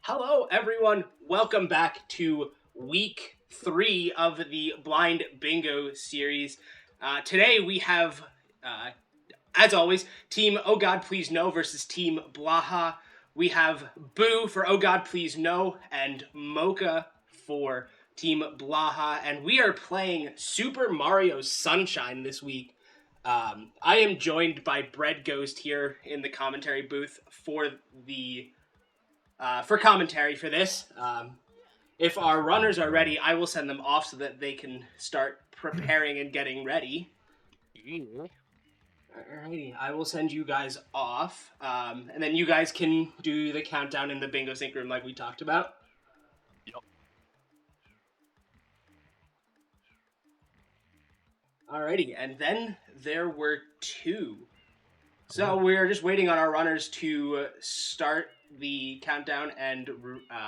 Hello, everyone. Welcome back to week 3 of the Blind Bingo series. Today we have, as always, Team Oh God Please No versus Team Blåhaj. We have Boo for Oh God Please No and Mocha for Team Blåhaj, and we are playing Super Mario Sunshine this week. I am joined by Bread Ghost here in the commentary booth for commentary for this. If our runners are ready, I will send them off so that they can start preparing and getting ready. Alrighty, I will send you guys off, and then you guys can do the countdown in the bingo sync room like we talked about. Yep. Alrighty, and then there were two. So we're just waiting on our runners to start the countdown and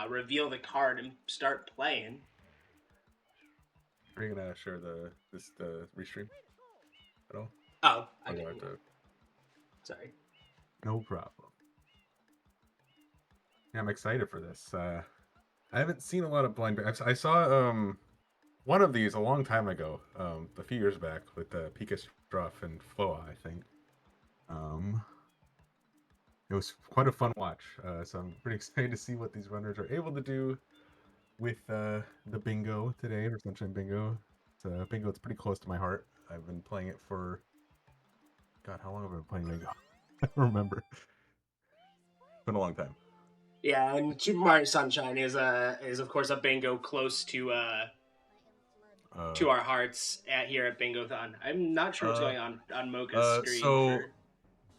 reveal the card and start playing. Are you gonna share the restream at all? Oh, I Or do didn't. have to- Sorry. No problem. Yeah, I'm excited for this. I haven't seen a lot of blind. I saw one of these a long time ago, a few years back with Pika Struff and Floa, I think. It was quite a fun watch. So I'm pretty excited to see what these runners are able to do with the bingo today, or Sunshine Bingo. It's a bingo that's pretty close to my heart. I've been playing it for, God, how long have I been playing bingo? I don't remember. It's been a long time. Yeah, and Super Mario Sunshine is of course a bingo close to our hearts here at Bingo-thon. I'm not sure what's going on Mocha's screen.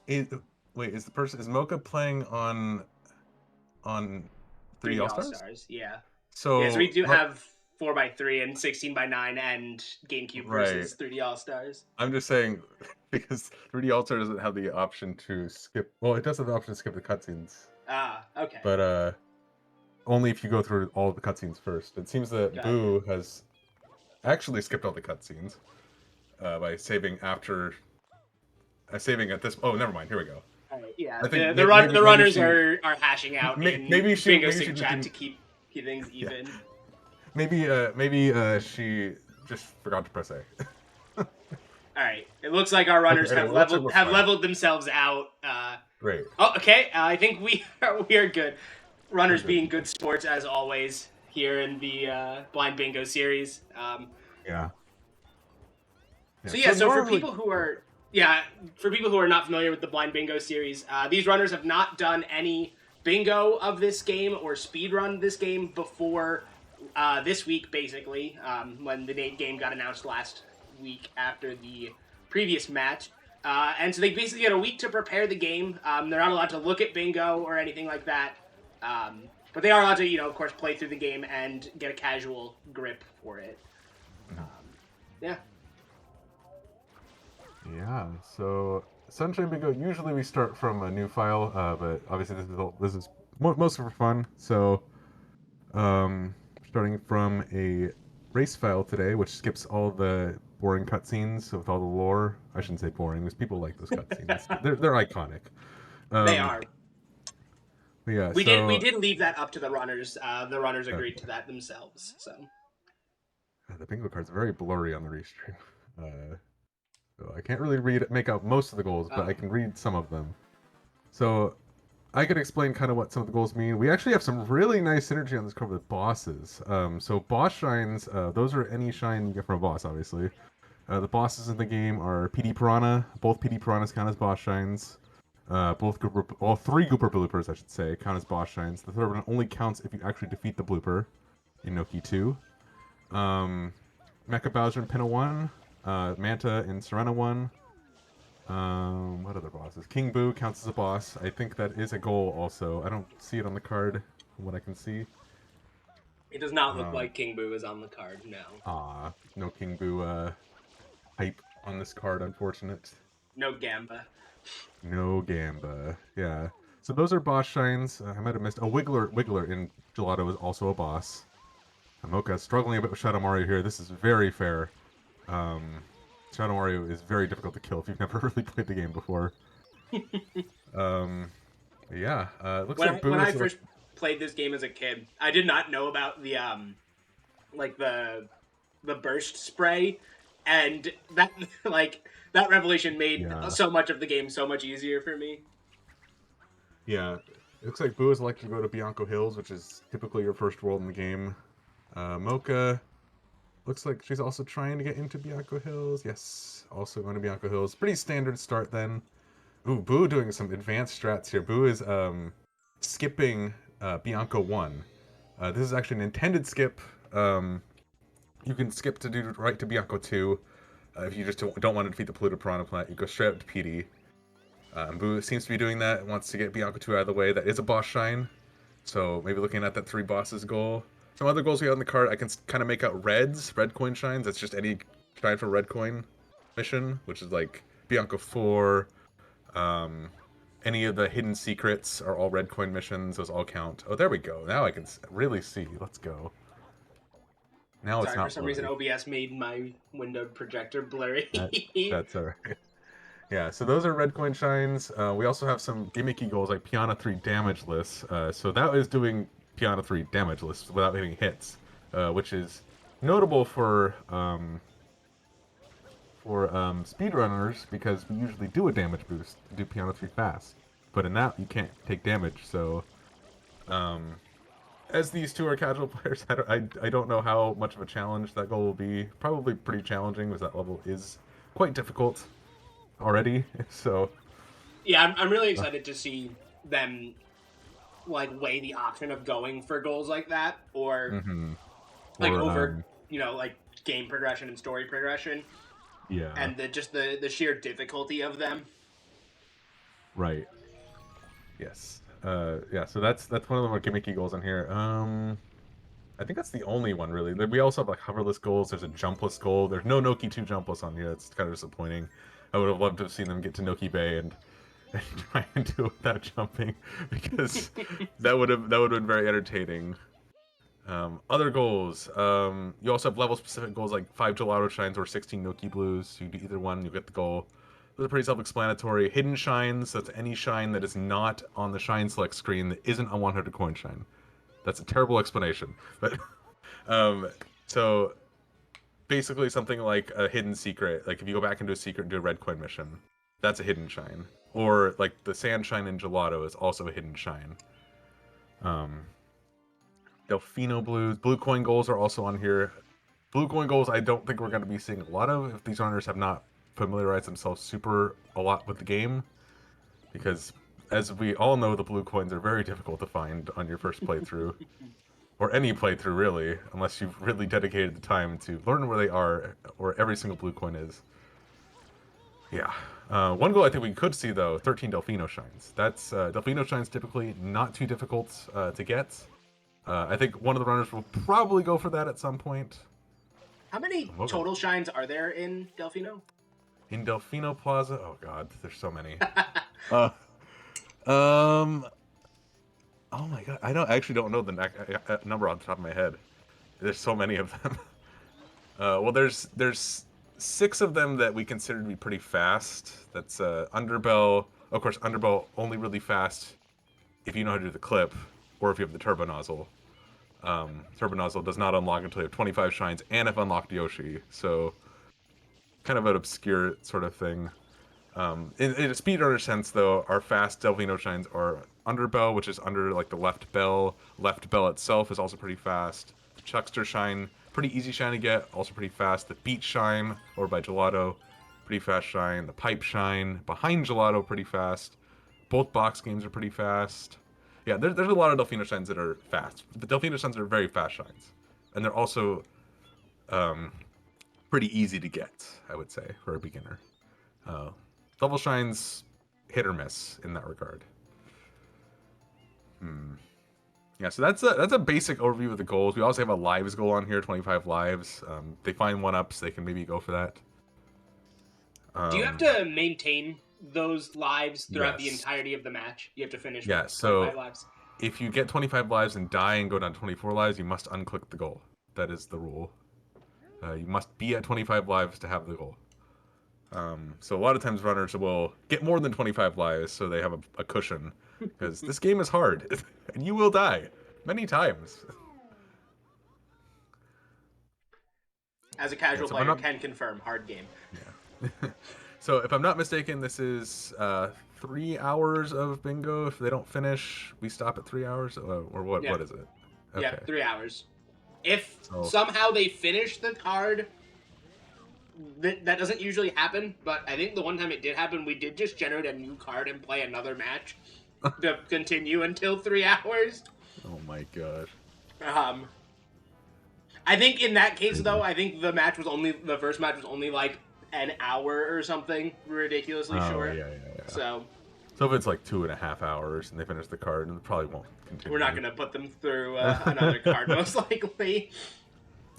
Is Mocha playing on 3D All-Stars? Yeah. So we do have 4x3 and 16x9 and GameCube versus 3D All-Stars. I'm just saying because 3D All-Stars doesn't have the option to skip. Well, it does have the option to skip the cutscenes. Ah, okay. But only if you go through all of the cutscenes first. It seems that Boo has actually skipped all the cutscenes by saving after. Saving at this. Oh, never mind. Here we go. Right, yeah, I think the runners are hashing out in Bingo Sync chat to keep things even. Yeah. Maybe she just forgot to press A. All right. It looks like our runners have leveled themselves out. Great. Oh, okay. I think we are good. Runners being good sports as always here in the Blind Bingo series. Yeah. So for people who are not familiar with the Blind Bingo series, these runners have not done any bingo of this game or speedrun this game before this week, basically, when the game got announced last week after the previous match. And so they basically get a week to prepare the game. They're not allowed to look at bingo or anything like that. But they are allowed to, of course, play through the game and get a casual grip for it. Yeah. Yeah, so Sunshine Bingo, usually we start from a new file, but obviously this is mostly for fun. So starting from a race file today, which skips all the boring cutscenes with all the lore. I shouldn't say boring, because people like those cutscenes. they're iconic. They are. Yeah, we did leave that up to the runners. The runners agreed to that themselves. So the bingo cards are very blurry on the restream. So I can't really make out most of the goals, but I can read some of them. So I could explain kind of what some of the goals mean. We actually have some really nice synergy on this card with bosses. So boss shines, those are any shine you get from a boss, obviously. The bosses in the game are PD Piranha. Both PD Piranhas count as boss shines. All three Gooper bloopers, I should say, count as boss shines. The third one only counts if you actually defeat the blooper in Noki 2. Mecha Bowser and Pinna 1. Manta in Serena 1. What other bosses? King Boo counts as a boss. I think that is a goal also. I don't see it on the card from what I can see. It does not look like King Boo is on the card, no. No King Boo hype on this card, unfortunate. No Gamba. No Gamba. Yeah. So those are boss shines. I might have missed. Wiggler in Gelato is also a boss. Mocha is struggling a bit with Shadow Mario here. This is very fair. Shadow Mario is very difficult to kill if you've never really played the game before. Yeah. Looks like Boo when I first played this game as a kid. I did not know about the like the burst spray, and that like that revelation made Yeah. so much of the game so much easier for me. Yeah. It looks like Boo is elected to go to Bianco Hills, which is typically your first world in the game. Mocha looks like she's also trying to get into Bianco Hills. Yes, also going to Bianco Hills. Pretty standard start then. Ooh, Boo doing some advanced strats here. Boo is skipping Bianco 1. This is actually an intended skip. You can skip to do right to Bianco 2. If you just don't want to defeat the polluted piranha plant, you go straight up to PD. Boo seems to be doing that, wants to get Bianco 2 out of the way. That is a boss shine, so maybe looking at that 3 bosses goal. Some other goals we have on the card, I can kind of make out red coin shines. That's just any shine for red coin mission, which is like Bianco 4. Any of the hidden secrets are all red coin missions. Those all count. Oh, there we go. Now I can really see. Let's go. Now it's Sorry, not for some blurry. reason OBS made my windowed projector blurry. That's alright. Yeah, so those are red coin shines. We also have some gimmicky goals like Piana 3 damageless. So that is doing Piana 3 damageless without hitting hits, which is notable for speedrunners because we usually do a damage boost to do Piana 3 fast. But in that, you can't take damage, so as these two are casual players, I don't know how much of a challenge that goal will be. Probably pretty challenging, because that level is quite difficult already. So Yeah, I'm really excited to see them like weigh the option of going for goals like that, or like over like game progression and story progression. Yeah. And the sheer difficulty of them. Right. Yes. Yeah. So that's one of the more gimmicky goals in here. I think that's the only one really. We also have like hoverless goals. There's a jumpless goal. There's no Noki 2 jumpless on here. That's kind of disappointing. I would have loved to have seen them get to Noki Bay and try and do it without jumping, because that would have been very entertaining. Other goals. You also have level specific goals like 5 gelato shines or 16 Noki blues. You do either one, you get the goal. Those are pretty self-explanatory. Hidden shines, that's any shine that is not on the shine select screen that isn't a 100 coin shine. That's a terrible explanation. But so basically something like a hidden secret. Like if you go back into a secret and do a red coin mission, that's a hidden shine. Or like the sand shine in gelato is also a hidden shine. Delfino blues. Blue coin goals are also on here. Blue coin goals I don't think we're going to be seeing a lot of if these runners have not familiarized themselves super a lot with the game. Because as we all know, the blue coins are very difficult to find on your first playthrough. Or any playthrough, really, unless you've really dedicated the time to learn where they are, or every single blue coin is. Yeah. One goal I think we could see, though, 13 Delfino Shines. That's Delfino Shines typically not too difficult to get. I think one of the runners will probably go for that at some point. How many total shines are there in Delfino? In Delfino Plaza? Oh god, there's so many. Oh my god, I actually don't know the number on the top of my head. There's so many of them. Well, there's 6 of them that we consider to be pretty fast. That's Underbell. Of course, Underbell only really fast if you know how to do the clip, or if you have the turbo nozzle. Turbo nozzle does not unlock until you have 25 shines and have unlocked Yoshi. So, kind of an obscure sort of thing. In a speedrunner sense, though, our fast Delfino shines are Underbell, which is under like the left bell. Left bell itself is also pretty fast. The Chuckster shine, pretty easy shine to get, also pretty fast. The Beach shine, or by Gelato, pretty fast shine. The Pipe shine, behind Gelato, pretty fast. Both box games are pretty fast. Yeah, there's a lot of Delfino shines that are fast. The Delfino shines are very fast shines. And they're also pretty easy to get, I would say, for a beginner. Level shines, hit or miss in that regard. Yeah, so that's a basic overview of the goals. We also have a lives goal on here, 25 lives. They find 1-ups, they can maybe go for that. Do you have to maintain those lives throughout the Yes. entirety of the match? You have to finish Yeah, with so 25 lives? if you get 25 lives and die and go down to 24 lives, you must unclick the goal. That is the rule. You must be at 25 lives to have the goal. So a lot of times runners will get more than 25 lives so they have a cushion, because this game is hard, and you will die many times. As a casual so player, can confirm, hard game. Yeah. So if I'm not mistaken, this is 3 hours of bingo. If they don't finish, we stop at 3 hours, or what? Yeah. What is it? Okay. Yeah, 3 hours. If somehow they finish the card, that doesn't usually happen, but I think the one time it did happen, we did just generate a new card and play another match to continue until 3 hours. Oh my gosh. I think in that case, though, I think the first match was only like an hour or something, ridiculously short. Yeah. So if it's like 2.5 hours and they finish the card, and it probably won't continue. We're not gonna put them through another card, most likely.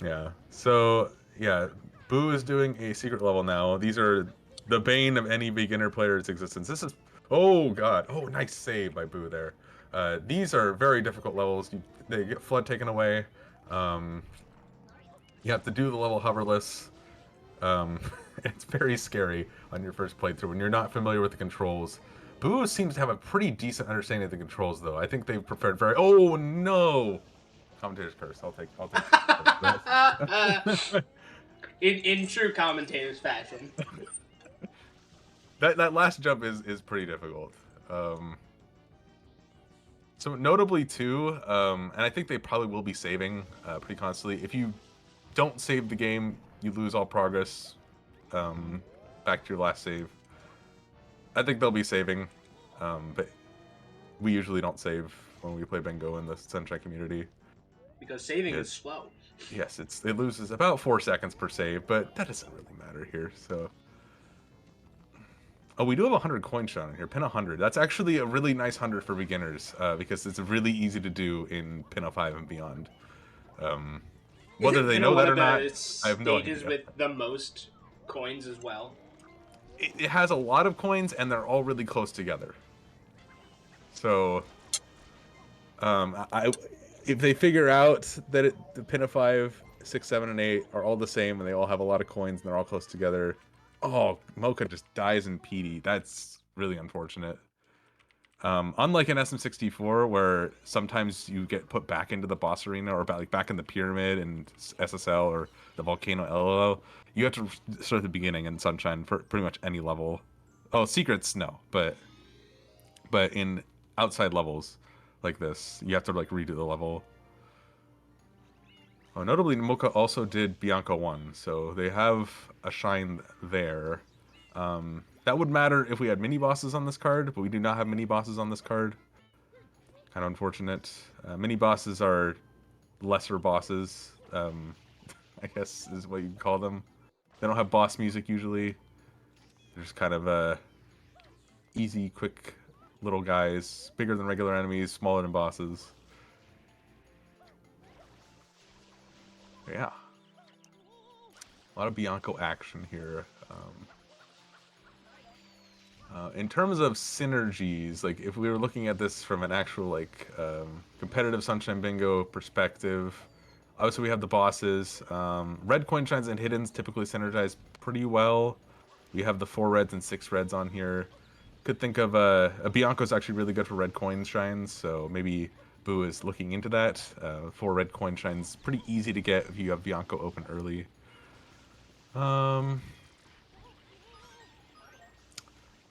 Yeah. So yeah, Boo is doing a secret level now. These are the bane of any beginner player's existence. This is, oh god, oh nice save by Boo there. These are very difficult levels. They get flood taken away. You have to do the level hoverless. It's very scary on your first playthrough when you're not familiar with the controls. Boo seems to have a pretty decent understanding of the controls, though. I think they've prepared very. Oh no! Commentator's curse. I'll take. in true commentator's fashion. That last jump is pretty difficult. So notably too, and I think they probably will be saving pretty constantly. If you don't save the game, you lose all progress back to your last save. I think they'll be saving, but we usually don't save when we play bingo in the Sunshine community. Because saving is slow. Yes, it loses about 4 seconds per save, but that doesn't really matter here, so... Oh, we do have 100 coin shot in here. Pin 100. That's actually a really nice 100 for beginners, because it's really easy to do in Pin 05 and beyond. Whether they know that or not, I have no idea. Stages with the most coins as well. It has a lot of coins, and they're all really close together. So, if they figure out that the Pin 5, 6, 7, and 8 are all the same, and they all have a lot of coins, and they're all close together, oh, Mocha just dies in PD. That's really unfortunate. Unlike in SM64, where sometimes you get put back into the boss arena, or back in the pyramid in SSL or the volcano LLO, you have to start at the beginning in Sunshine for pretty much any level. Oh, secrets, no, but in outside levels like this, you have to like redo the level. Oh, notably, Mocha also did Bianco 1, so they have a shine there. That would matter if we had mini-bosses on this card, but we do not have mini-bosses on this card. Kind of unfortunate. Mini-bosses are lesser bosses, I guess is what you'd call them. They don't have boss music usually. They're just kind of easy, quick little guys. Bigger than regular enemies, smaller than bosses. Yeah. A lot of Bianco action here. In terms of synergies, like if we were looking at this from an actual like competitive Sunshine Bingo perspective, obviously we have the bosses. Red coin shines and hiddens typically synergize pretty well. We have the 4 reds and 6 reds on here. Could think of a Bianco's actually really good for red coin shines, so maybe Boo is looking into that. 4 red coin shines pretty easy to get if you have Bianco open early.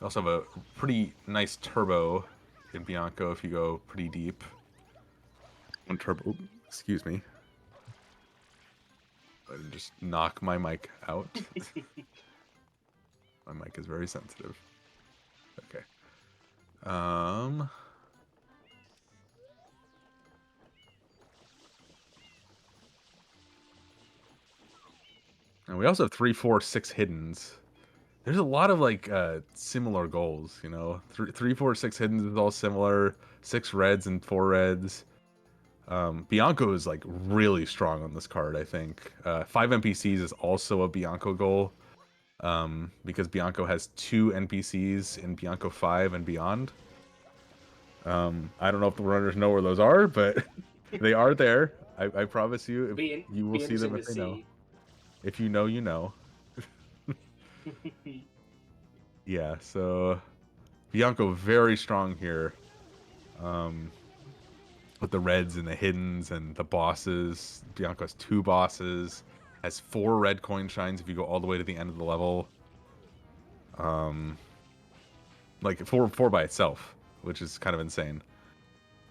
We also have a pretty nice turbo in Bianco if you go pretty deep. One turbo, excuse me. I didn't just knock my mic out. My mic is very sensitive. Okay. And we also have 3, 4, 6 hiddens. There's a lot of like similar goals, you know. 3, 4, 6 hiddens is all similar. 6 reds and 4 reds. Bianco is like really strong on this card, I think. 5 NPCs is also a Bianco goal. Because Bianco has 2 NPCs in Bianco 5 and beyond. I don't know if the runners know where those are, but they are there. I promise you, you will see them if they know. If you know, you know. Yeah, so Bianco very strong here. With the reds and the hiddens and the bosses. Bianco has 2 bosses. Has 4 red coin shines if you go all the way to the end of the level. Like 4 by itself, which is kind of insane.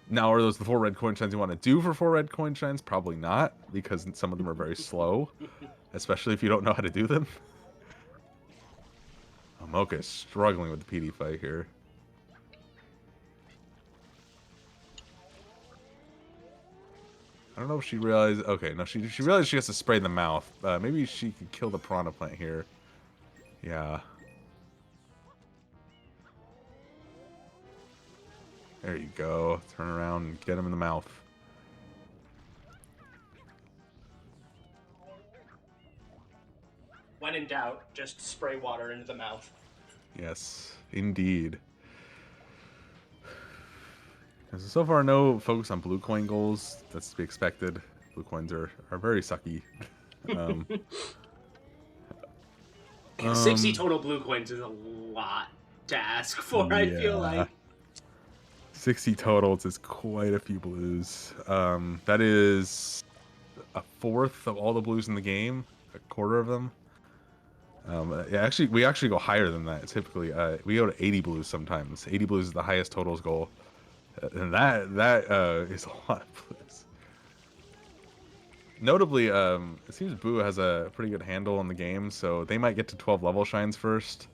Now, are those the 4 red coin shines you want to do for 4 red coin shines? Probably not, because some of them are very slow, especially if you don't know how to do them. Oh, Mocha is struggling with the PD fight here. I don't know if she realized... Okay, no, she realized she has to spray in the mouth. Maybe she could kill the piranha plant here. Yeah. There you go. Turn around and get him in the mouth. When in doubt, just spray water into the mouth. Yes, indeed. So far, no focus on blue coin goals. That's to be expected. Blue coins are very sucky. 60 total blue coins is a lot to ask for, yeah. I feel like. 60 totals is quite a few blues. That is a fourth of all the blues in the game. A quarter of them. Yeah, we actually go higher than that. Typically, we go to 80 blues sometimes. 80 blues is the highest totals goal. And that is a lot of blues. Notably, it seems Boo has a pretty good handle on the game, so they might get to 12 level shines first.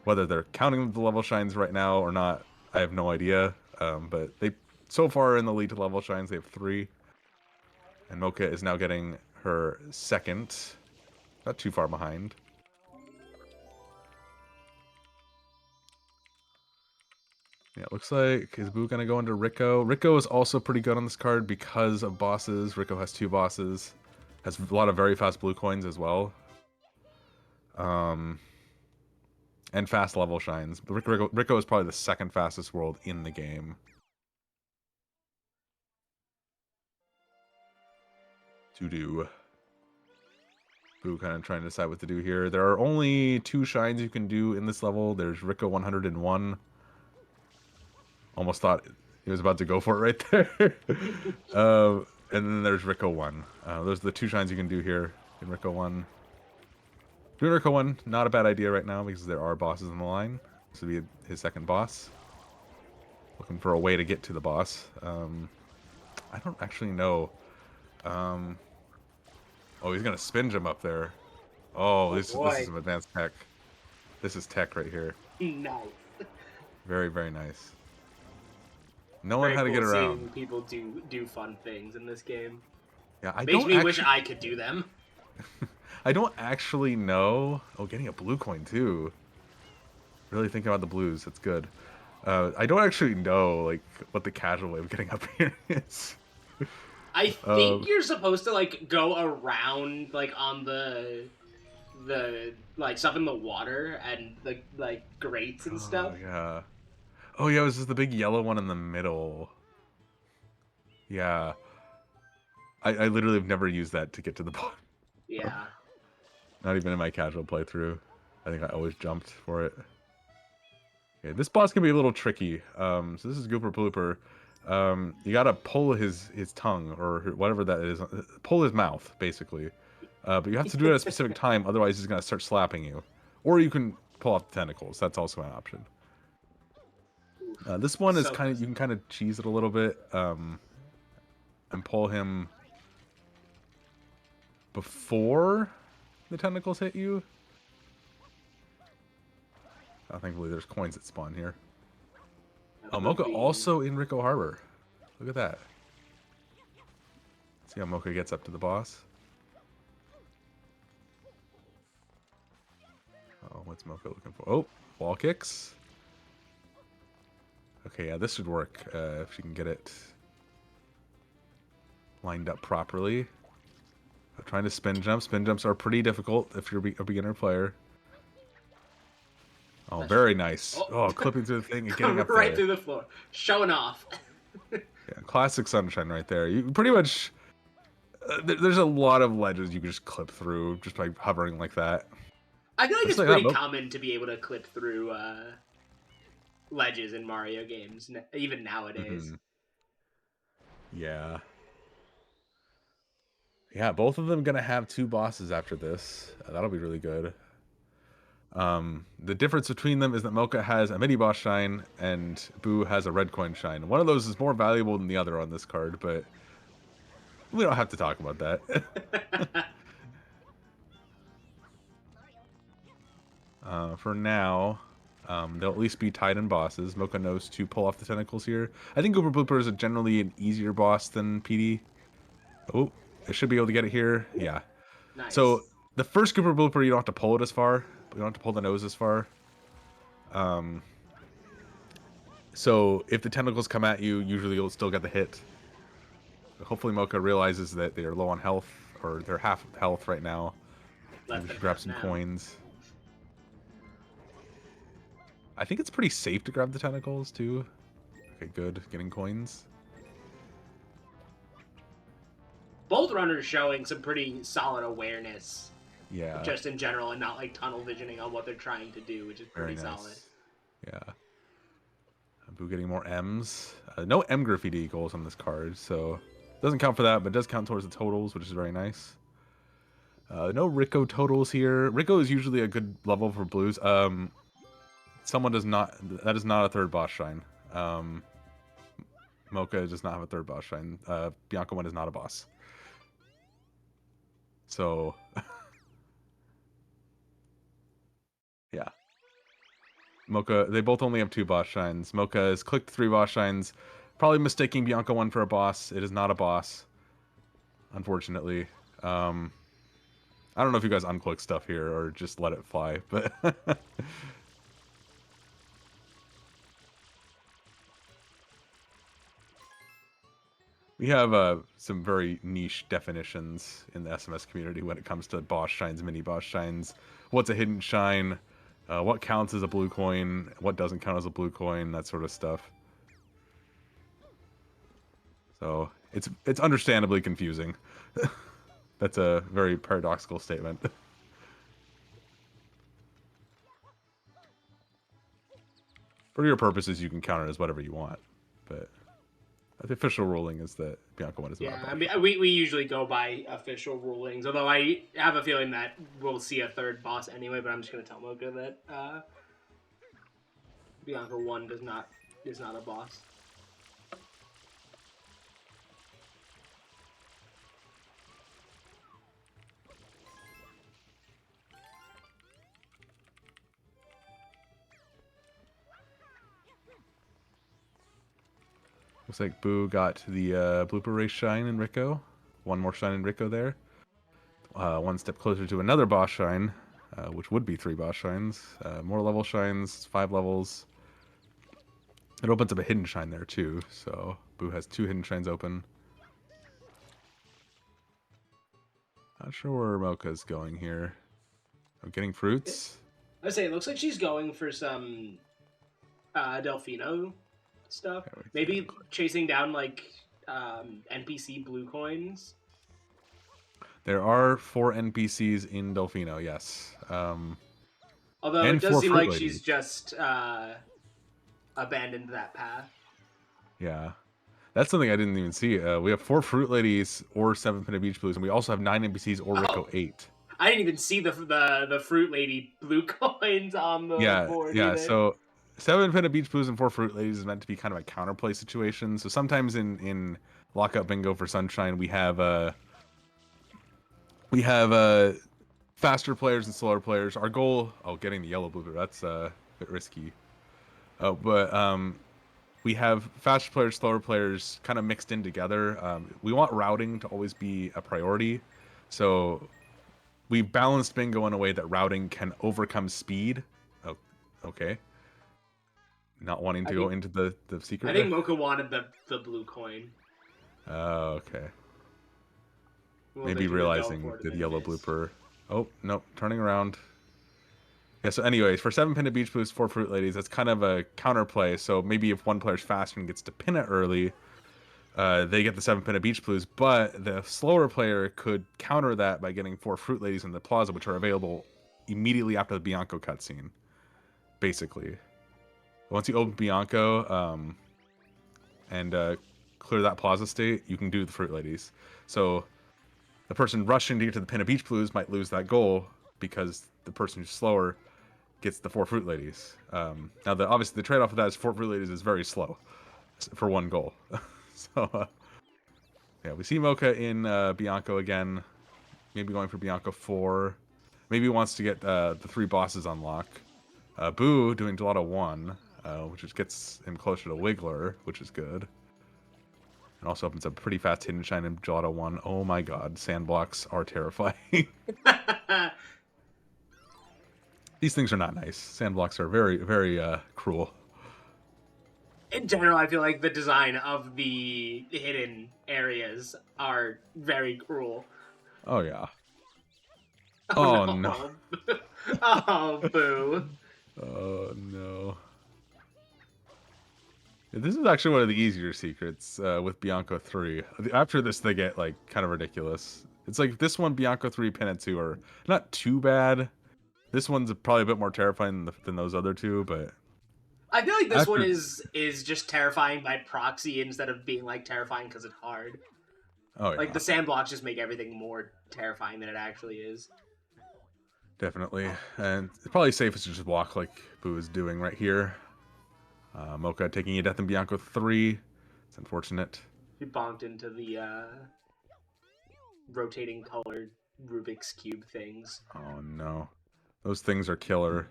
Whether they're counting the level shines right now or not, I have no idea. But they so far in the lead to level shines, they have 3. And Mocha is now getting her second. Not too far behind. Yeah, it looks like, is Boo going to go into Rico? Rico is also pretty good on this card because of bosses. Rico has 2 bosses. Has a lot of very fast blue coins as well. And fast level shines. Rico is probably the second fastest world in the game. To do. Boo kind of trying to decide what to do here. There are only 2 shines you can do in this level. There's Rico 101. Almost thought he was about to go for it right there. And then there's Rico 1. Those are the 2 shines you can do here in Rico 1. Doing Rico 1, not a bad idea right now because there are bosses on the line. This would be his second boss. Looking for a way to get to the boss. I don't actually know. Oh, he's going to spin jump up there. Oh, this is some advanced tech. This is tech right here. Nice. Very, very nice. Knowing how to get around. Seeing people do fun things in this game. Yeah, Makes me wish I could do them. I don't actually know. Oh, getting a blue coin too. Really thinking about the blues. That's good. I don't actually know like what the casual way of getting up here is. I think you're supposed to like go around like on the like stuff in the water and the like grates and stuff. Yeah. Oh yeah, it was just the big yellow one in the middle. Yeah. I literally have never used that to get to the bottom. Yeah. Not even in my casual playthrough. I think I always jumped for it. Okay, this boss can be a little tricky. So this is Gooper Blooper. You gotta pull his tongue, or whatever that is. Pull his mouth, basically. But you have to do it at a specific time, otherwise he's gonna start slapping you. Or you can pull off the tentacles. That's also an option. This one is kind of, you can kind of cheese it a little bit. And pull him before the tentacles hit you. Oh, thankfully there's coins that spawn here. Oh, Mocha also in Rico Harbor. Look at that. See how Mocha gets up to the boss. Oh, what's Mocha looking for? Oh, wall kicks. Okay, yeah, this should work if she can get it lined up properly. I'm trying to spin jump. Spin jumps are pretty difficult if you're a beginner player. Oh, very nice. Oh, clipping through the thing and getting up right there. through the floor. Showing off. Yeah, classic Sunshine right there. You pretty much... there's a lot of ledges you can just clip through just by hovering like that. I feel like it's Just like pretty that, common to be able to clip through ledges in Mario games, even nowadays. Yeah. Yeah, both of them gonna have 2 bosses after this. That'll be really good. The difference between them is that Mocha has a mini boss shine and Boo has a red coin shine. One of those is more valuable than the other on this card, but we don't have to talk about that. For now, they'll at least be Titan bosses. Mocha knows to pull off the tentacles here. I think Gooper Blooper is generally an easier boss than PD. Oh, I should be able to get it here. Yeah. Nice. So the first Gooper Blooper, you don't have to pull it as far. But you don't have to pull the nose as far. So if the tentacles come at you, usually you'll still get the hit. But hopefully Mocha realizes that they are low on health, or they're half health right now. We should grab some coins. I think it's pretty safe to grab the tentacles, too. Okay, good. Getting coins. Both runners showing some pretty solid awareness. Yeah. Just in general, and not like tunnel visioning on what they're trying to do, which is pretty solid. Yeah. Boo getting more M's. No M graffiti goals on this card, so doesn't count for that, but does count towards the totals, which is very nice. No Rico totals here. Rico is usually a good level for blues. Someone does not. That is not a third boss shine. Mocha does not have a third boss shine. Bianca 1 is not a boss. So, yeah. Mocha, they both only have 2 boss shines. Mocha has clicked 3 boss shines, probably mistaking Bianca 1 for a boss. It is not a boss, unfortunately. I don't know if you guys unclick stuff here or just let it fly, but we have some very niche definitions in the SMS community when it comes to boss shines, mini boss shines. What's a hidden shine? What counts as a blue coin? What doesn't count as a blue coin? That sort of stuff. So it's understandably confusing. That's a very paradoxical statement. For your purposes, you can count it as whatever you want, but the official ruling is that Bianca 1 is not. Yeah, I mean, we usually go by official rulings, although I have a feeling that we'll see a third boss anyway, but I'm just going to tell Mocha that Bianca 1 is not a boss. Looks like Boo got the blooper race shine in Rico. 1 more shine in Rico there. 1 step closer to another boss shine, which would be 3 boss shines. More level shines, 5 levels. It opens up a hidden shine there too, so Boo has 2 hidden shines open. Not sure where Mocha's going here. I'm getting fruits. I say it looks like she's going for some Delfino stuff. Maybe chasing down like NPC blue coins. There are 4 NPCs in Delfino, yes. Although it does seem like she's just abandoned that path. Yeah. That's something I didn't even see. We have 4 Fruit Ladies or 7 Pinna Beach Blues, and we also have 9 NPCs or Rico 8. I didn't even see the Fruit Lady blue coins on the board. Yeah, either. So 7 Pinna Beach Blues and 4 Fruit Ladies is meant to be kind of a counterplay situation. So sometimes in Lockout Bingo for Sunshine, we have faster players and slower players. Our goal, getting the yellow blooper, that's a bit risky. But we have faster players, slower players kind of mixed in together. We want routing to always be a priority. So we've balanced bingo in a way that routing can overcome speed. Oh, okay. Not wanting to go into the secret. I think Mocha wanted the blue coin. Oh, okay. Maybe realizing the yellow blooper. Oh, no, turning around. Yeah, so anyways, for 7 Pinna Beach Blues, 4 Fruit Ladies, that's kind of a counterplay. So maybe if one player's faster and gets to pin it early, they get the 7 Pinna Beach Blues, but the slower player could counter that by getting 4 Fruit Ladies in the plaza, which are available immediately after the Bianco cutscene, basically. Once you open Bianco and clear that plaza state, you can do the Fruit Ladies. So the person rushing to get to the Pin of Beach Blues might lose that goal because the person who's slower gets the 4 Fruit Ladies. Now, obviously, the trade-off of that is 4 Fruit Ladies is very slow for 1 goal. So, yeah, we see Mocha in Bianco again. Maybe going for Bianco 4. Maybe he wants to get the 3 bosses unlock. Boo doing Gelato 1, which just gets him closer to Wiggler, which is good. And also opens a pretty fast Hidden Shine in Gelato 1. Oh my god, sand blocks are terrifying. These things are not nice. Sand blocks are very, very cruel. In general, I feel like the design of the hidden areas are very cruel. Oh, yeah. Oh, no. Oh, boo. Oh, no. This is actually one of the easier secrets with Bianco 3. After this, they get, like, kind of ridiculous. It's like this one, Bianco 3, Pennant 2 are not too bad. This one's probably a bit more terrifying than those other 2, but... I feel like this one is just terrifying by proxy instead of being, like, terrifying because it's hard. Oh, yeah. Like, the sand blocks just make everything more terrifying than it actually is. Definitely. And it's probably safest to just walk like Boo is doing right here. Mocha taking a death in Bianco 3. It's unfortunate. He bonked into the rotating colored Rubik's Cube things. Oh, no. Those things are killer.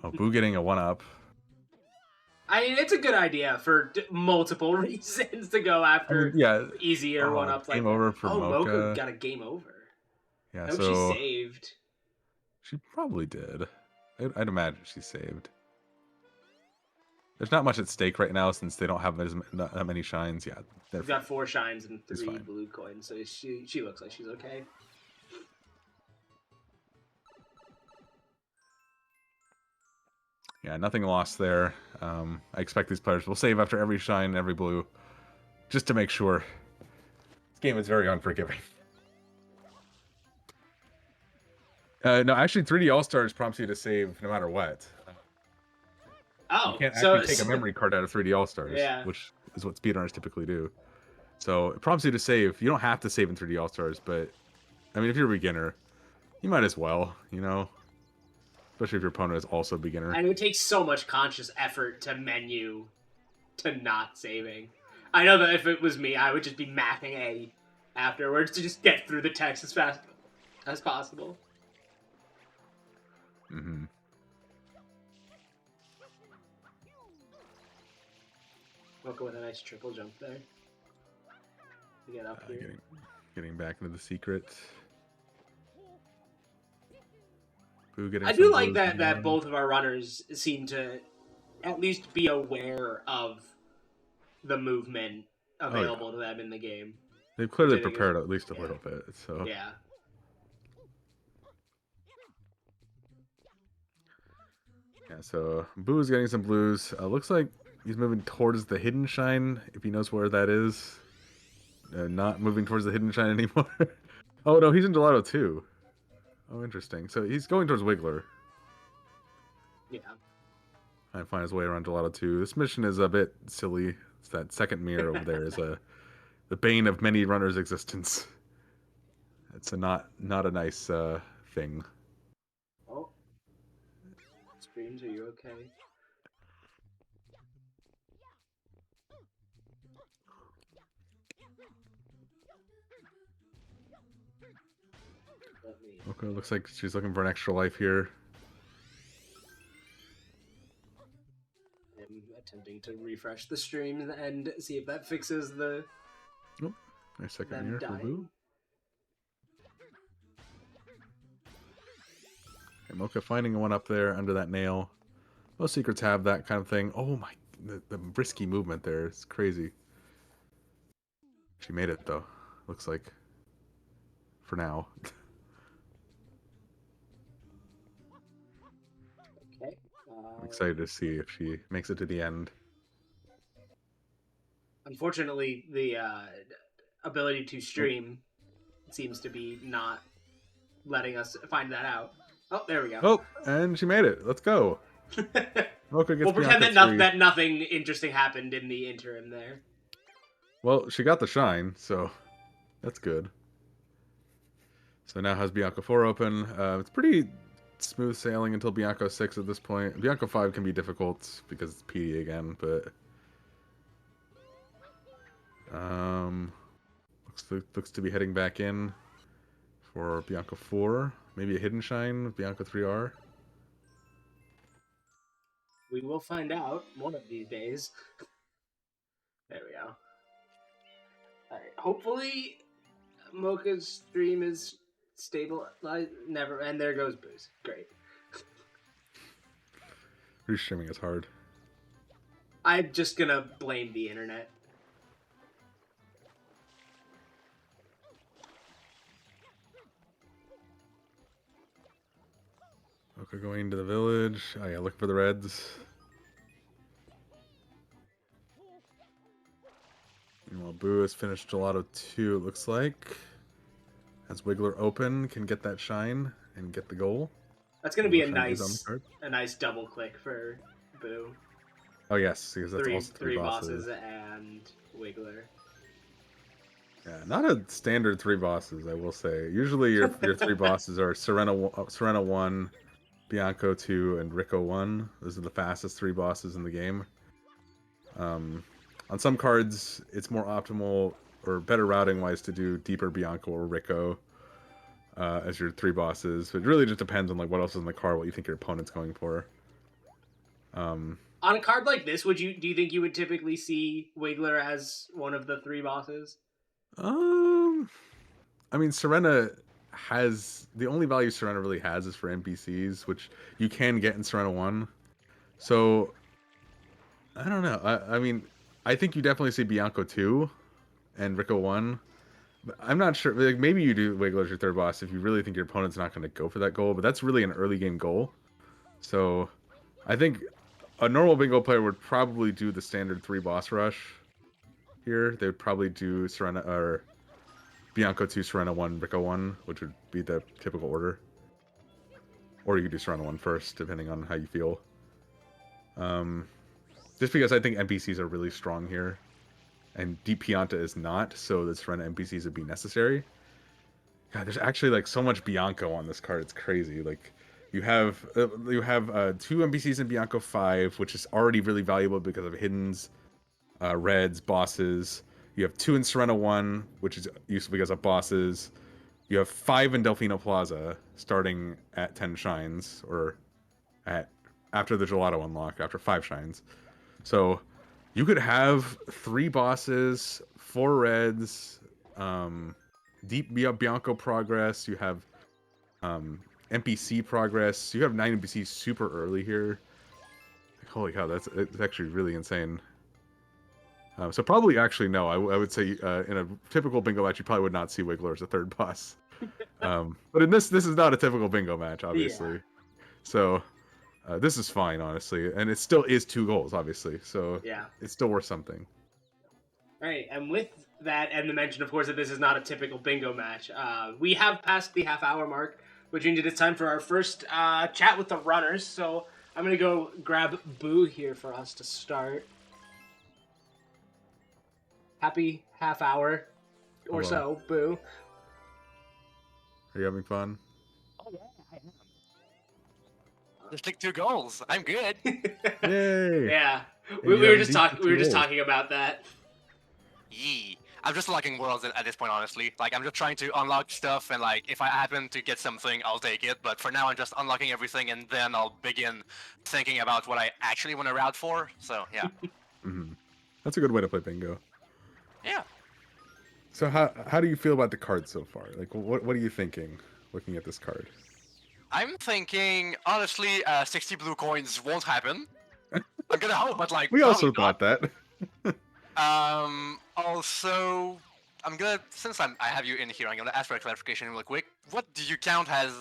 Oh, Boo getting a 1-up. I mean, it's a good idea for multiple reasons to go after easier 1-ups like game over for Mocha. Mocha got a game over. Yeah, I hope she saved. She probably did. I'd imagine she saved. There's not much at stake right now since they don't have that many shines. Yeah, they've got 4 shines and 3 blue coins, so she looks like she's okay. Yeah, nothing lost there. I expect these players will save after every shine, every blue, just to make sure. This game is very unforgiving. No, actually, 3D All-Stars prompts you to save no matter what. Oh, you can't actually take a memory card out of 3D All-Stars, which is what speedrunners typically do. So it prompts you to save. You don't have to save in 3D All-Stars, but I mean, if you're a beginner, you might as well, you know? Especially if your opponent is also a beginner. And it would take so much conscious effort to menu to not saving. I know that if it was me, I would just be mapping A afterwards to just get through the text as fast as possible. Mm-hmm. Mocha with a nice triple jump there. To get up here. Getting back into the secret. I do like that both of our runners seem to at least be aware of the movement available to them in the game. They've clearly prepared at least a little bit, so... Yeah. Yeah, so Boo is getting some blues. Looks like he's moving towards the Hidden Shine, if he knows where that is. Not moving towards the Hidden Shine anymore. Oh, no, he's in Gelato too. Oh, interesting. So he's going towards Wiggler. Yeah. Trying to find his way around Gelato 2. This mission is a bit silly. It's that second mirror over there is the bane of many runners' existence. It's not a nice thing. Oh. Streams, are you okay? Okay, looks like she's looking for an extra life here. I'm attempting to refresh the stream and see if that fixes the... Oh, nice second mirror for Boo. Okay, Mocha finding one up there under that nail. Most secrets have that kind of thing. Oh my, the risky movement there is crazy. She made it though, looks like. For now. Okay. I'm excited to see if she makes it to the end. Unfortunately, the ability to stream seems to be not letting us find that out. Oh, there we go. Oh, and she made it. Let's go. Mocha gets We'll pretend Bianca 3. that nothing interesting happened in the interim there. Well, she got the shine, so that's good. So now has Bianca 4 open. It's pretty smooth sailing until Bianca 6 at this point. Bianca 5 can be difficult because it's PD again, but looks to be heading back in for Bianca 4. Maybe a hidden shine with Bianca 3R. We will find out one of these days. There we go. Alright, hopefully Mocha's stream is stable. Never, and there goes Booze. Great. Restreaming is hard. I'm just gonna blame the internet. Mocha going to the village. Oh yeah, look for the reds. Well, Boo has finished Gelato 2, it looks like. Has Wiggler open, can get that shine and get the goal. That's gonna be a nice double click for Boo. Oh yes, because that's also three bosses and Wiggler. Yeah, not a standard 3 bosses, I will say. Usually your 3 bosses are Serena 1, Bianco 2, and Rico 1. Those are the fastest 3 bosses in the game. On some cards, it's more optimal or better routing-wise to do deeper Bianco or Rico as your 3 bosses. It really just depends on like what else is in the card, what you think your opponent's going for. On a card like this, do you think you would typically see Wiggler as one of the 3 bosses? I mean, Serena has the only value Serena really has is for NPCs, which you can get in Serena 1. So I don't know. I mean, I think you definitely see Bianco 2 and Rico 1. But I'm not sure. Like, maybe you do Wiggler as your 3rd boss if you really think your opponent's not going to go for that goal, but that's really an early game goal. So I think a normal bingo player would probably do the standard 3 boss rush here. They would probably do Serena or Bianco 2, Serena 1, Rico 1, which would be the typical order. Or you could do Serena 1 first, depending on how you feel. Just because I think NPCs are really strong here. And Deep Pianta is not, so the Serena NPCs would be necessary. God, there's actually like so much Bianco on this card, it's crazy. Like, you have 2 NPCs in Bianco 5, which is already really valuable because of hiddens, reds, bosses. You have 2 in Serena 1, which is useful because of bosses. You have 5 in Delfino Plaza, starting at 10 shines, or after the Gelato unlock, after 5 shines. So you could have 3 bosses, 4 reds, deep Bianco progress. You have NPC progress. You have 9 NPCs super early here. Holy cow, it's actually really insane. So probably actually no. I would say in a typical bingo match, you probably would not see Wiggler as a 3rd boss. But in this is not a typical bingo match, obviously. Yeah. So this is fine, honestly, and it still is 2 goals, obviously. So yeah, it's still worth something. All right, and with that, and the mention, of course, that this is not a typical bingo match, we have passed the half-hour mark, which means it's time for our first chat with the runners. So I'm gonna go grab Boo here for us to start. Happy half hour or so, Boo. Are you having fun? Oh yeah, I am. Just like 2 goals. I'm good. Yay! Yeah, we were just talking about that. Yee. I'm just unlocking worlds at this point, honestly. Like, I'm just trying to unlock stuff, and like, if I happen to get something, I'll take it. But for now, I'm just unlocking everything, and then I'll begin thinking about what I actually want to route for. So yeah. That's a good way to play bingo. Yeah. So how do you feel about the card so far? Like, what are you thinking looking at this card? I'm thinking, honestly, 60 blue coins won't happen. I'm gonna hope, but like, we also thought that. Also, I'm gonna, since I have you in here, I'm gonna ask for a clarification real quick. What do you count as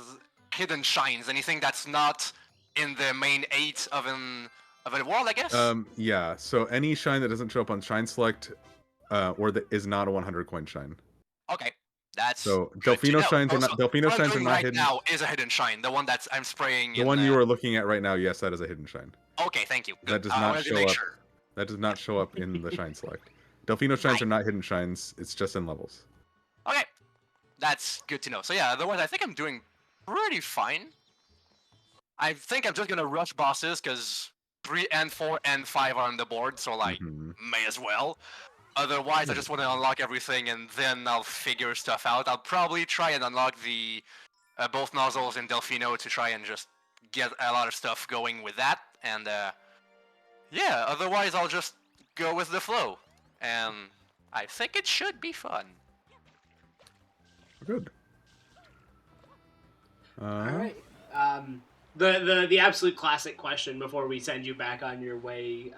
hidden shines? Anything that's not in the main 8 of a world, I guess? Yeah. So any shine that doesn't show up on Shine Select, or that is not a 100 coin shine. Okay, That's So good to know. Delphino What I'm shines are doing not right hidden. now is a hidden shine. The one that's I'm spraying The in. one you are looking at right now, yes, that is a hidden shine. Okay, thank you. Good. That does I not wanted to show make up. sure. That does not show up in the shine select. Delphino shines Right. are not hidden shines. It's just in levels. Okay, that's good to know. So yeah, otherwise I think I'm doing pretty fine. I think I'm just gonna rush bosses because 3 and 4 and 5 are on the board, so like Mm-hmm. may as well. Otherwise, I Yeah. just want to unlock everything and then I'll figure stuff out. I'll probably try and unlock the both nozzles in Delfino to try and just get a lot of stuff going with that. And yeah, otherwise I'll just go with the flow. And I think it should be fun. Good. All right. The absolute classic question before we send you back on your way,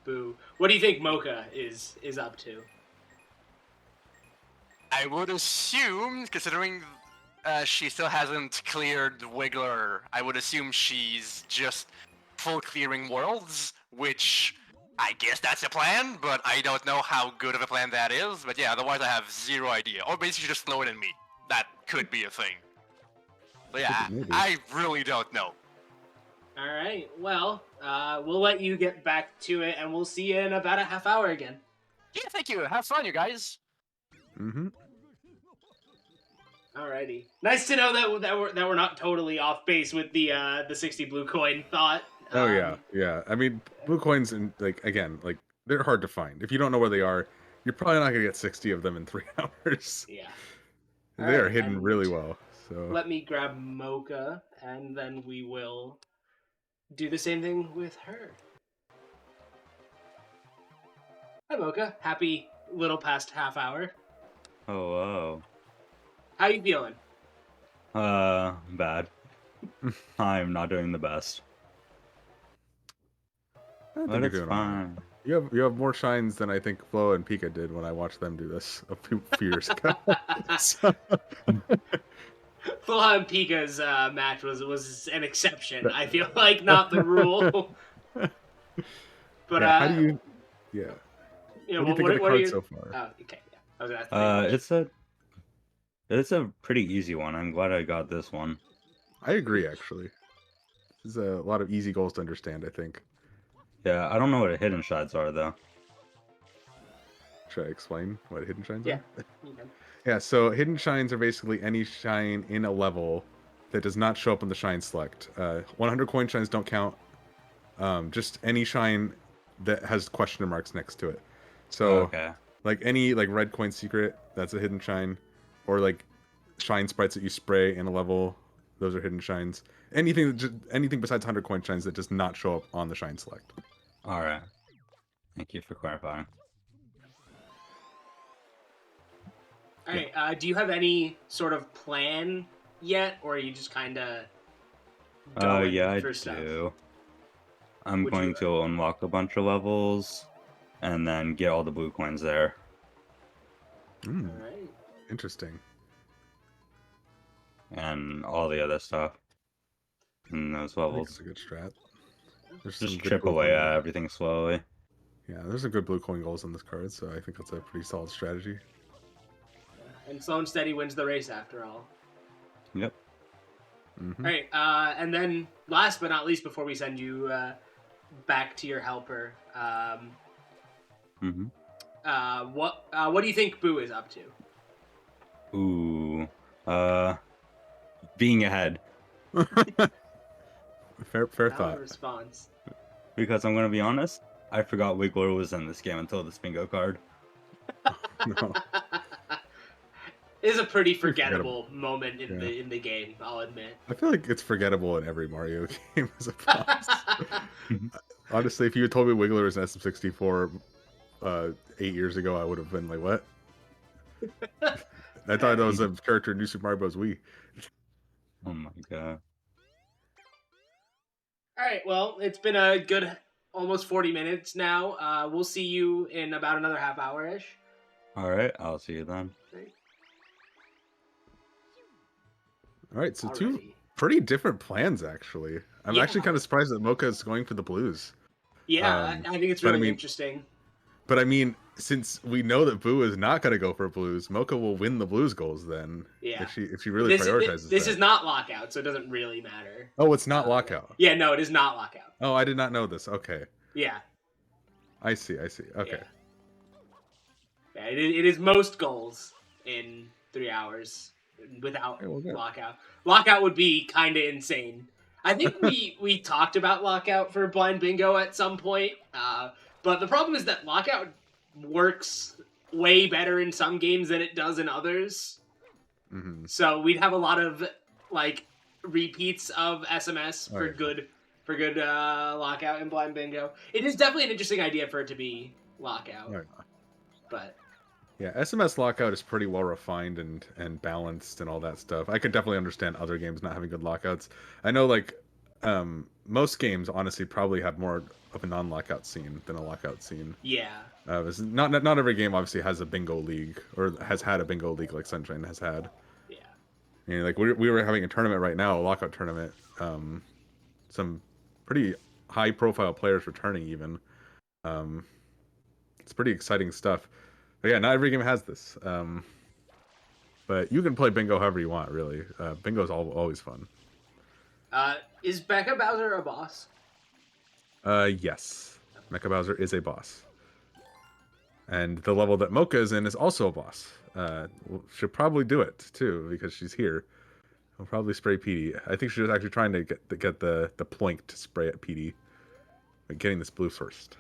Boo. What do you think Mocha is up to? I would assume, considering she still hasn't cleared Wiggler, I would assume she's just full clearing worlds, which I guess that's a plan, but I don't know how good of a plan that is. But yeah, otherwise I have zero idea. Or basically just slower than me. That could be a thing. But yeah, Maybe. I really don't know. All right. Well, we'll let you get back to it, and we'll see you in about a half hour again. Yeah, thank you. Have fun, you guys. Mm-hmm. Alrighty. Nice to know that we're not totally off base with the 60 blue coin thought. Oh yeah. I mean, blue coins and again, they're hard to find. If you don't know where they are, you're probably not gonna get 60 of them in 3 hours. Yeah. They are Alright, hidden and really well. So let me grab Mocha, and then we will do the same thing with her. Hi, Mocha. Happy little past half hour. Hello. How you feeling? Bad. I'm not doing the best. I think But you're it's doing all right. fine. You have more shines than I think Flo and Pika did when I watched them do this a few years ago. So- Full on Pika's match was an exception. I feel like not the rule. But yeah, how do you? Yeah. you know, What do you think of the what are card your... so far? Oh, okay. Yeah. I was gonna ask the same question. It's a pretty easy one. I'm glad I got this one. I agree, actually. There's a lot of easy goals to understand, I think. Yeah, I don't know what hidden shots are though. Should I explain what hidden shines Yeah. are? Yeah, so hidden shines are basically any shine in a level that does not show up in the shine select. 100 coin shines don't count. Just any shine that has question marks next to it. So, Okay. any red coin secret, that's a hidden shine, or shine sprites that you spray in a level, those are hidden shines. Anything besides 100 coin shines that does not show up on the shine select. All right. Thank you for clarifying. All right. Do you have any sort of plan yet, or are you just kind of going Yeah, I for stuff? do. I'm Would going you- to unlock a bunch of levels and then get all the blue coins there. All right. Interesting. And all the other stuff in those I think levels. it's a good strat. There's Just some good chip blue away coin at goals. everything slowly. Yeah, there's a good blue coin goals on this card, so I think that's a pretty solid strategy. And slow and steady wins the race after all. Yep. Mm-hmm. All right. And then last but not least, before we send you back to your helper, Mm-hmm. what do you think Boo is up to? Ooh. Being ahead. Fair Valid thought. response. Because I'm gonna be honest, I forgot Wiggler was in this game until this bingo card. No. It is a pretty Pretty forgettable moment in Yeah. the game, I'll admit. I feel like it's forgettable in every Mario game as a boss. Honestly, if you had told me Wiggler was an SM64 8 years ago, I would have been like, what? I thought that was a character in New Super Mario Bros. Wii. Oh my god. All right, well, it's been a good almost 40 minutes now. We'll see you in about another half hour-ish. Alright, I'll see you then. All right, so two Alrighty. pretty different plans, actually. I'm actually Yeah. kind of surprised that Mocha is going for the blues. Yeah, I think it's but I really mean- interesting. But I mean, since we know that Boo is not going to go for blues, Mocha will win the blues goals then. Yeah. If she really prioritizes this that. is not lockout, so it doesn't really matter. Oh, it's not lockout. Yeah, no, it is not lockout. Oh, I did not know this. Okay. Yeah. I see. Okay. Yeah, it is most goals in 3 hours without good. lockout. Lockout would be kind of insane. I think we talked about lockout for blind bingo at some point, but the problem is that lockout works way better in some games than it does in others. Mm-hmm. So we'd have a lot of like repeats of SMS for good lockout in blind bingo. It is definitely an interesting idea for it to be lockout, but. Yeah, SMS lockout is pretty well refined and balanced and all that stuff. I could definitely understand other games not having good lockouts. I know, like, most games honestly probably have more of a non-lockout scene than a lockout scene. Yeah. Not every game obviously has a bingo league or has had a bingo league like Sunshine has had. Yeah. You know, like we were having a tournament right now, a lockout tournament. Some pretty high-profile players returning even. It's pretty exciting stuff. But yeah, not every game has this. But you can play bingo however you want, really. Bingo's always fun. Is Becca Bowser a boss? Yes. Mecha Bowser is a boss. And the level that Mocha is in is also a boss. Should probably do it, too, because she's here. I'll probably spray PD. I think she was actually trying to get the ploink to spray at PD. But getting this blue first.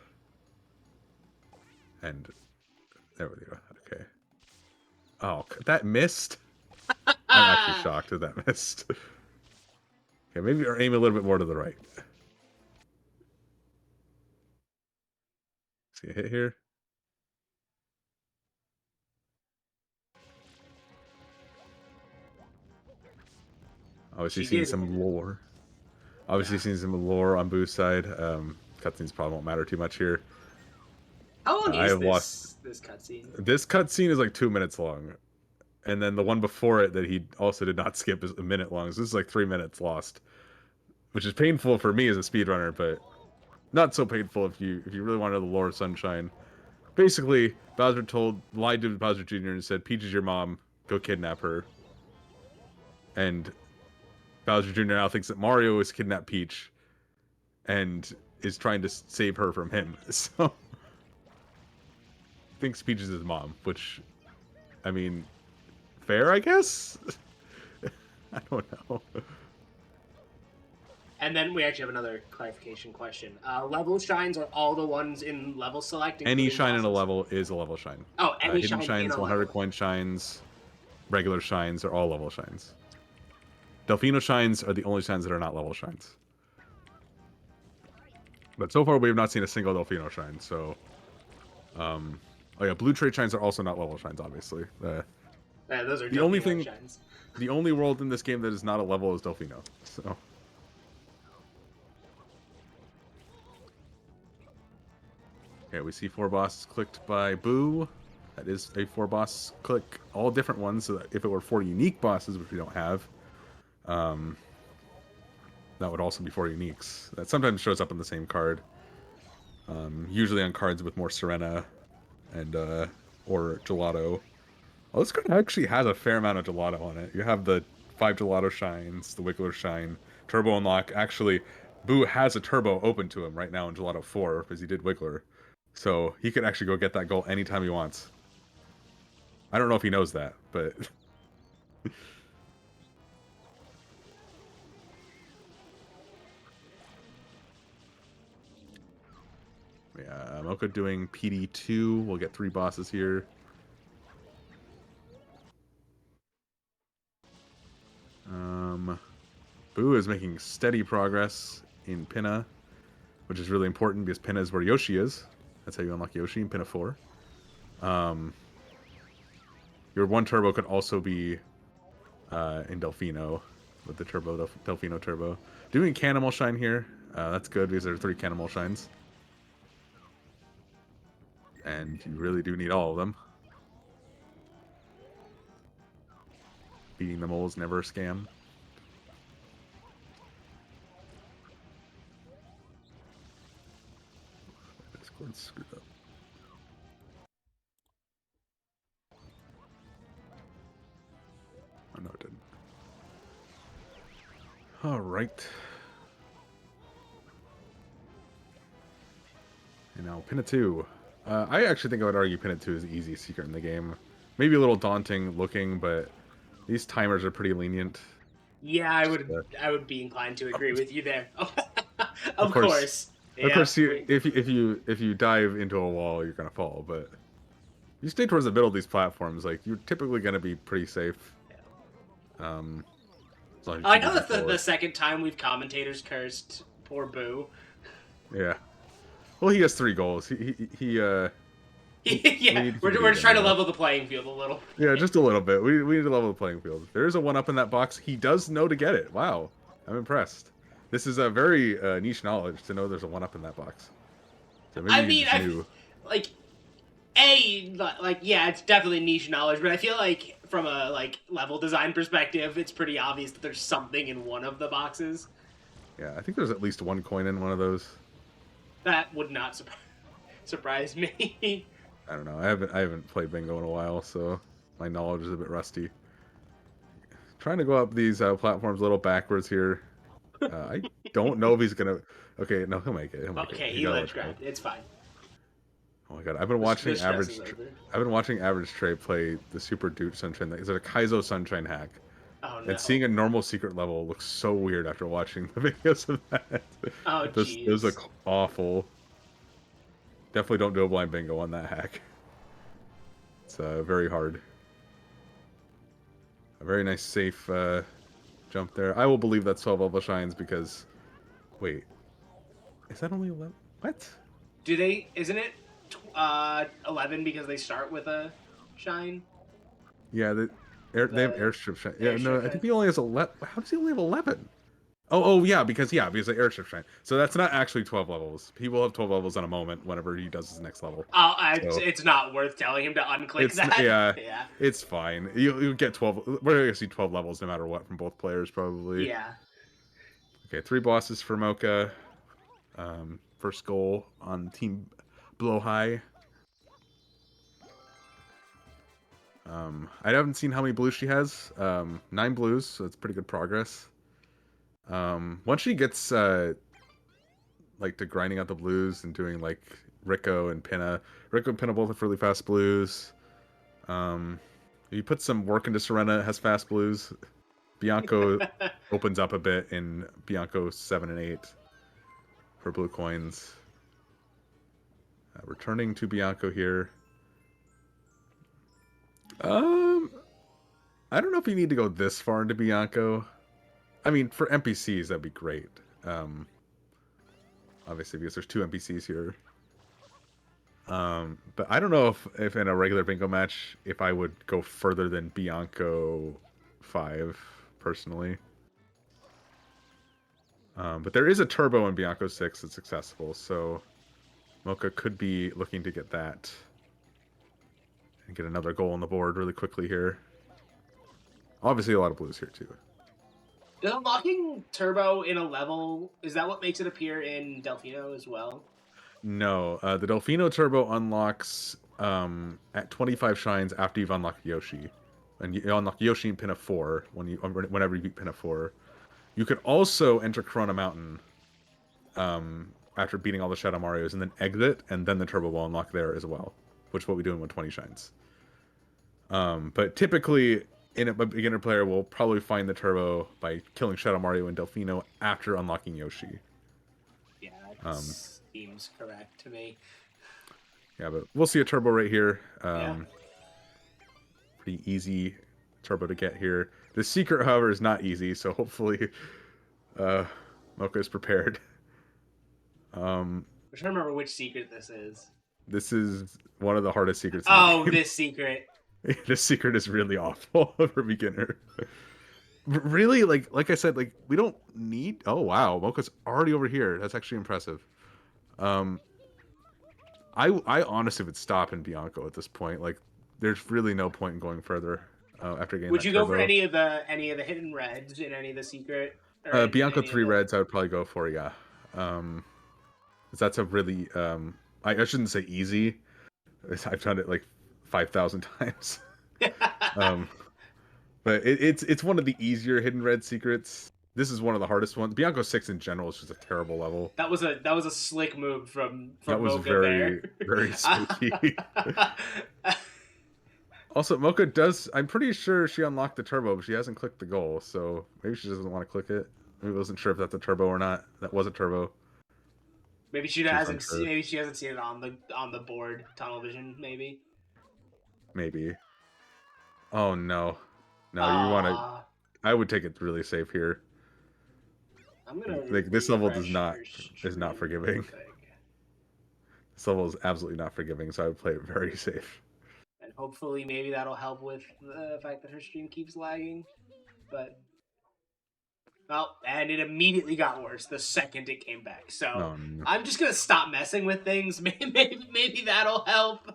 And there we go. Okay. Oh, that missed? I'm actually shocked that that missed. Okay, maybe aim a little bit more to the right. See a hit here? Obviously seeing some lore. Obviously seeing some lore on Boo's side. Cutscenes probably won't matter too much here. How long is this cutscene? This cutscene is like 2 minutes long. And then the one before it that he also did not skip is a minute long. So this is like 3 minutes lost. Which is painful for me as a speedrunner, but not so painful if you really want to know the lore of Sunshine. Basically, Bowser lied to Bowser Jr. and said, Peach is your mom, go kidnap her. And Bowser Jr. now thinks that Mario has kidnapped Peach and is trying to save her from him. So, thinks Peach is his mom, which, I mean, fair, I guess? I don't know. And then we actually have another clarification question. Level shines are all the ones in level select? Any shine in a level is a level shine. Oh, any hidden shine shines, in a 100 level. coin shines, regular shines are all level shines. Delfino shines are the only shines that are not level shines. But so far we have not seen a single Delfino shine, so... oh yeah, blue trade shines are also not level shines, obviously. Yeah, those are the only Delfino shines. The only world in this game that is not a level is Delfino, so... Okay, we see 4 bosses clicked by Boo. That is a 4 boss click. All different ones, so that if it were 4 unique bosses, which we don't have, that would also be 4 uniques. That sometimes shows up on the same card. Usually on cards with more Serena and or Gelato. Well, this card actually has a fair amount of Gelato on it. You have the 5 Gelato shines, the Wiggler shine, Turbo Unlock. Actually, Boo has a Turbo open to him right now in Gelato 4 because he did Wiggler. So he could actually go get that goal anytime he wants. I don't know if he knows that, but... yeah, Mocha doing PD2. We'll get 3 bosses here. Boo is making steady progress in Pinna, which is really important because Pinna is where Yoshi is. That's how you unlock Yoshi in Pinna 4. Your 1 turbo could also be in Delfino with the turbo, Delfino turbo. Doing Cannibal Shine here. That's good because there are 3 Cannibal Shines. And you really do need all of them. Beating the mole is never a scam. Discord's screwed up. All right. And now Pinna 2. I actually think I would argue Pinna 2 is the easiest secret in the game. Maybe a little daunting looking, but these timers are pretty lenient. Yeah, I would be inclined to agree with you there. Of course. Of Yeah. course, if you dive into a wall, you're gonna fall. But you stay towards the middle of these platforms, like you're typically gonna be pretty safe. As long as I you know don't that's fall. the second time we've commentators cursed poor Boo. Yeah. Well, he has 3 goals. Yeah, we're just trying to level the playing field a little. Yeah, just a little bit. We need to level the playing field. There is a 1-up in that box. He does know to get it. Wow. I'm impressed. This is a very niche knowledge to know there's a 1-up in that box. So maybe I you mean, just knew. yeah, it's definitely niche knowledge, but I feel like from a level design perspective, it's pretty obvious that there's something in one of the boxes. Yeah, I think there's at least 1 coin in one of those. That would not surprise me. I don't know. I haven't played bingo in a while, so my knowledge is a bit rusty. Trying to go up these platforms a little backwards here. I don't know if he's gonna. Okay, no, he'll make it. He'll make Okay, it. he ledge grabbed. It's fine. Oh my god, I've been watching average. I've been watching Average Trey play the Super Dude Sunshine. Is it a Kaizo Sunshine hack? Oh no. And seeing a normal secret level looks so weird after watching the videos of that. Oh jeez. Those look awful. Definitely don't do a blind bingo on that hack. It's very hard. A very nice safe jump there. I will believe that's 12 level shines because... Wait. Is that only 11? What? Do they... Isn't it 11 because they start with a shine? Yeah, they have airstrip shine. Yeah, no, I think he only has 11. How does he only have 11? Oh, yeah, because the airship shine. So that's not actually 12 levels. He will have 12 levels in a moment whenever he does his next level. Oh, it's not worth telling him to unclick that. Yeah, yeah, it's fine. You get 12. We're gonna see 12 levels no matter what from both players, probably. Yeah. Okay, 3 bosses for Mocha. First goal on Team Blåhaj. I haven't seen how many blues she has. 9 blues, so it's pretty good progress. Once she gets like to grinding out the blues and doing like Rico and Pinna both have really fast blues. You put some work into Serena, it has fast blues. Bianco opens up a bit in Bianco 7 and 8 for blue coins. Returning to Bianco here. I don't know if you need to go this far into Bianco. I mean, for NPCs, that'd be great. Obviously, because there's 2 NPCs here. But I don't know if in a regular bingo match, if I would go further than Bianco 5, personally. But there is a turbo in Bianco 6 that's accessible, so Mocha could be looking to get that. And get another goal on the board really quickly here. Obviously, a lot of blues here, too. Is unlocking Turbo in a level, is that what makes it appear in Delfino as well? No, the Delfino Turbo unlocks at 25 shines after you've unlocked Yoshi. And you unlock Yoshi in Pinna 4 whenever you beat Pinna 4. You could also enter Corona Mountain after beating all the Shadow Marios and then exit, and then the Turbo will unlock there as well, which is what we do in 120 shines. But typically, a beginner player will probably find the Turbo by killing Shadow Mario and Delfino after unlocking Yoshi. Yeah, that seems correct to me. Yeah, but we'll see a Turbo right here. Yeah. Pretty easy Turbo to get here. The secret, however, is not easy, so hopefully Mocha is prepared. I'm trying to remember which secret this is. This is one of the hardest secrets. Oh, this secret. This secret is really awful for a beginner. Really, like I said, like we don't need. Oh wow, Mocha's already over here. That's actually impressive. I honestly would stop in Bianco at this point. Like, there's really no point in going further after getting. Would that you turbo. go for any of the hidden reds in any of the secret? Bianco 3 reds, I would probably go for, yeah. 'Cause that's a really I shouldn't say easy. I've done it like 5,000 times. But it's one of the easier hidden red secrets. This is one of the hardest ones. Bianco 6 in general is just a terrible level. That was a slick move from That was Mocha very, there. very sneaky. Also, Mocha does... I'm pretty sure she unlocked the turbo, but she hasn't clicked the goal, so maybe she doesn't want to click it. Maybe I wasn't sure if that's a turbo or not. That was a turbo. Maybe she She's hasn't. unsure. Maybe she hasn't seen it on the board, tunnel vision. Maybe. Maybe. Oh, no. No, you want to... I would take it really safe here. I'm gonna Like, this level is refresh not her stream forgiving. real quick. This level is absolutely not forgiving, so I would play it very safe. And hopefully, maybe that'll help with the fact that her stream keeps lagging. But well, and it immediately got worse the second it came back. So Oh, no. I'm just gonna stop messing with things. Maybe that'll help.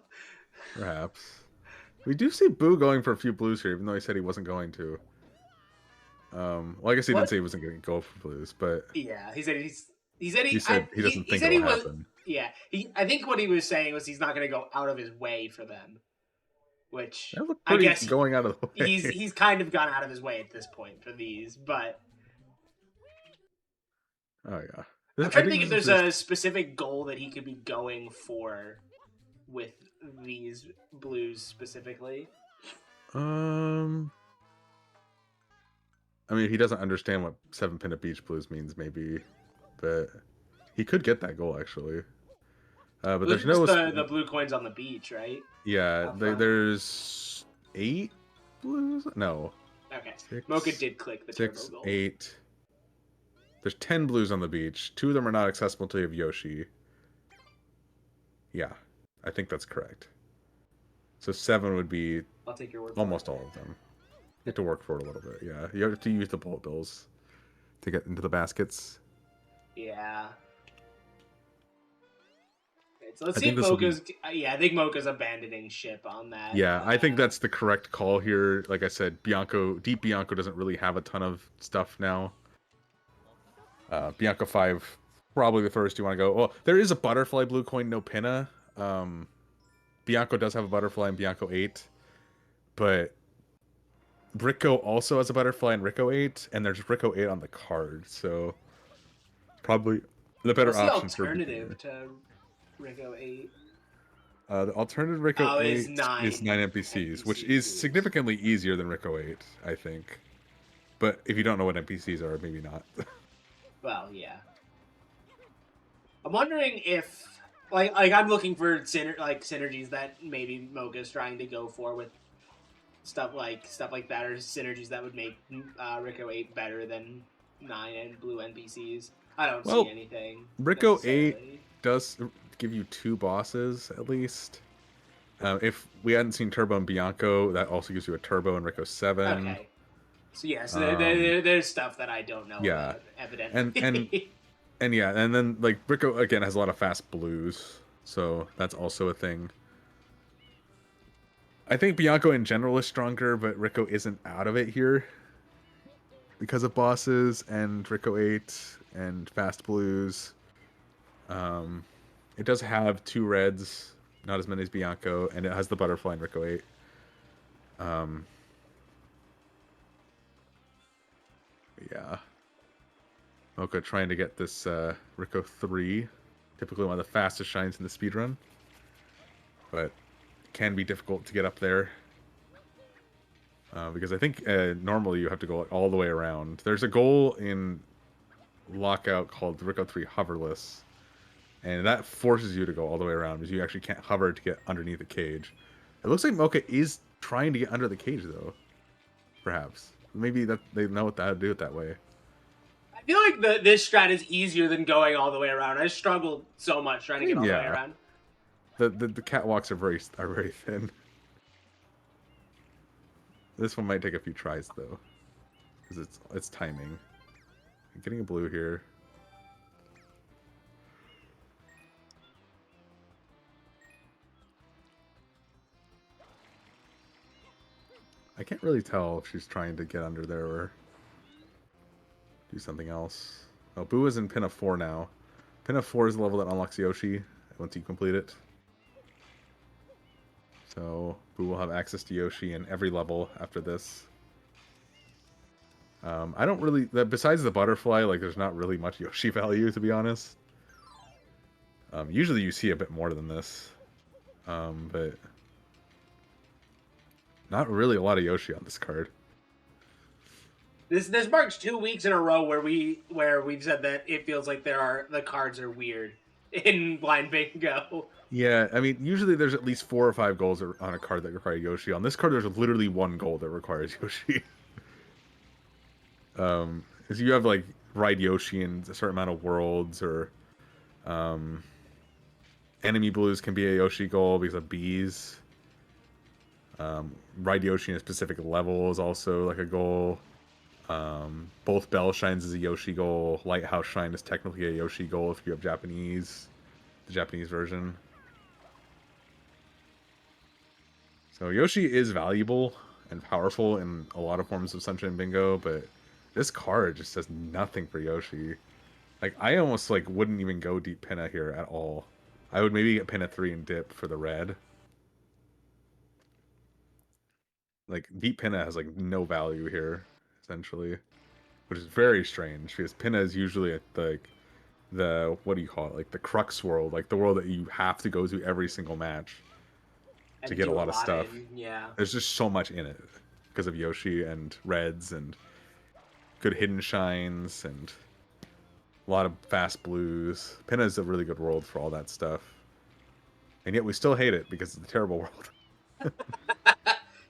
Perhaps. We do see Boo going for a few blues here, even though he said he wasn't going to. Well, I guess he didn't say he wasn't going to go for blues, but yeah, he said he he said he doesn't think said it'll he was, happen. Yeah, I think what he was saying was he's not going to go out of his way for them, which That looked I pretty guess going out of the way. he's kind of gone out of his way at this point for these, but Oh yeah. I'm trying to think if there's a specific goal that he could be going for with these blues specifically. I mean, he doesn't understand what 7-pin of beach blues means, maybe, but he could get that goal actually. But there's no the blue coins on the beach, right? Yeah, there's 8 blues. No. Okay. 6, Mocha did click the 6, turbo goal. 8. There's 10 blues on the beach. 2 of them are not accessible until you have Yoshi. Yeah, I think that's correct. So 7 would be I'll take your word for almost all of them. You have to work for it a little bit, yeah. You have to use the bullet bills to get into the baskets. Yeah. Okay, so let's I see think if this will be- Mocha's... Yeah, I think Mocha's abandoning ship on that. Yeah, I think that's the correct call here. Like I said, Deep Bianco doesn't really have a ton of stuff now. Bianco 5, probably the first you want to go. Well, there is a butterfly blue coin, no pinna. Bianco does have a butterfly in Bianco 8, but Rico also has a butterfly in Rico 8, and there's Rico 8 on the card, so probably the better What's the option for alternative to Rico 8? the alternative Rico 8 is 9 NPCs, which is significantly easier than Rico 8, I think. But if you don't know what NPCs are, maybe not. Well, yeah. I'm wondering if... Like I'm looking for synergies that maybe Mocha's trying to go for with stuff like that, or synergies that would make Rico 8 better than 9 and blue NPCs. I don't see anything. Rico 8 does give you 2 bosses at least. If we hadn't seen Turbo and Bianco, that also gives you a Turbo in Rico 7. Okay. So yeah, so there's stuff that I don't know about, evidently. And yeah, and then like Rico again has a lot of fast blues, so that's also a thing. I think Bianco in general is stronger, but Rico isn't out of it here because of bosses and Rico 8 and fast blues. It does have 2 reds, not as many as Bianco, and it has the butterfly in Rico 8. Yeah. Mocha trying to get this Rico 3, typically one of the fastest shines in the speedrun, but it can be difficult to get up there. Because I think normally you have to go all the way around. There's a goal in Lockout called Rico 3 Hoverless, and that forces you to go all the way around because you actually can't hover to get underneath the cage. It looks like Mocha is trying to get under the cage, though. Perhaps. Maybe that they know how to do it that way. I feel like this strat is easier than going all the way around. I struggled so much trying to get all the way around. The catwalks are very thin. This one might take a few tries though, because it's timing. I'm getting a blue here. I can't really tell if she's trying to get under there or do something else. Oh, Boo is in pin of 4 now. Pin of 4 is the level that unlocks Yoshi once you complete it. So Boo will have access to Yoshi in every level after this. I don't really, besides the butterfly, like there's not really much Yoshi value, to be honest. Usually you see a bit more than this, but not really a lot of Yoshi on this card. This marks 2 weeks in a row where we've said that it feels like the cards are weird in blind bingo. Yeah, I mean, usually there's at least 4 or 5 goals on a card that require Yoshi. On this card, there's literally 1 goal that requires Yoshi. Because you have like ride Yoshi in a certain amount of worlds, or enemy blues can be a Yoshi goal because of bees. Ride Yoshi in a specific level is also like a goal. Both Bell Shines is a Yoshi goal. Lighthouse Shine is technically a Yoshi goal if you have Japanese, the Japanese version. So Yoshi is valuable and powerful in a lot of forms of Sunshine Bingo, but this card just does nothing for Yoshi. Like, I almost like wouldn't even go deep Pinna here at all. I would maybe get Pinna 3 and dip for the red. Like, deep Pinna has like no value here, essentially, which is very strange because Pinna is usually at the what do you call it? Like the crux world, like the world that you have to go to every single match to get a lot of stuff. Yeah. There's just so much in it because of Yoshi and reds and good hidden shines and a lot of fast blues. Pinna is a really good world for all that stuff. And yet we still hate it because it's a terrible world.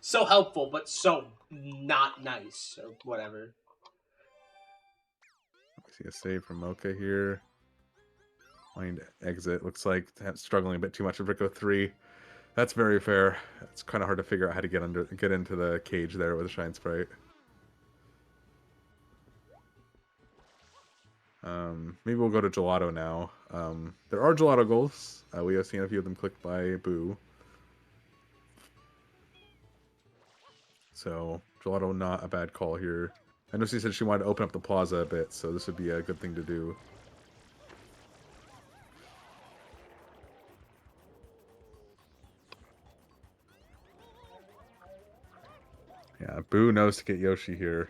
So helpful, but so not nice, or whatever. I see a save from Mocha here. Find exit. Looks like struggling a bit too much with Rico 3. That's very fair. It's kind of hard to figure out how to get into the cage there with a Shine Sprite. Maybe we'll go to Gelato now. There are Gelato goals. We have seen a few of them clicked by Boo. So Gelato, not a bad call here. I know she said she wanted to open up the plaza a bit, so this would be a good thing to do. Yeah, Boo knows to get Yoshi here.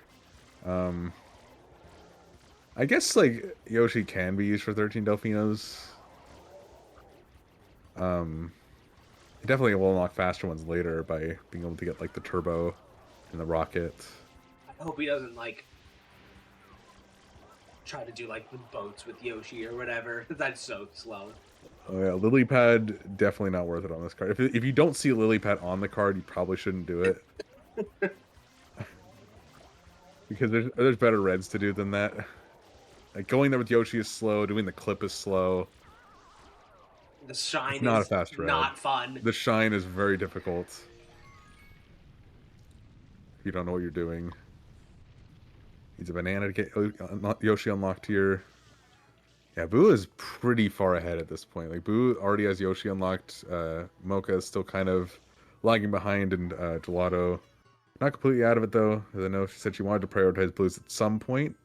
I guess, like, Yoshi can be used for 13 Delfinos. It definitely will unlock faster ones later by being able to get, like, the turbo and the rocket. I hope he doesn't, like, try to do, like, the boats with Yoshi or whatever. That's so slow. Oh yeah, Lily Pad, definitely not worth it on this card. If you don't see Lily Pad on the card, you probably shouldn't do it. Because there's better reds to do than that. Like, going there with Yoshi is slow, doing the clip is slow. The shine Not a is fast red. not fun. The shine is very difficult. If you don't know what you're doing. Needs a banana to get Yoshi unlocked here. Yeah, Boo is pretty far ahead at this point. Like, Boo already has Yoshi unlocked. Mocha is still kind of lagging behind, and Gelato not completely out of it, though. As I know she said she wanted to prioritize blues at some point.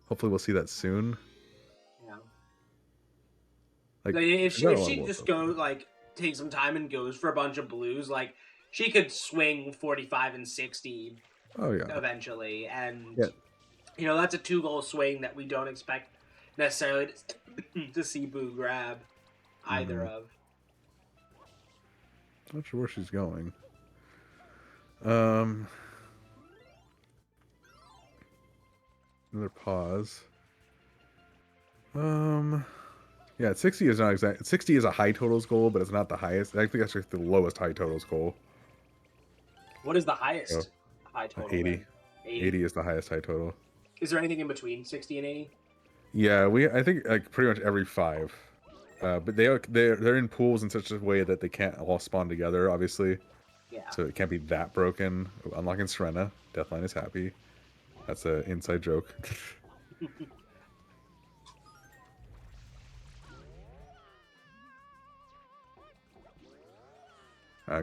Hopefully we'll see that soon. Yeah. Like, if she just goes, like, takes some time and goes for a bunch of blues, like, she could swing 45 and 60 eventually. And, you know, that's a 2-goal swing that we don't expect necessarily to see Boo grab either of. Not sure where she's going. Another pause. Yeah, 60 is not exact. 60 is a high totals goal, but it's not the highest. I think that's like the lowest high totals goal. What is the highest high total? 80. 80 is the highest high total. Is there anything in between 60 and 80? Yeah, I think like pretty much every 5. But they're in pools in such a way that they can't all spawn together, obviously. Yeah. So it can't be that broken. Unlocking Serena. Deathline is happy. That's an inside joke.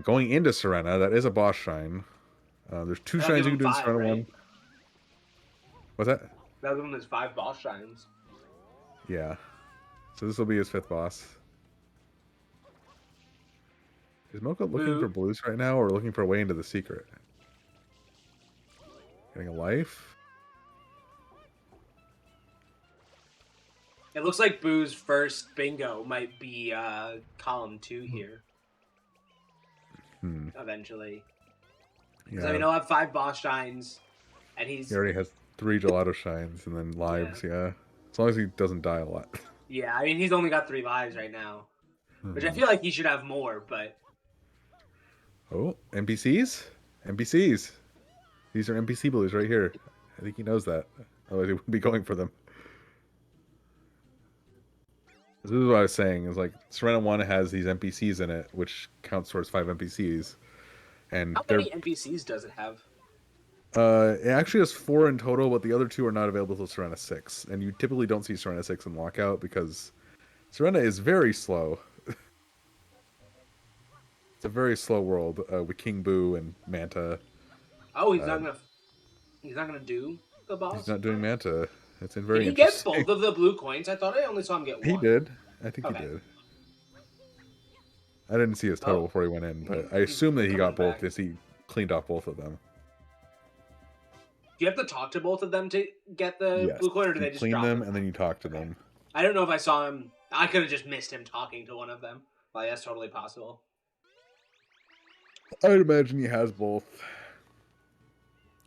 Going into Serena, that is a boss shine. There's 2 shines you can do in Serena 1. What's that? That'll give him his 5 boss shines. Yeah. So this will be his 5th boss. Is Mocha looking for blues right now, or looking for a way into the secret? Getting a life? It looks like Boo's first bingo might be column 2 here. Eventually. Because I mean, he'll have 5 boss shines, and He already has 3 gelato shines and then lives, yeah. As long as he doesn't die a lot. Yeah, I mean, he's only got 3 lives right now. Which I feel like he should have more, but... Oh, NPCs? NPCs! These are NPC blues right here. I think he knows that. Otherwise he wouldn't be going for them. This is what I was saying, is like, Serena 1 has these NPCs in it, which counts towards 5 NPCs. And how many NPCs does it have? It actually has 4 in total, but the other 2 are not available till Serena 6. And you typically don't see Serena 6 in Lockout because Serena is very slow. It's a very slow world with King Boo and Manta. Oh, he's not gonna do the boss? He's not doing Manta. It's in very Did he get interesting. both of the blue coins? I thought I only saw him get one. He did. I think he did. I didn't see his total Oh. before he went in, but I assume that he got both back. because he cleaned off both of them. Do you have to talk to both of them to get the Yes. blue coin, or do You they just clean drop them it? and then you talk to them. I don't know if I saw him. I could have just missed him talking to one of them. Like, that's totally possible. I would imagine he has both.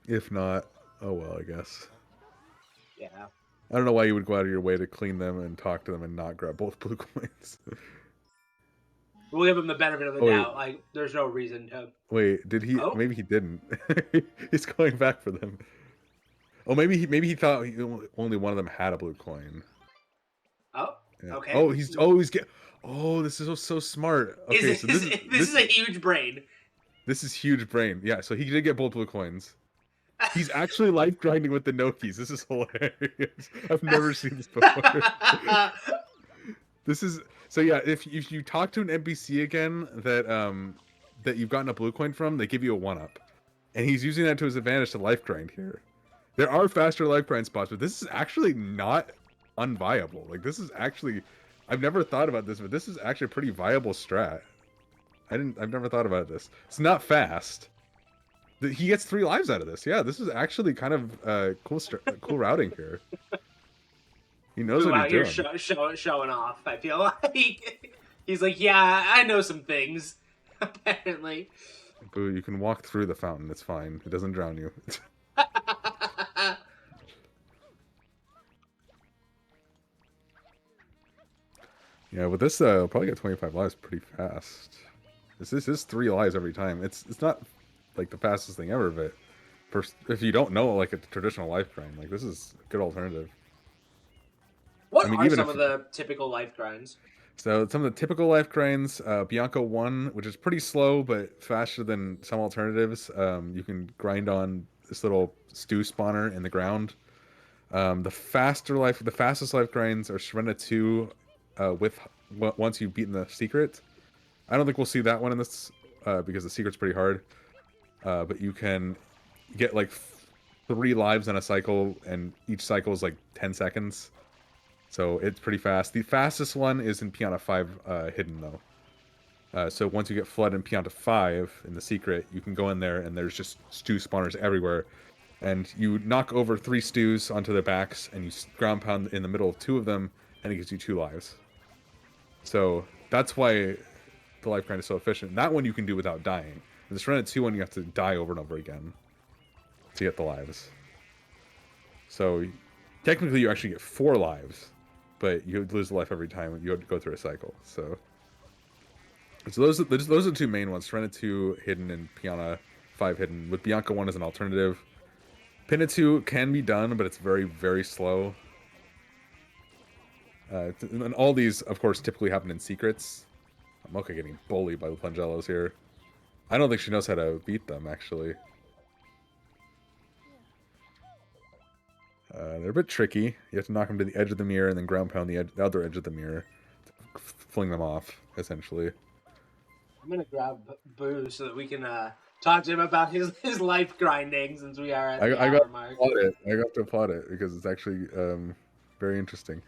If not, oh well, I guess. Yeah. I don't know why you would go out of your way to clean them and talk to them and not grab both blue coins. We'll give him the benefit of the Oh, wait. doubt. Like, there's no reason to. Wait, did he? Oh. Maybe he didn't. He's going back for them. Oh, maybe he thought only one of them had a blue coin. Oh. Yeah. Okay. Oh, Oh, this is so smart. Okay, so this is a huge brain. This is huge brain. Yeah, so he did get both blue coins. He's actually life grinding with the Nokis. This is hilarious. I've never seen this before. This is so yeah. If you talk to an NPC again that you've gotten a blue coin from, they give you a 1-up, and he's using that to his advantage to life grind here. There are faster life grind spots, but this is actually not unviable. Like this is actually, I've never thought about this, but this is actually a pretty viable strat. I've never thought about this. It's not fast. He gets 3 lives out of this. Yeah, this is actually kind of cool routing here. He knows what he's doing. You're showing off, I feel like. He's like, yeah, I know some things, apparently. Boo, you can walk through the fountain. It's fine. It doesn't drown you. Yeah, but this probably get 25 lives pretty fast. This is 3 lives every time. It's not like the fastest thing ever, but if you don't know like a traditional life grind, like this is a good alternative. What are some of the typical life grinds? So some of the typical life grinds, Bianco 1, which is pretty slow but faster than some alternatives. You can grind on this little stew spawner in the ground. The fastest life grinds are Serena 2 once you've beaten the secret. I don't think we'll see that one in this because the secret's pretty hard. But you can get like 3 lives in a cycle, and each cycle is like 10 seconds. So it's pretty fast. The fastest one is in Pianta 5 hidden though. So once you get Flood in Pianta 5 in the secret, you can go in there and there's just stew spawners everywhere. And you knock over 3 stews onto their backs and you ground pound in the middle of 2 of them and it gives you 2 lives. So that's why the life grind is so efficient. That one you can do without dying. In the Serena 2 one you have to die over and over again to get the lives. So technically you actually get 4 lives. But you lose a life every time you go through a cycle. So those are the 2 main ones. Serena 2 hidden and Pianta 5 hidden. With Bianca 1 as an alternative. Pinna 2 can be done, but it's very, very slow. And all these, of course, typically happen in secrets. Mocha getting bullied by the Plangellos here. I don't think she knows how to beat them, actually. They're a bit tricky. You have to knock them to the edge of the mirror and then ground pound the other edge of the mirror to fling them off, essentially. I'm gonna grab Boo so that we can talk to him about his life grinding, since we are at the hour mark. I got to applaud it because it's actually very interesting.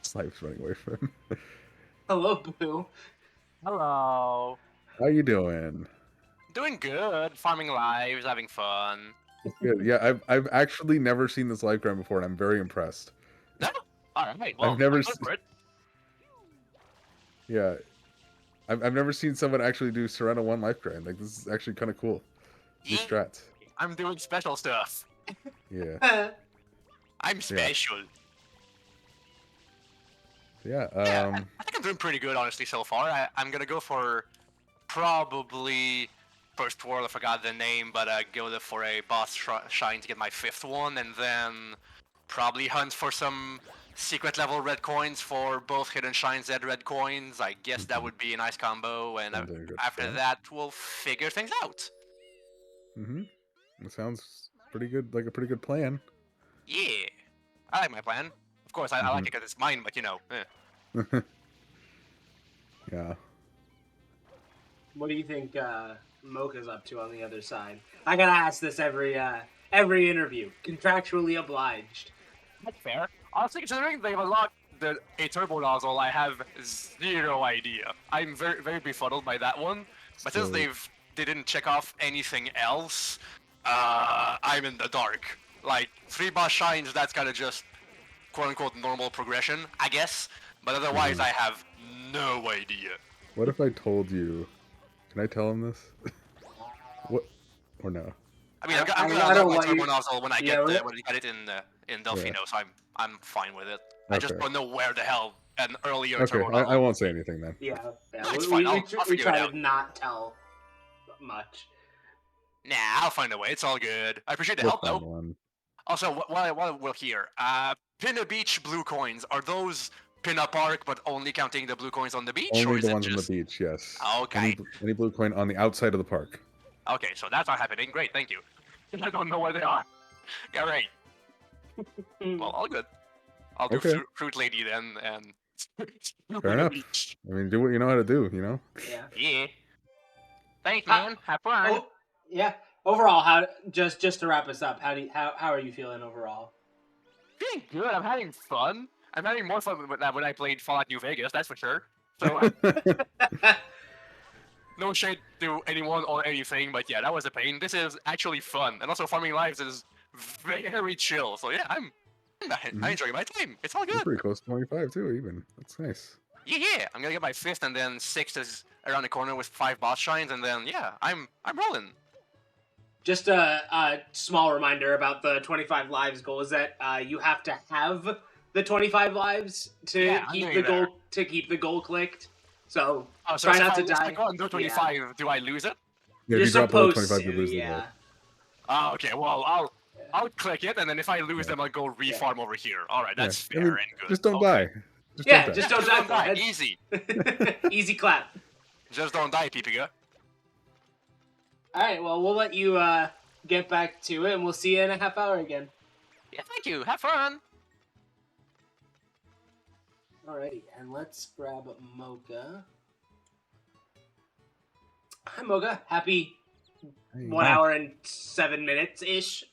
Snipe's running away from him. Hello, Boo. Hello. How you doing? Doing good. Farming lives, having fun. It's good. Yeah, I've actually never seen this life grind before, and I'm very impressed. No? All right. Well, I've never I'm good for it. Yeah, I've never seen someone actually do Serena 1 life grind. Like, this is actually kind of cool. These strats. I'm doing special stuff. Yeah. I'm special. Yeah. I think I'm doing pretty good, honestly, so far. I'm gonna go for probably first world. I forgot the name, but go for a boss shine to get my 5th one, and then probably hunt for some secret level red coins for both hidden shines and red coins. I guess that would be a nice combo, and Sounds like a good after plan. that, we'll figure things out. It sounds pretty good, like a pretty good plan. Yeah, I like my plan. Of course, I like it because it's mine, but you know. Yeah. What do you think Mocha's up to on the other side? I gotta ask this every interview. Contractually obliged. That's fair. Honestly, considering they've unlocked a turbo nozzle, I have zero idea. I'm very befuddled by that one. But since So- they didn't check off anything else, I'm in the dark. Like 3 boss shines, that's kind of just quote unquote normal progression, I guess. But otherwise, I have no idea. What if I told you? Can I tell him this? What? Or no? I mean, I'm I gonna don't unlock my want turbo you- nozzle when I Yeah, get it in Delphino, so I'm fine with it. I just Okay. don't know where the hell an earlier Okay, turbo nozzle. I won't say anything then. Yeah. No, it's we, fine. we, I'll we figure it try out. to not tell much. Nah, I'll find a way. It's all good. I appreciate the We'll help, find though. one. Also, while we're here, Pinna Beach blue coins, are those Pinna Park, but only counting the blue coins on the beach? or Only is the it ones on just... the beach, yes. Okay. Any blue coin on the outside of the park. Okay, so that's not happening. Great, thank you. I don't know where they are. Great. Well, all good. I'll do Okay. Fruit Lady then, and... Fair enough. I mean, do what you know how to do, you know? Yeah. Yeah. Thanks, Ah, man. Have fun. Oh, yeah. Overall, how just to wrap us up, how are you feeling overall? Feeling good. I'm having fun. I'm having more fun with that when I played Fallout New Vegas, that's for sure. So, no shade to anyone or anything, but yeah, that was a pain. This is actually fun, and also farming lives is very chill. So yeah, I'm enjoying my time. It's all You're good. pretty close to 25 too, even. That's nice. Yeah. I'm gonna get my 5th, and then 6th is around the corner with 5 boss shines, and then yeah, I'm rolling. Just a small reminder about the 25 lives goal is that you have to have the 25 lives to Yeah, I'm keep doing the there. goal clicked. So Oh, so try if not I to die. go under 25, do I lose it? Yeah, if You're you drop below supposed 25, you to, lose the yeah. gold. Oh, okay. Well, I'll click it, and then if I lose them, I'll go refarm over here. All right, that's Yeah, I fair mean, and good. Just don't Okay. die. Just Yeah, don't die. just don't die. That's- Easy. Easy clap. Just don't die, Peepiga. All right, well, we'll let you get back to it, and we'll see you in a half hour again. Yeah, thank you. Have fun. Alrighty, and let's grab Mocha. Hi, Mocha. Happy Hey. 1 hour and 7 minutes ish.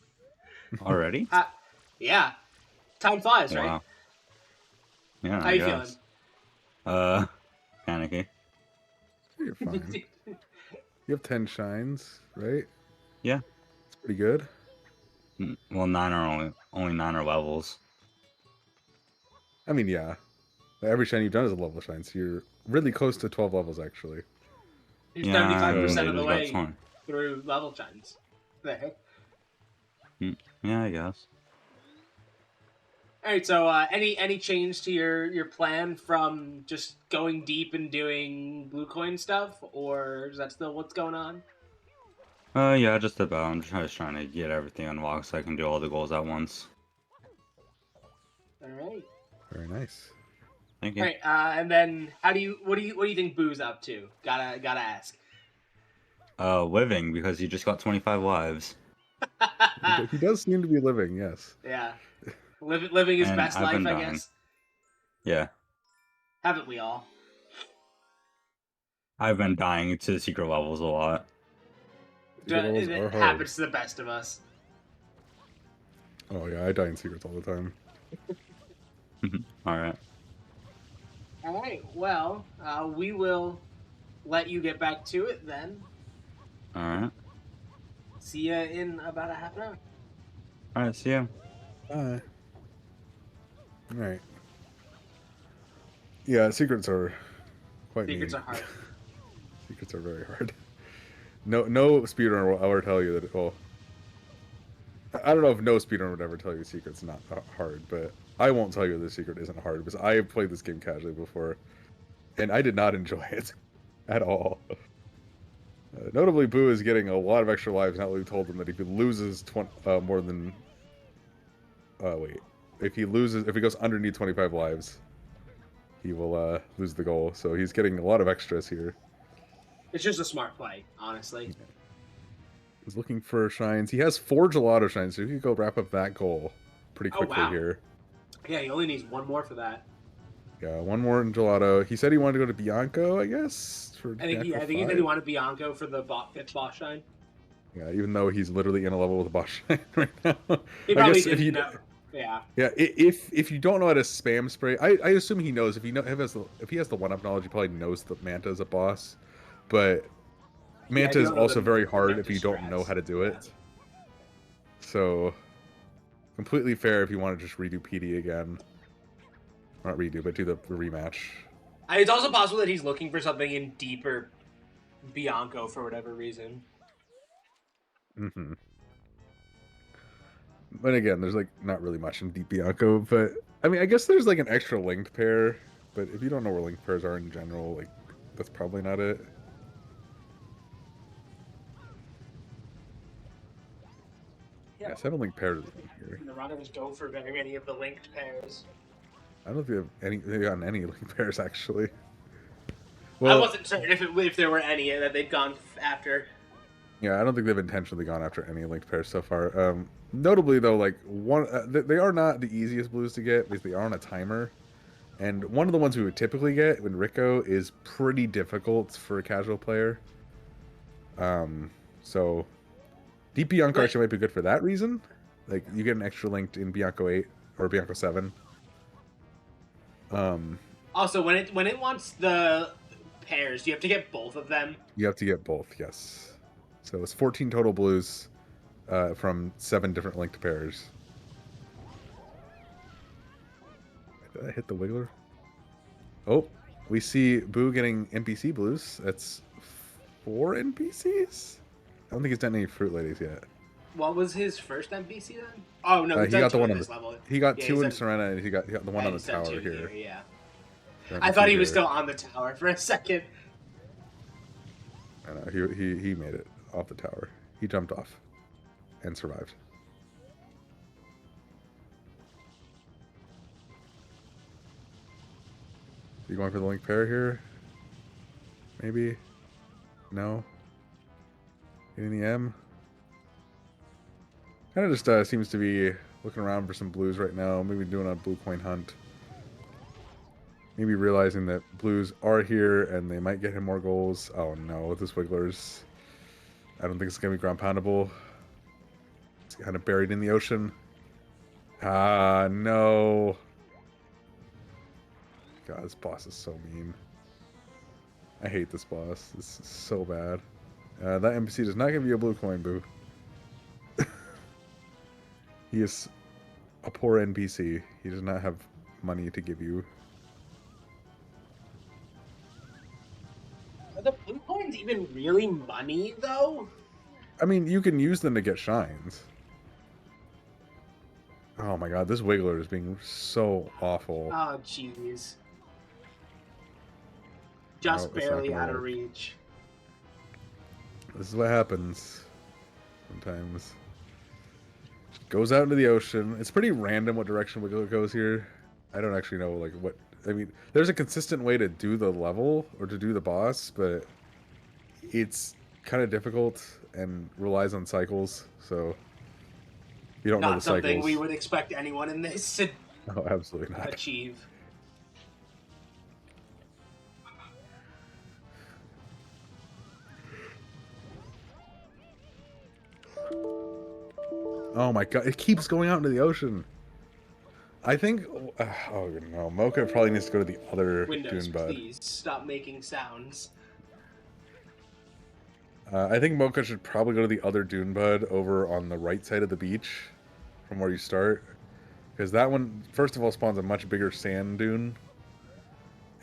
Already? Yeah, time flies, right? Wow. Yeah, How I you guess. Panicky. You're fine. You have 10 shines, right? Yeah. It's pretty good. Well, 9 are only 9 are levels. I mean, yeah. Every shine you've done is a level shine, so you're really close to 12 levels, actually. You're Yeah, 75% they of the just got way 20. through level shines. The heck? Yeah, I guess. All right, so any change to your plan from just going deep and doing blue coin stuff, or is that still what's going on? Yeah, just about. I'm just trying to get everything unlocked so I can do all the goals at once. All right. Very nice. Thank All you. right, and then what do you think Boo's up to? Gotta ask. Living, because he just got 25 lives. He does seem to be living, yes. Yeah, living his And best I've life, been I dying. guess. Yeah. Haven't we all? I've been dying to secret levels a lot. Secret levels It are hard. happens to the best of us. Oh, yeah, I die in secrets all the time. Alright. All right, well, we will let you get back to it then. Alright. See you in about a half an hour. Alright, see ya. Bye. Alright. Yeah, secrets are quite Secrets mean. are hard. Secrets are very hard. No speedrunner will ever tell you that. Well, I don't know if no speedrunner would ever tell you secret's not hard, but I won't tell you the secret isn't hard because I have played this game casually before, and I did not enjoy it at all. Notably, Boo is getting a lot of extra lives now that we've told him that if he loses more than wait, if he goes underneath 25 lives, he will lose the goal. So he's getting a lot of extras here. It's just a smart play, honestly. Yeah. He's looking for shines. He has 4 gelato shines, so he could go wrap up that goal pretty quickly here. Yeah, he only needs one more for that. Yeah, one more in gelato. He said he wanted to go to Bianco, I guess. For I think he said he wanted Bianco for the 5th boss shine. Yeah, even though he's literally in a level with a boss shine right now. He probably didn't know. Yeah. Yeah, if you don't know how to spam spray, I assume he knows. If he has the 1-up knowledge, he probably knows that Manta is a boss. But Manta is also very hard if you don't know how to do it. So, completely fair if you want to just redo PD again. Not redo, but do the rematch. It's also possible that he's looking for something in deeper Bianco for whatever reason. Mm-hmm. But again, there's like not really much in Deep Bianco, but I mean, I guess there's like an extra linked pair, but if you don't know where linked pairs are in general, like that's probably not it. Yeah, 7 linked pairs here. The runners go for very many of the linked pairs. I don't know if they've gotten any linked pairs actually. Well, I wasn't certain if there were any that they'd gone after. Yeah, I don't think they've intentionally gone after any linked pairs so far. Notably, though, like they are not the easiest blues to get because they are on a timer, and one of the ones we would typically get when Rico is pretty difficult for a casual player. So Deep Bianco actually might be good for that reason. Like you get an extra linked in Bianco 8 or Bianco 7. Also, when it wants the pairs, do you have to get both of them? You have to get both, yes. So it's 14 total blues from 7 different linked pairs. Did I hit the wiggler? Oh, we see Boo getting NPC blues. That's 4 NPCs? I don't think he's done any fruit ladies yet. What was his first NPC then? Oh no, he got the one on this the level. He got 2 in Serena, and he got the one on the tower 2 here. Yeah. I thought he was still on the tower for a second. I know, he made it off the tower. He jumped off and survived. You going for the link pair here? Maybe? No? Getting the M? Kind of just seems to be looking around for some blues right now. Maybe doing a blue coin hunt. Maybe realizing that blues are here and they might get him more goals. Oh no, with this Wigglers. I don't think it's going to be ground poundable. It's kind of buried in the ocean. Ah, no. God, this boss is so mean. I hate this boss. This is so bad. That NPC does not give you a blue coin, Boo. He is a poor NPC. He does not have money to give you. Are the blue coins even really money, though? I mean, you can use them to get shines. Oh my god, this Wiggler is being so awful. Oh, jeez. Just barely out of reach. This is what happens sometimes. Goes out into the ocean. It's pretty random what direction Wiggler goes here. I don't actually know, like, what... I mean, there's a consistent way to do the level, or to do the boss, but it's kind of difficult and relies on cycles, so... You don't know the cycles. Not something we would expect anyone in this to Oh, absolutely not. achieve. Oh my god, it keeps going out into the ocean. I think... oh no, Mocha probably needs to go to the other Windows, Dune Bud. please stop making sounds. I think Mocha should probably go to the other Dune Bud over on the right side of the beach from where you start. Because that one, first of all, spawns a much bigger sand dune.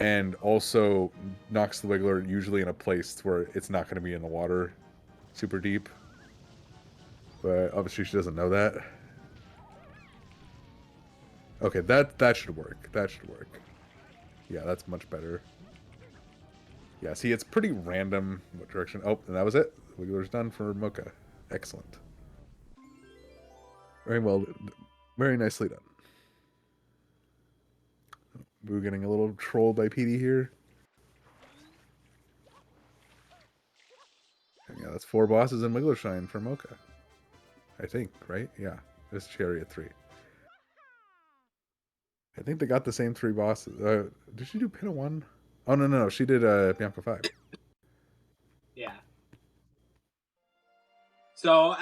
and also knocks the Wiggler usually in a place where it's not going to be in the water super deep. But obviously she doesn't know that. Okay, that should work. That should work. Yeah, that's much better. Yeah, see, it's pretty random what direction. Oh, and that was it. The Wiggler's done for Mocha. Excellent. Very well. Very nicely done. We're getting a little trolled by PD here. And yeah, that's 4 bosses in Wigglershine for Mocha. I think, right? Yeah. It's Chariot 3. I think they got the same 3 bosses. Did she do Pinna 1? Oh, no. She did Bianca 5. Yeah. So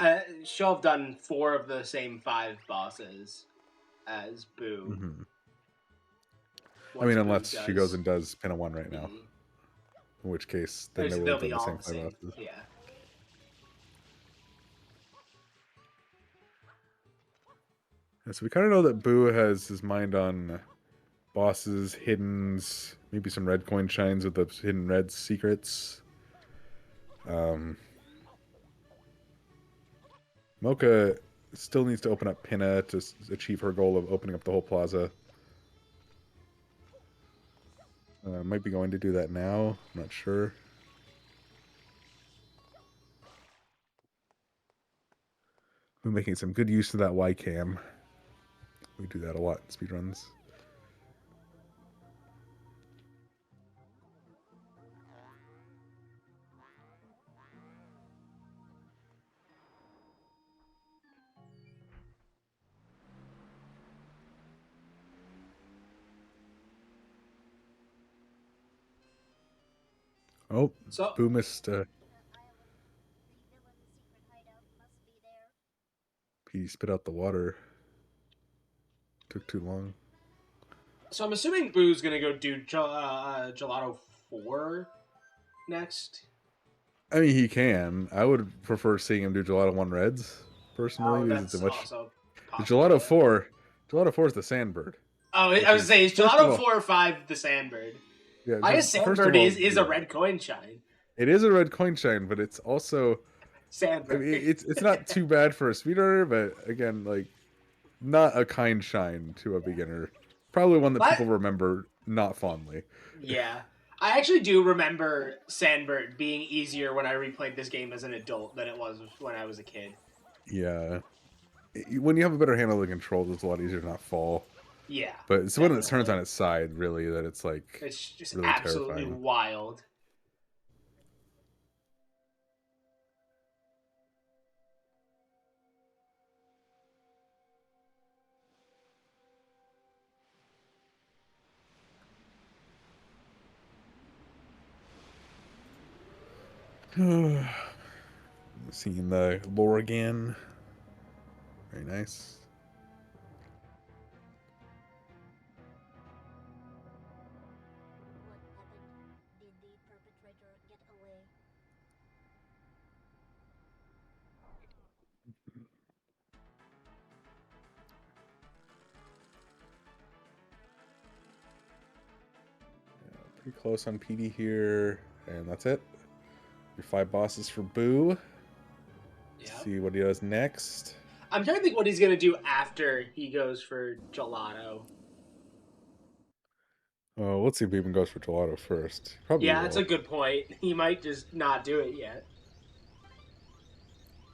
she'll have done 4 of the same 5 bosses as Boo. Mm-hmm. I Once mean, Boo unless she goes does- and does Pinna 1 right now. Mhm. In which case, then they will They'll have done be the all same the 5 same. bosses. Yeah. Yeah, so we kind of know that Boo has his mind on bosses, hiddens, maybe some red coin shines with the hidden red secrets. Mocha still needs to open up Pinna to achieve her goal of opening up the whole plaza. Might be going to do that now. I'm not sure. We're making some good use of that Y cam. We do that a lot in speedruns. Oh, So Boo missed. He spit out the water. Took too long. So I'm assuming Boo's gonna go do Gelato 4 next. I mean, he can. I would prefer seeing him do Gelato 1 Reds, personally. Oh, because that's it's a much... also The possible. Gelato 4... Gelato 4 is the Sandbird. Oh, Which I was is- saying, is first of Gelato all- 4 or 5 the Sandbird? Yeah, I guess first of Sandbird all, is a yeah. red coin shine. It is a red coin shine, but it's also... Sandbird. I mean, it's not too bad for a speedrunner, but again, like, not a kind shine to a beginner. Probably one that But- people remember not fondly. Yeah. I actually do remember Sandbird being easier when I replayed this game as an adult than it was when I was a kid. Yeah. When you have a better handle of the controls, it's a lot easier to not fall. Yeah. But it's when it turns definitely. on its side, really, that it's like It's just really absolutely terrifying. wild. Seeing the lore again. Very nice. What happened? Did the perpetrator get away? Pretty close on PD here. And that's it. Your 5 bosses for Boo. Yeah. See what he does next. I'm trying to think what he's gonna do after he goes for Gelato. Oh, let's see if he even goes for Gelato first. Probably Yeah, will. that's a good point. He might just not do it yet.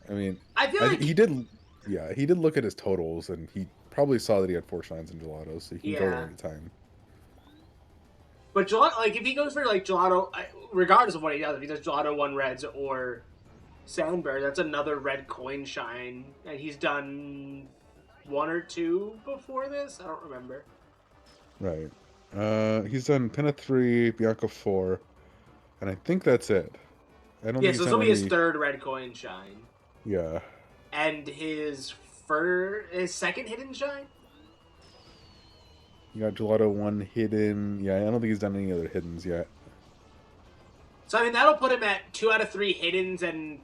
I mean, I feel like he did. Yeah, he did look at his totals, and he probably saw that he had 4 shines in Gelato, so he can go there Yeah. anytime. But Gelato, like if he goes for like Gelato, regardless of what he does, if he does Gelato 1 Reds or Sandbird, that's another red coin shine, and he's done 1 or 2 before this. I don't remember. Right. He's done Pinna 3, Bianca 4, and I think that's it. I don't Yeah, think so he's this done will be his any- 3rd red coin shine, Yeah. and his second hidden shine. You got Gelato 1 hidden. Yeah, I don't think he's done any other hiddens yet. So I mean that'll put him at 2 out of 3 hiddens and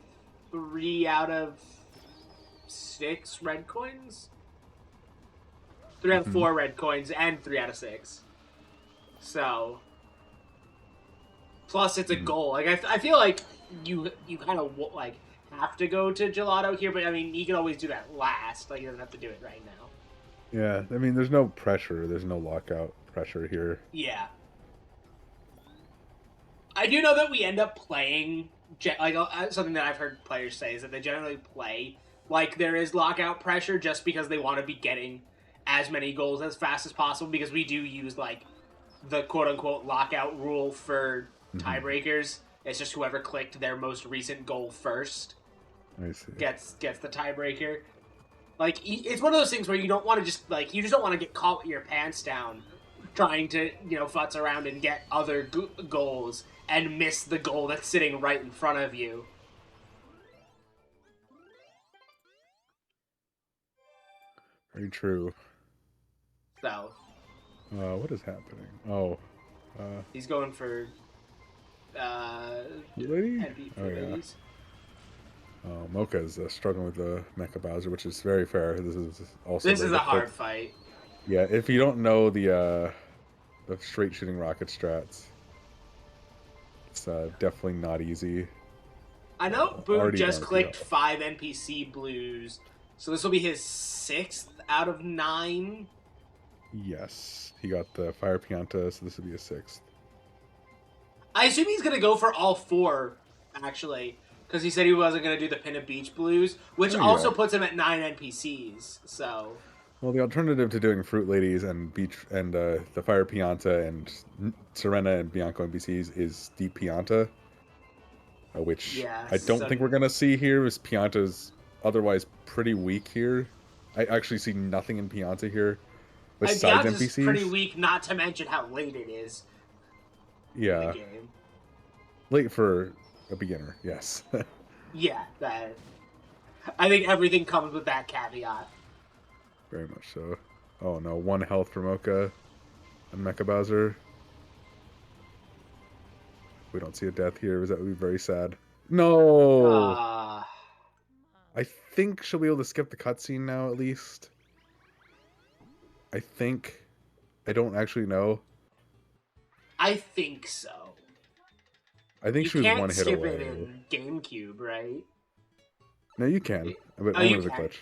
3 out of 6 red coins. 3 out of 4 red coins and 3 out of 6. So Plus, it's a goal. Like I feel like you kind of like have to go to gelato here, but I mean, you can always do that last. Like you don't have to do it right now. Yeah, I mean, there's no pressure. There's no lockout pressure here. Yeah. I do know that we end up playing like something that I've heard players say is that they generally play like there is lockout pressure just because they want to be getting as many goals as fast as possible, because we do use like the quote-unquote lockout rule for tiebreakers. It's just whoever clicked their most recent goal first I see. gets the tiebreaker. Like, it's one of those things where you don't want to just, like, you just don't want to get caught with your pants down trying to, you know, futz around and get other goals and miss the goal that's sitting right in front of you. Very true. So, What is happening? Oh, he's going for, lady? NP for Oh, yeah. ladies. Mocha is struggling with the Mecha Bowser, which is very fair. This is also This is very a hard difficult. fight. Yeah, if you don't know the straight shooting rocket strats, it's definitely not easy. I know Boo Already just marked clicked it up. 5 NPC blues, so this will be his 6th out of 9. Yes, he got the Fire Pianta, so this would be a 6th. I assume he's going to go for all 4, actually, because he said he wasn't going to do the Pinna Beach blues, which Oh, also yeah. puts him at 9 NPCs, so... Well, the alternative to doing Fruit Ladies and Beach and the Fire Pianta and Serena and Bianco NPCs is Deep Pianta, which Yeah, I don't think we're gonna see here. Is Pianta's otherwise pretty weak here? I actually see nothing in Pianta here besides Pianta's NPCs. pretty weak, not to mention how late it is in Yeah, the game. late for a beginner. Yes. Yeah, that... I think everything comes with that caveat. Very much so. Oh no, 1 health for Mocha and Mecha Bowser. We don't see a death here. That would be very sad. No! I think she'll be able to skip the cutscene now, at least. I think. I don't actually know. I think so. I think You she was can't 1 hit skip away. it in GameCube, right? No, you can. But Oh, only you with a can? glitch.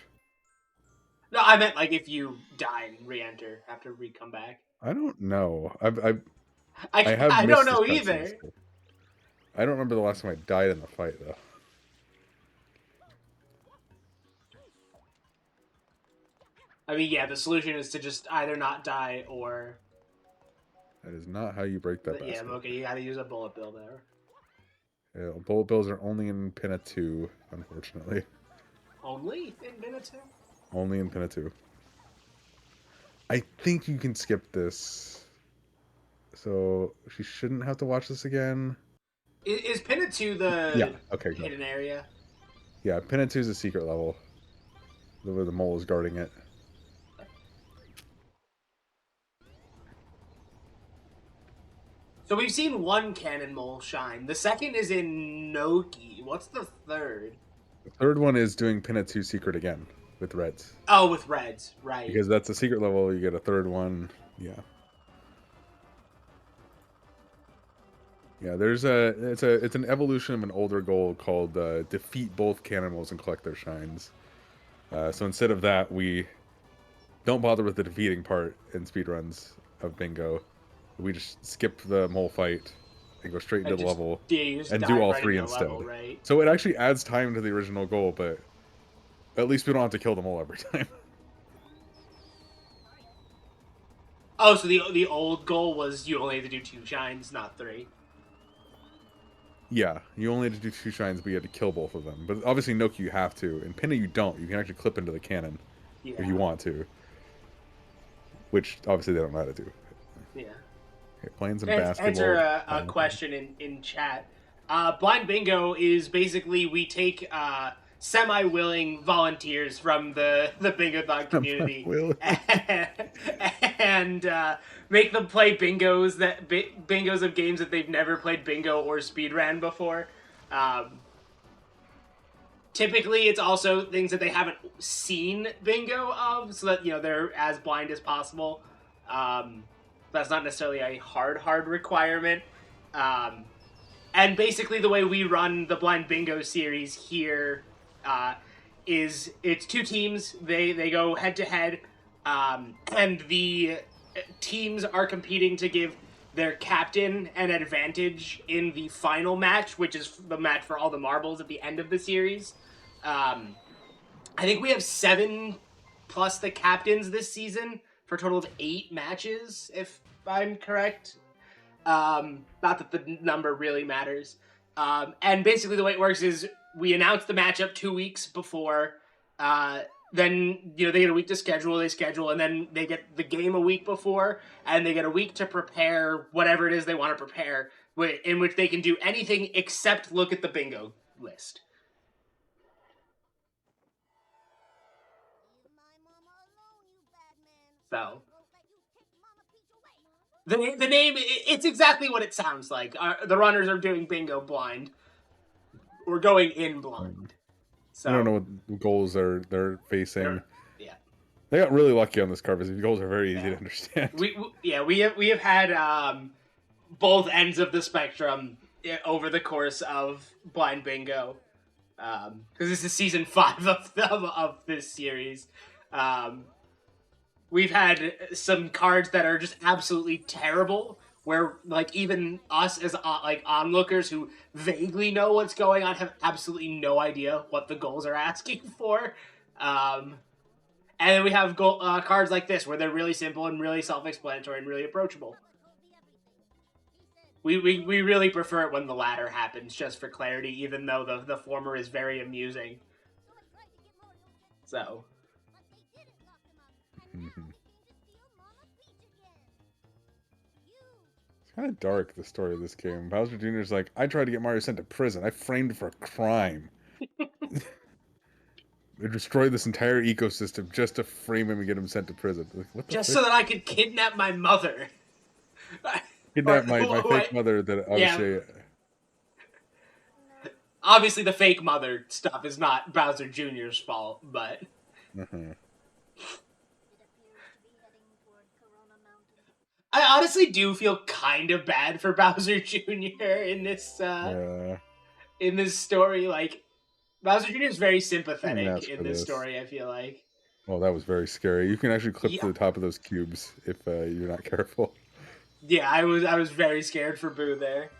No, I meant like if you die and re-enter, have to re-come back. I don't know. I I have I missed don't know this either. cutscene still. I don't remember the last time I died in the fight, though. I mean, yeah, the solution is to just either not die or... That is not how you break that Yeah, basket. okay, you gotta use a bullet bill there. Yeah, bullet bills are only in Pinna 2, unfortunately. Only in minute 2? Only in Pinna 2. I think you can skip this. So she shouldn't have to watch this again. Is Pinna 2 the Yeah, okay, good. hidden area? Yeah, Pinna 2 is a secret level. Where the mole is guarding it. So we've seen one cannon mole shine. The second is in Noki. What's the third? The third one is doing Pinna 2 secret again with reds. Oh, with reds, right. Because that's a secret level, you get a third one. Yeah. Yeah, there's it's an evolution of an older goal called defeat both cannon moles and collect their shines. So instead of that, we don't bother with the defeating part in speedruns of Bingo. We just skip the mole fight and go straight into the level and do all 3 instead. Level, right? So it actually adds time to the original goal, but at least we don't have to kill them all every time. Oh, so the old goal was you only had to do 2 shines, not 3. Yeah, you only had to do 2 shines, but you had to kill both of them. But obviously, Noki, you have to. In Pinna, you don't. You can actually clip into the cannon if you want to. Which, obviously, they don't know how to do. Yeah. Okay, playing some basketball. Answer a question in chat. Blind Bingo is basically we take semi-willing volunteers from the Bingo-thon community and make them play bingos of games that they've never played bingo or speedran before. Typically, it's also things that they haven't seen bingo of, so that they're as blind as possible. That's not necessarily a hard requirement. And basically, the way we run the blind bingo series here is it's 2 teams. They go head to head, and the teams are competing to give their captain an advantage in the final match, which is the match for all the marbles at the end of the series. I think we have 7 plus the captains this season for a total of 8 matches, if I'm correct. Not that the number really matters. And basically the way it works is we announce the matchup 2 weeks before. Then, they get a week to schedule, and then they get the game a week before, and they get a week to prepare whatever it is they want to prepare, in which they can do anything except look at the bingo list. So, the name, it's exactly what it sounds like. The runners are doing bingo blind. We're going in blind. So, I don't know what goals they're facing. Yeah. They got really lucky on this card because the goals are very easy to understand. We have had both ends of the spectrum over the course of blind bingo, because this is season 5 of this series. We've had some cards that are just absolutely terrible, where even us as onlookers who vaguely know what's going on have absolutely no idea what the goals are asking for. And then we have cards like this, where they're really simple and really self-explanatory and really approachable. We really prefer it when the latter happens, just for clarity, even though the former is very amusing. So. It's kind of dark, the story of this game. Bowser Jr. is like, I tried to get Mario sent to prison. I framed for a crime. They destroyed this entire ecosystem just to frame him and get him sent to prison. Like, what the just so that I could kidnap my mother. Kidnap my fake mother that obviously... Obviously, the fake mother stuff is not Bowser Jr.'s fault, but... I honestly do feel kind of bad for Bowser Jr. in this in this story. Like, Bowser Jr. is very sympathetic in this story, I feel like. Oh, that was very scary. You can actually clip to the top of those cubes if you're not careful. Yeah, I was very scared for Boo there.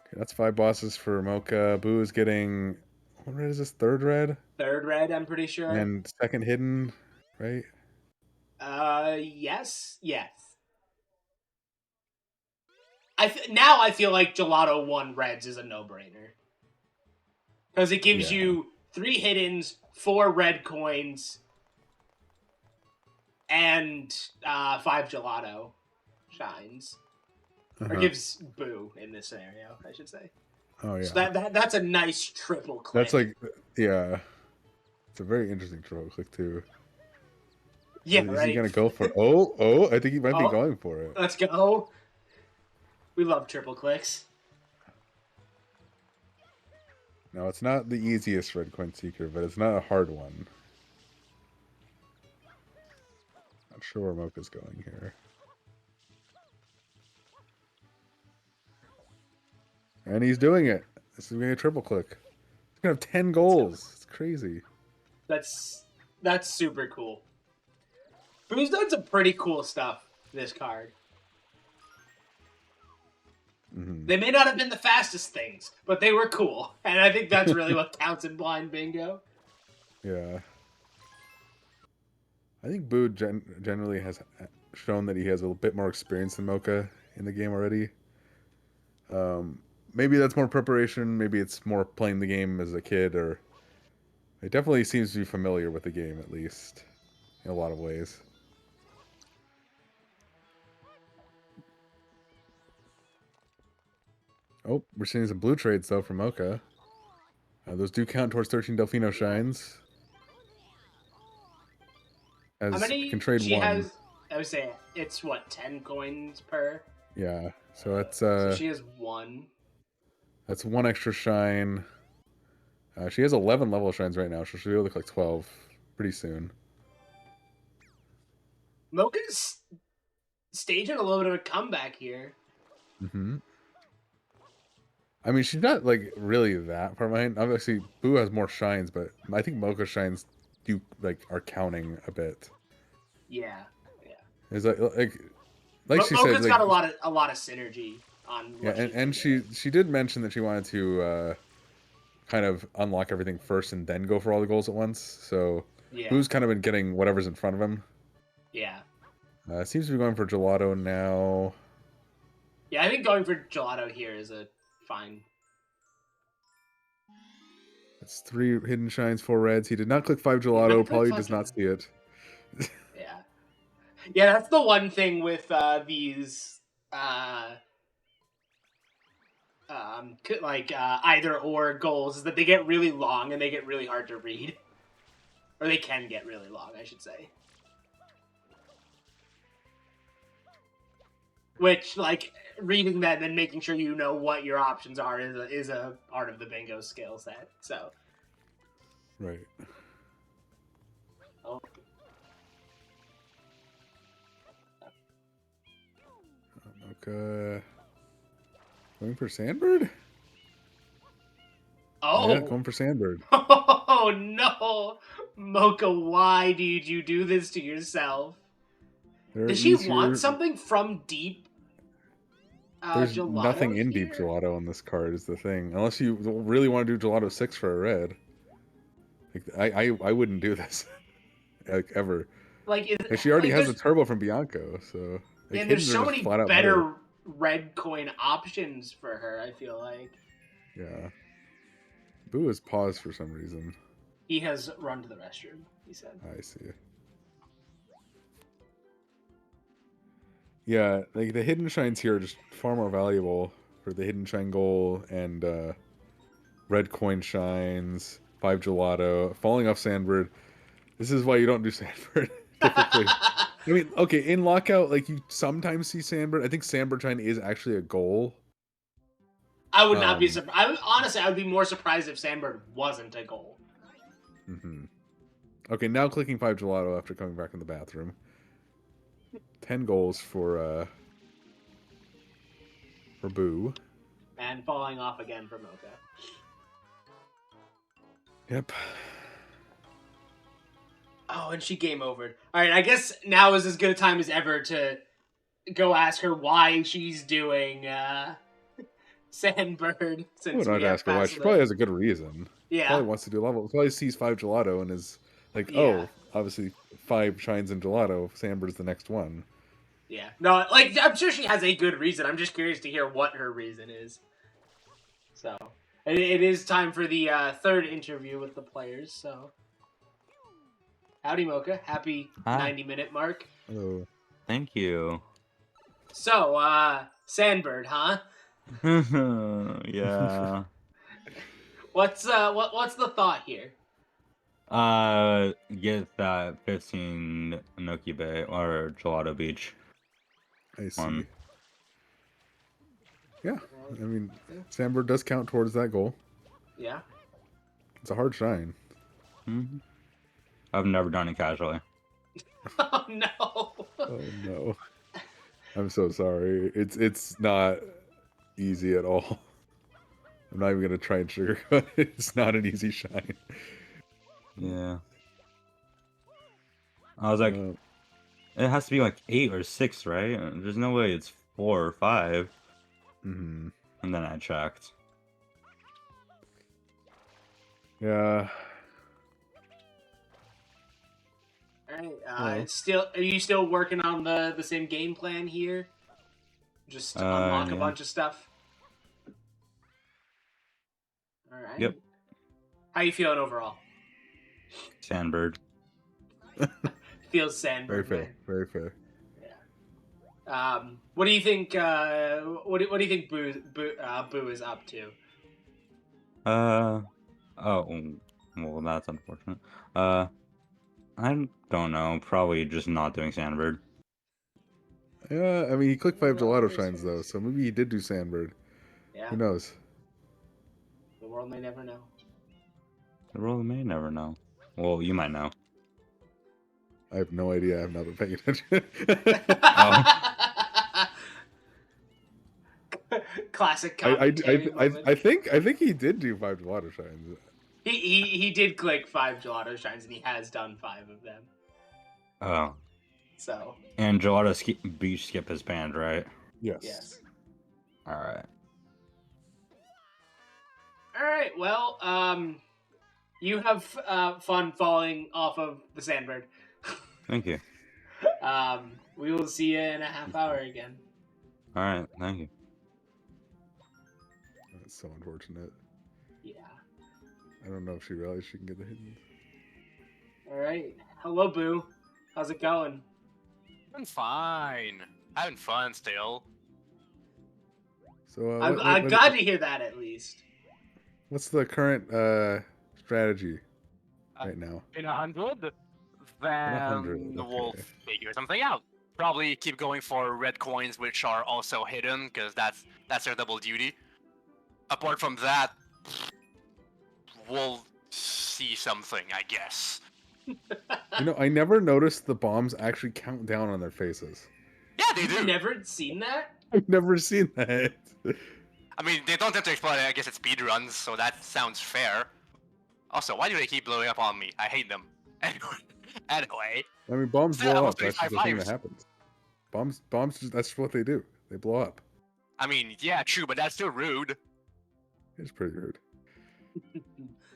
Okay, that's 5 bosses for Mocha. Boo is getting... What red is this? 3rd red? 3rd red, I'm pretty sure. And 2nd hidden, right? Yes. Now I feel like Gelato 1 reds is a no-brainer. Because it gives you 3 hiddens, 4 red coins, and 5 Gelato shines. Or gives Boo in this scenario, I should say. Oh, yeah. So that's a nice triple click. That's like, yeah. It's a very interesting triple click, too. Yeah, Is he going to go for it? Oh, I think he might be going for it. Let's go. We love triple clicks. No, it's not the easiest red coin seeker, but it's not a hard one. Not sure where Mocha's going here. And he's doing it. This is going to be a triple click. He's going to have 10 goals. It's crazy. That's super cool. Boo's done some pretty cool stuff this card. They may not have been the fastest things, but they were cool. And I think that's really what counts in blind bingo. Yeah. I think Boo generally has shown that he has a little bit more experience than Mocha in the game already. Maybe that's more preparation. Maybe it's more playing the game as a kid. Or it definitely seems to be familiar with the game, at least, in a lot of ways. Oh, we're seeing some blue trades, though, from Mocha. Those do count towards 13 Delfino shines. As How many can trade she 1. has? I would say it's, 10 coins per? Yeah, so that's... so she has 1. That's 1 extra shine. She has 11 level shines right now, so she'll be able to collect 12 pretty soon. Mocha's staging a little bit of a comeback here. I mean, she's not like really that far behind. Obviously, Boo has more shines, but I think Mocha shines do are counting a bit. Yeah. Is like she said, Mocha's got a lot of synergy on yeah, what she's been and doing. she did mention that she wanted to kind of unlock everything first and then go for all the goals at once. So Yeah. Boo's kind of been getting whatever's in front of him. Yeah. Seems to be going for gelato now. Yeah, I think going for gelato here is a fine. It's 3 hidden shines, 4 reds. He did not click 5 did not gelato. click Probably 5 does not see it. Yeah. Yeah, that's the one thing with these either or goals is that they get really long and they get really hard to read. Or they can get really long, I should say. Which, like, reading that and then making sure you know what your options are is a part of the bingo skill set. So. Right. Oh. Okay. Going for Sandbird? Oh. Yeah, going for Sandbird. Oh no, Mocha! Why did you do this to yourself? Does she want something from deep? There's Gelato nothing in here? deep gelato on this card is the thing. Unless you really want to do gelato 6 for a red. Like I wouldn't do this. Like ever. Like, And she already has the there's- turbo from Bianco, so like, and there's hiddens are so just many flat out better red coin options for her. I feel like Yeah. Boo is paused for some reason. he has run to the restroom. He said. I see. Yeah, like the hidden shines here are just far more valuable for the hidden shine goal and red coin shines, 5 gelato, falling off Sandbird. This is why you don't do Sandbird typically. I mean, okay, in lockout, like you sometimes see Sandbird. I think Sandbird shine is actually a goal. I would not be surprised. Honestly, I would be more surprised if Sandbird wasn't a goal. Okay, now clicking 5 gelato after coming back in the bathroom. 10 goals for Boo. And falling off again for Mocha. Yep. Oh, and she game overed. Alright, I guess now is as good a time as ever to go ask her why she's doing Sandbird. I would not ask her why. She probably has a good reason. Yeah. Probably wants to do level. Probably sees 5 gelato and is like, Yeah. oh, obviously 5 shines in gelato. Sandbird's the next one. Yeah. No, like, I'm sure she has a good reason. I'm just curious to hear what her reason is. So, it is time for the third interview with the players, so. Howdy, Mocha. Happy Hi. 90-minute mark. Hello. Thank you. So, Sandbird, huh? Yeah. What's the thought here? Get that 15 Noki Bay or Gelato Beach. I see. One. Yeah, I mean, Sandbird does count towards that goal. Yeah. It's a hard shine. Mm-hmm. I've never done it casually. Oh no. Oh no. I'm so sorry. It's not easy at all. I'm not even gonna try and sugarcoat it. It's not an easy shine. Yeah. I was like, it has to be like 8 or 6, right? There's no way it's 4 or 5. Mm-hmm. And then I checked. Yeah. Alright, are you still working on the same game plan here? Just unlock a bunch of stuff? Alright. Yep. How you feeling overall? Sandbird. Feels Sandbird. Very fair. Very fair. What do you think? What do you think Boo is up to? Oh, well, that's unfortunate. I don't know. Probably just not doing Sandbird. Yeah, I mean, he clicked 5 gelato shines though, so maybe he did do Sandbird. Yeah. Who knows? The world may never know. The world may never know. Well, you might know. I have no idea. I have not been paying attention. Classic I commentary moment. I think he did do 5 gelato shines. He did click 5 gelato shines, and he has done 5 of them. Oh. So And Gelato Beach Skip is banned, right? yes. Alright. All right. Well, you have fun falling off of the sandbird. Thank you. We will see you in a half hour again. Alright, thank you. That's so unfortunate. Yeah. I don't know if she realized she can get the hidden. All right. Hello, Boo. How's it going? I'm fine. Having fun still. So I'm glad to hear that at least. what's the current strategy right now? In 100, then 100, we'll okay. figure something out. Probably keep going for red coins, which are also hidden, because that's their double duty. Apart from that, we'll see something, I guess. You know, I never noticed the bombs actually count down on their faces. Yeah, they do. You've never seen that? I've never seen that. I mean, they don't tend to explode, I guess it's speedruns, so that sounds fair. Also, why do they keep blowing up on me? I hate them. Anyway. I mean, bombs Yeah, blow almost up. That's just the 35 thing that lives. happens. Bombs. That's what they do. They blow up. I mean, yeah, true, but that's still rude. It's pretty rude.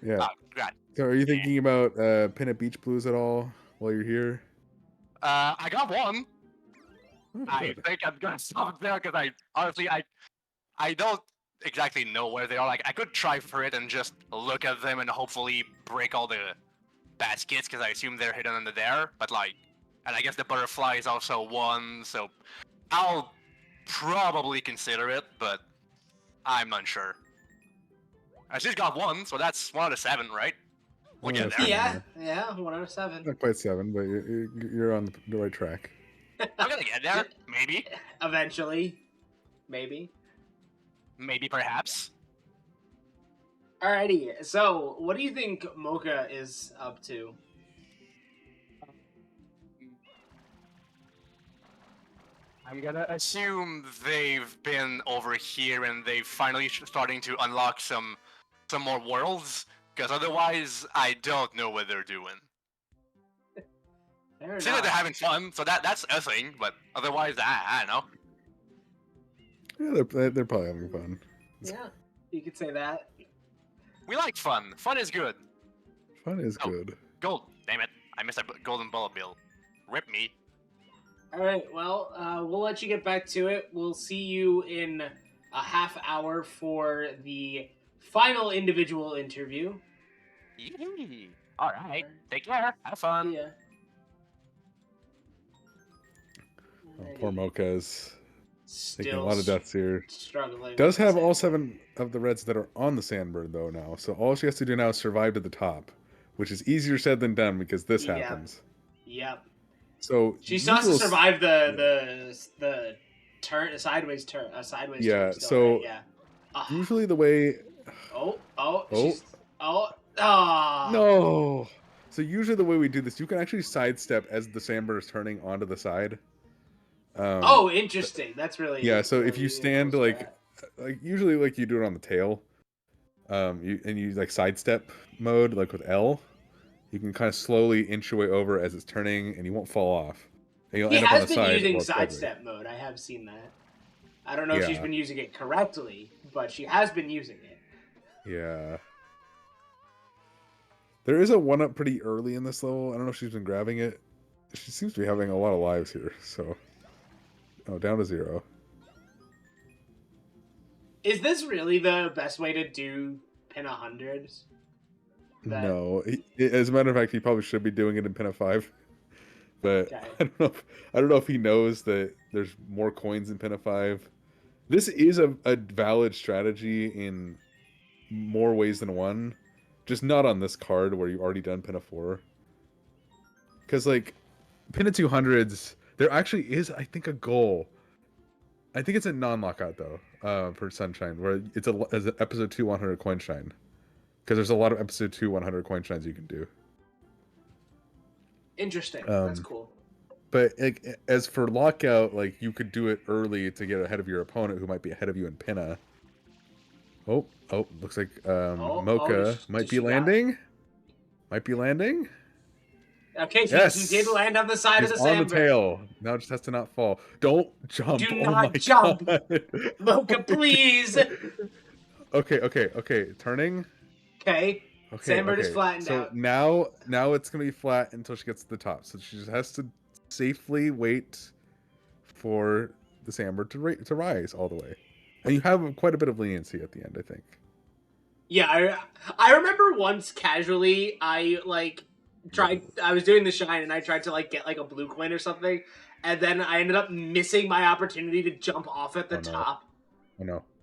Yeah. God. So, are you thinking about Pin at Beach Blues at all while you're here? I got one. Oh, I good. think I'm gonna stop there because I don't exactly know where they are. Like, I could try for it and just look at them and hopefully break all the baskets because I assume they're hidden under there. But like, and I guess the butterfly is also one, so I'll probably consider it, but I'm not sure. I just got one, so that's 1 out of 7, right? We'll One get out of there. 7, Yeah. 1 out of 7. Not quite 7, but you're on the right track. I'm gonna get there. Maybe. Eventually. Maybe. Maybe, perhaps. Alrighty. So, what do you think Mocha is up to? I'm gonna assume they've been over here and they've finally starting to unlock some more worlds, because otherwise I don't know what they're doing. Fair Seems like they're enough. having fun, so that's a thing, but otherwise I don't know. Yeah, they're probably having fun. Yeah, you could say that. We like fun. Fun is good. Fun is Oh. good. Gold. Damn it. I missed a golden bullet bill. Rip me. Alright, well, we'll let you get back to it. We'll see you in a half hour for the final individual interview. Alright. Take care. Have fun. Yeah. Oh, poor Mocha is taking a Still lot of deaths here. struggling. Does with have the all sandbird. 7 of the reds that are on the sandbird though now, so all she has to do now is survive to the top, which is easier said than done because this Yeah. happens. Yep. So She still has to usual- survive the turn, sideways turn, sideways Yeah, turn. Still, so- right? Yeah. Ah. Usually the way Oh. Oh. Ah. No. So usually the way we do this, you can actually sidestep as the sandbird is turning onto the side. Oh, interesting. That's really Yeah. So if really you stand close to like that. usually like you do it on the tail, you like sidestep mode like with L, you can kind of slowly inch your way over as it's turning, and you won't fall off. And you'll He end up on has the been side. using while it's hovering. sidestep mode. I have seen that. I don't know if she's Yeah. been using it correctly, but she has been using it. Yeah. There is a 1-up pretty early in this level. I don't know if she's been grabbing it. She seems to be having a lot of lives here, so. Oh, down to 0. Is this really the best way to do pin 100s? That- No. As a matter of fact, he probably should be doing it in pin of 5. But Okay. I don't know if he knows that there's more coins in pin of 5. This is a valid strategy in more ways than one. Just not on this card where you've already done pin of 4. Because, like, pin of 200s, there actually is, I think, a goal. I think it's a non-lockout, though, for Sunshine, where it's as an episode 2 100 coin shine. Because there's a lot of episode 2 100 coin shines you can do. Interesting. That's cool. But like, as for lockout, like you could do it early to get ahead of your opponent who might be ahead of you in pinna. Oh, looks like Mocha might be landing. Might be landing. Okay, she did Yes. land on the side of She's the on the sandbird. tail. Now it just has to not fall. Don't jump. Do Oh my not jump. god. Mocha, please. Okay. Turning. Okay. Sandbird is flattened So out. now it's gonna be flat until she gets to the top. So she just has to safely wait for the sandbird to rise all the way. And you have quite a bit of leniency at the end, I think. Yeah, I remember once casually I was doing the shine and I tried to like get like a blue coin or something, and then I ended up missing my opportunity to jump off at the top.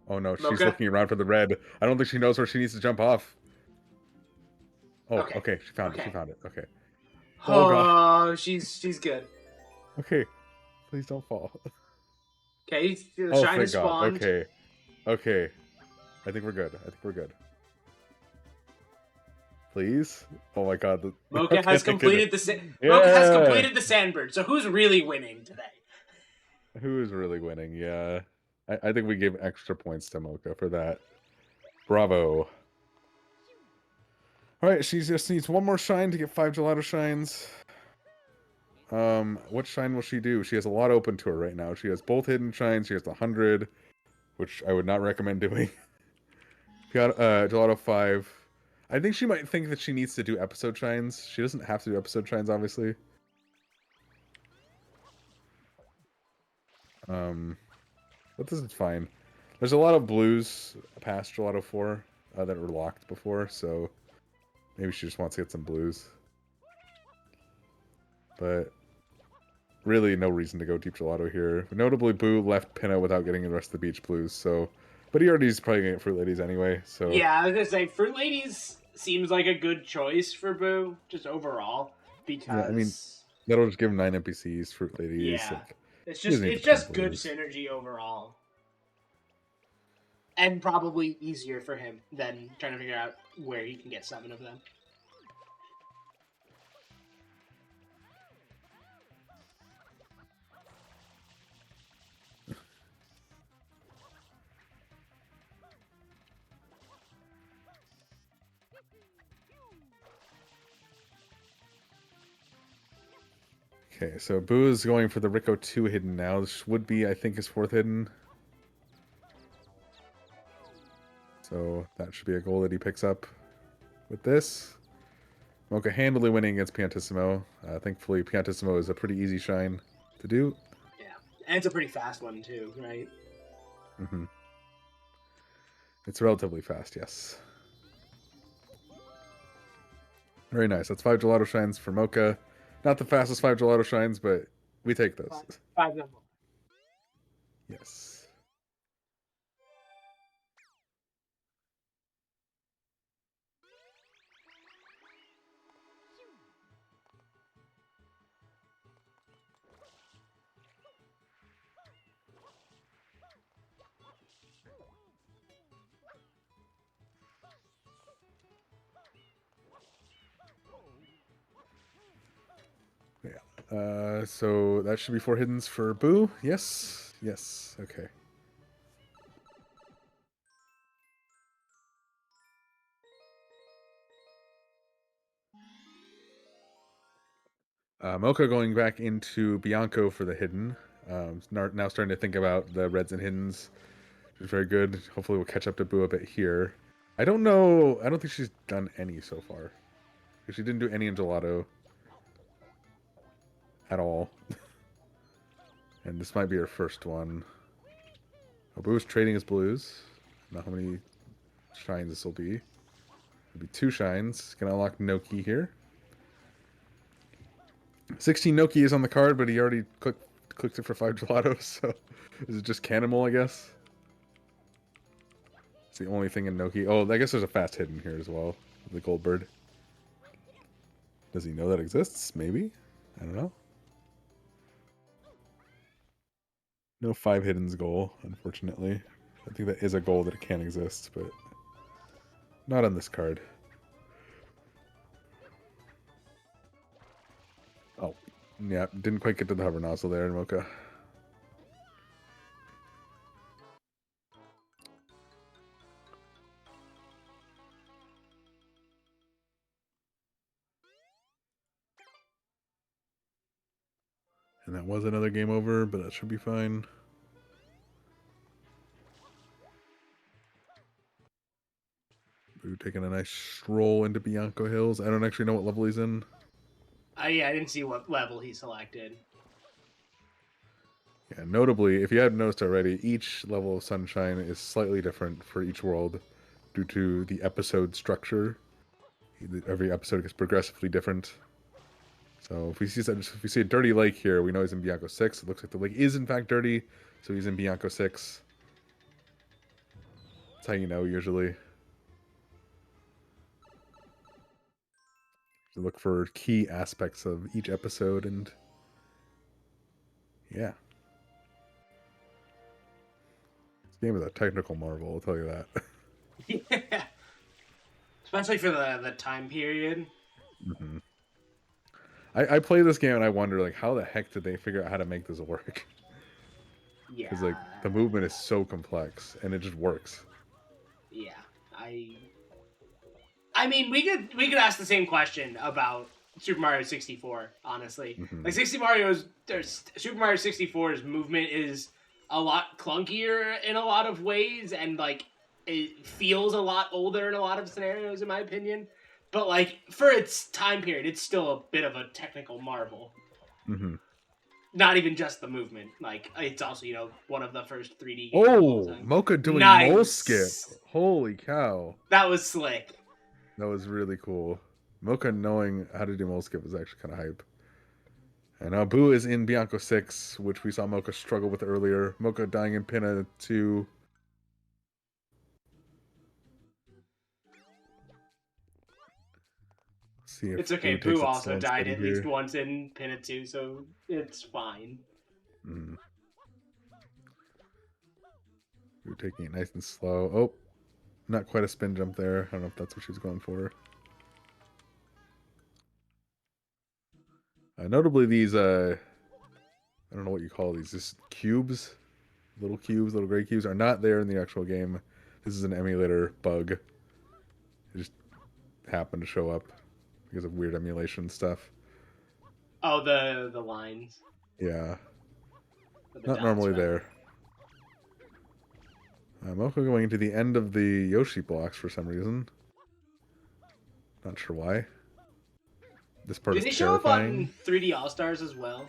Oh no, she's Mocha? looking around for the red. I don't think she knows where she needs to jump off. Oh, Okay. okay, she found Okay. it. Okay. Oh, God. she's good. Okay. Please don't fall. Okay, the Oh, shine thank has God. spawned. Okay. I think we're good. Please? Oh my god. Mocha has completed the Yeah. Mocha has completed the sandbird. So who's really winning today? Who is really winning? Yeah. I think we gave extra points to Mocha for that. Bravo. Alright, she just needs one more shine to get 5 gelato shines. What shine will she do? She has a lot open to her right now. She has both hidden shines. She has the 100, which I would not recommend doing. Gelato 5. I think she might think that she needs to do episode shines. She doesn't have to do episode shines, obviously. But this is fine. There's a lot of blues past Gelato 4 that were locked before, so maybe she just wants to get some blues. But really no reason to go deep Gelato here. Notably, Boo left Pinna without getting the rest of the beach blues, so... But he already is probably going to get Fruit Ladies anyway, so... Yeah, I was gonna say Fruit Ladies seems like a good choice for Boo, just overall, because Yeah, I mean, that'll just give him 9 NPCs, Fruit Ladies. yeah, Like, it's he doesn't need just to good blues. synergy overall, and probably easier for him than trying to figure out where he can get 7 of them. Okay, so Boo is going for the Rico 2 hidden now. This would be, I think, his 4th hidden. So that should be a goal that he picks up with this. Mocha handily winning against Piantissimo. Thankfully, Piantissimo is a pretty easy shine to do. Yeah, and it's a pretty fast one too, right? Mm-hmm. It's relatively fast, yes. Very nice. That's 5 gelato shines for Mocha. Not the fastest 5 gelato shines, but we take those. 5 number. Yes. So that should be 4 hiddens for Boo. Yes. Yes. Okay. Mocha going back into Bianco for the hidden. Now starting to think about the reds and hiddens, which is very good. Hopefully we'll catch up to Boo a bit here. I don't know. I don't think she's done any so far. She didn't do any in Gelato at all. And this might be her first one. Oh, Boo's trading his blues. I don't know how many shines this will be. It'll be 2 shines. Gonna unlock Noki here. 16 Noki is on the card, but he already clicked it for 5 gelatos, so is it just Cannonball, I guess? It's the only thing in Noki. Oh, I guess there's a fast hidden here as well. The gold bird. Does he know that exists? Maybe? I don't know. No 5 hiddens goal, unfortunately. I think that is a goal that it can exist, but not on this card. Oh, Yeah, didn't quite get to the hover nozzle there in Mocha. And that was another game over, but that should be fine. Boo taking a nice stroll into Bianco Hills. I don't actually know what level he's in. Yeah, I didn't see what level he selected. Yeah, notably, if you hadn't noticed already, each level of Sunshine is slightly different for each world due to the episode structure. Every episode gets progressively different. So if we see a dirty lake here, we know he's in Bianco 6. It looks like the lake is in fact dirty, so he's in Bianco 6. That's how you know usually. To look for key aspects of each episode, and yeah. This game is a technical marvel, I'll tell you that. Yeah. Especially for the time period. Mm-hmm. I play this game and I wonder, like, how the heck did they figure out how to make this work? Yeah. Because, like, the movement is so complex and it just works. Yeah. I mean, we could ask the same question about Super Mario 64, honestly. Mhm. Like Super Mario 64's movement is a lot clunkier in a lot of ways, and like it feels a lot older in a lot of scenarios, in my opinion. But like for its time period, it's still a bit of a technical marvel. Mm-hmm. Not even just the movement. Like it's also one of the first 3D games of all Oh, time. Mocha doing Nice. mole skip. Holy cow. That was slick. That was really cool. Mocha knowing how to do mole skip is actually kind of hype. And now Boo is in Bianco 6, which we saw Mocha struggle with earlier. Mocha dying in Pinna 2. See if It's okay. Boo takes Boo it also slow and died steady at least here. once in Pinna 2, so it's fine. Mm. Boo taking it nice and slow. Oh, not quite a spin jump there. I don't know if that's what she was going for. Notably, these I don't know what you call these. Just cubes, little gray cubes, are not there in the actual game. This is an emulator bug. It just happened to show up because of weird emulation stuff. Oh, the lines. Yeah, Or the not dots, normally rather. there. I'm also going into the end of the Yoshi blocks for some reason. Not sure why. This part Did is they show up on terrifying. 3D All Stars as well?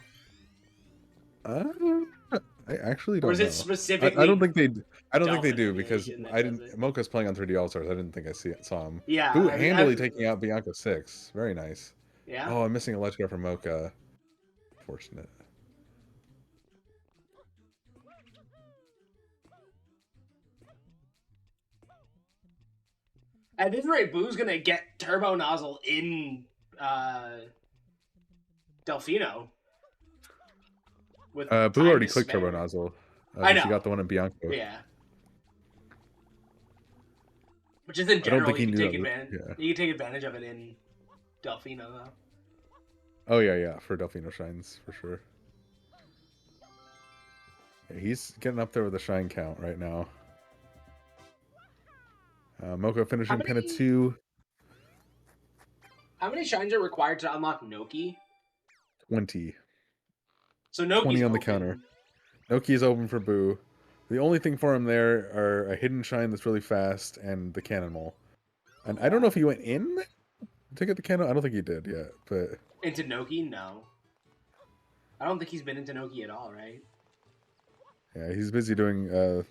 I actually Or don't is know. it specifically? I don't think they. I don't think they Dolphin do because emulation that I does didn't. it? Mocha's playing on 3D All Stars. I didn't think saw him. Yeah, Boo I mean, handily taking out Bianco 6. Very nice. Yeah. Oh, I'm missing a ledge guard from Mocha. Fortunate. At this rate, Boo's gonna get Turbo Nozzle in Delfino. With Boo time already to clicked spare. Turbo Nozzle. I She know. got the one in Bianco. Yeah. Which is in I don't general, think he you can knew take that was- advantage. yeah. You can take advantage of it in Delfino, though. Oh yeah, for Delfino shines for sure. Yeah, he's getting up there with the shine count right now. Mocha finishing Pinna 2. How many shines are required to unlock Noki? 20. So Noki's 20 on the open. counter. Noki is open for Boo. The only thing for him there are a hidden shine that's really fast and the cannonball. And I don't know if he went in to get the cannon. I don't think he did yet, but Into Noki? No. I don't think he's been into Noki at all, right? yeah, he's busy doing.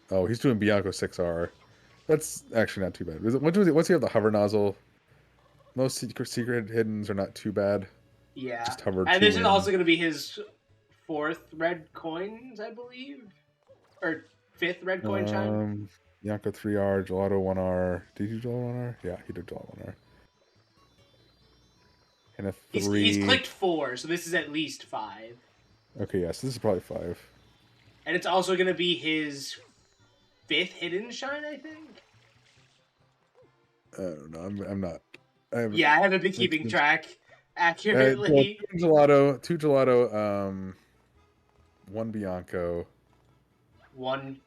Oh, he's doing Bianco 6R. That's actually not too bad. Once you have the hover nozzle, most secret hiddens are not too bad. Yeah. Just hover And to this is win. also going to be his 4th red coins, I believe? Or 5th red coin shine? Bianco 3R, Gelato 1R. Did you Gelato 1R? Yeah, he did Gelato 1R. And a 3. He's clicked 4, so this is at least 5. Okay, yes, this is probably 5. And it's also going to be his 5th hidden shine, I think? I don't know. I'm not. Yeah, I haven't been keeping track. accurately. Two gelato, one Bianco. One.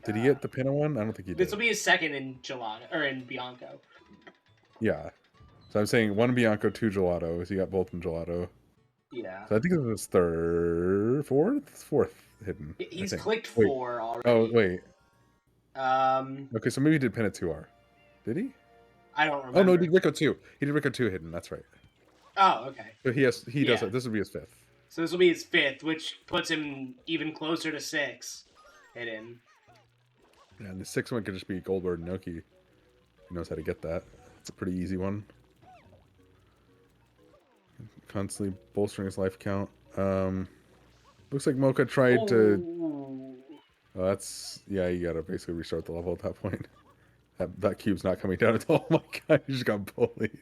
Did he get the Pinna one? I don't think he This did. will be his second in gelato or in Bianco. Yeah. So I'm saying one Bianco, two gelatos. He got both in gelato. Yeah. So I think it was fourth hidden. I He's think. clicked Wait. 4 already. Oh wait. Um, Okay, so maybe he did Pinna 2R. Did he? I don't remember. Oh no, he did Rico 2. He did Rico 2 hidden. That's right. Oh, okay. So he does. Yeah. This would be his fifth. So this will be his 5th, which puts him even closer to 6 hidden. Yeah, and the sixth one could just be Goldberg Noki. He knows how to get that. It's a pretty easy one. Constantly bolstering his life count. Looks like Mocha tried to. Ooh. Oh, that's you gotta basically restart the level at that point. That cube's not coming down at all. Oh my god, you just got bullied.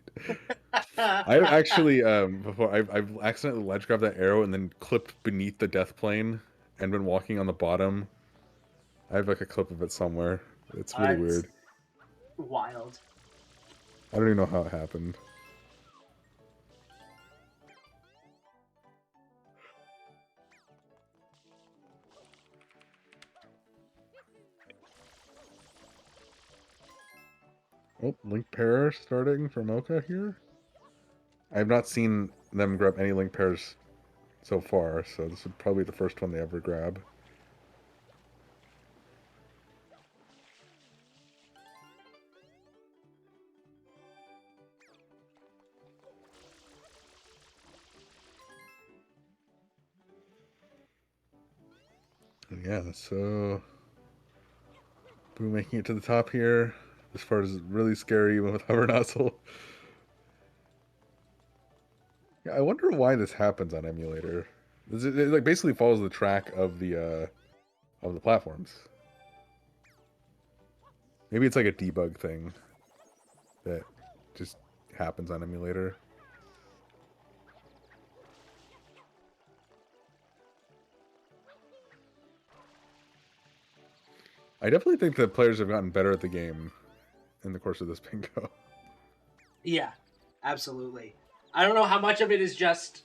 I've actually before I've accidentally ledge grabbed that arrow and then clipped beneath the death plane and been walking on the bottom. I have like a clip of it somewhere. It's really weird. Wild. I don't even know how it happened. Oh, link pair starting for Mocha here. I have not seen them grab any link pairs so far, so this would probably be the first one they ever grab. Yeah, so Boo making it to the top here. This part is really scary even with Hover Nozzle. Yeah, I wonder why this happens on emulator. It like basically follows the track of the platforms. Maybe it's like a debug thing that just happens on emulator. I definitely think that players have gotten better at the game in the course of this bingo. Yeah, absolutely. I don't know how much of it is just,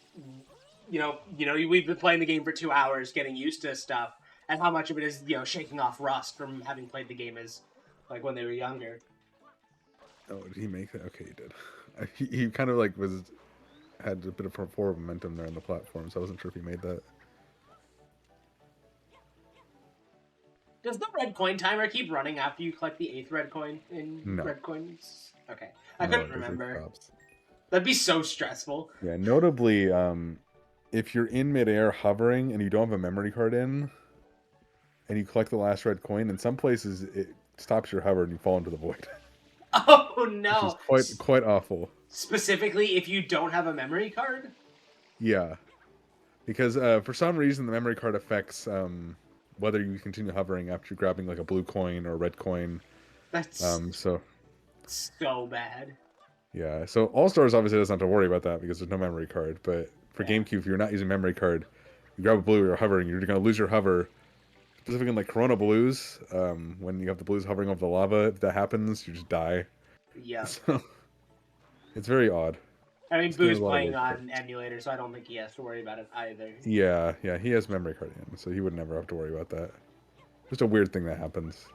we've been playing the game for 2 hours, getting used to stuff, and how much of it is, shaking off rust from having played the game as, like, when they were younger. Oh, did he make that? Okay, he did. He kind of like had a bit of forward momentum there on the platform, so I wasn't sure if he made that. Does the red coin timer keep running after you collect the 8th red coin in No. red coins? Okay. I No, couldn't it doesn't. remember. Stops. That'd be so stressful. Yeah, notably, if you're in midair hovering and you don't have a memory card in, and you collect the last red coin, in some places it stops your hover and you fall into the void. Oh, no. Which is quite awful. Specifically if you don't have a memory card? Yeah. Because for some reason the memory card affects whether you continue hovering after you're grabbing like a blue coin or a red coin. That's so bad. Yeah, so All Stars obviously doesn't have to worry about that because there's no memory card. But for GameCube, if you're not using memory card, you grab a blue, you're hovering, you're going to lose your hover. Specifically in like Corona Blues, when you have the blues hovering over the lava, if that happens, you just die. Yeah. So, it's very odd. I mean, It's doing Boo's a lot of playing weird on emulator, so I don't think he has to worry about it either. Yeah, he has memory card in, so he would never have to worry about that. Just a weird thing that happens.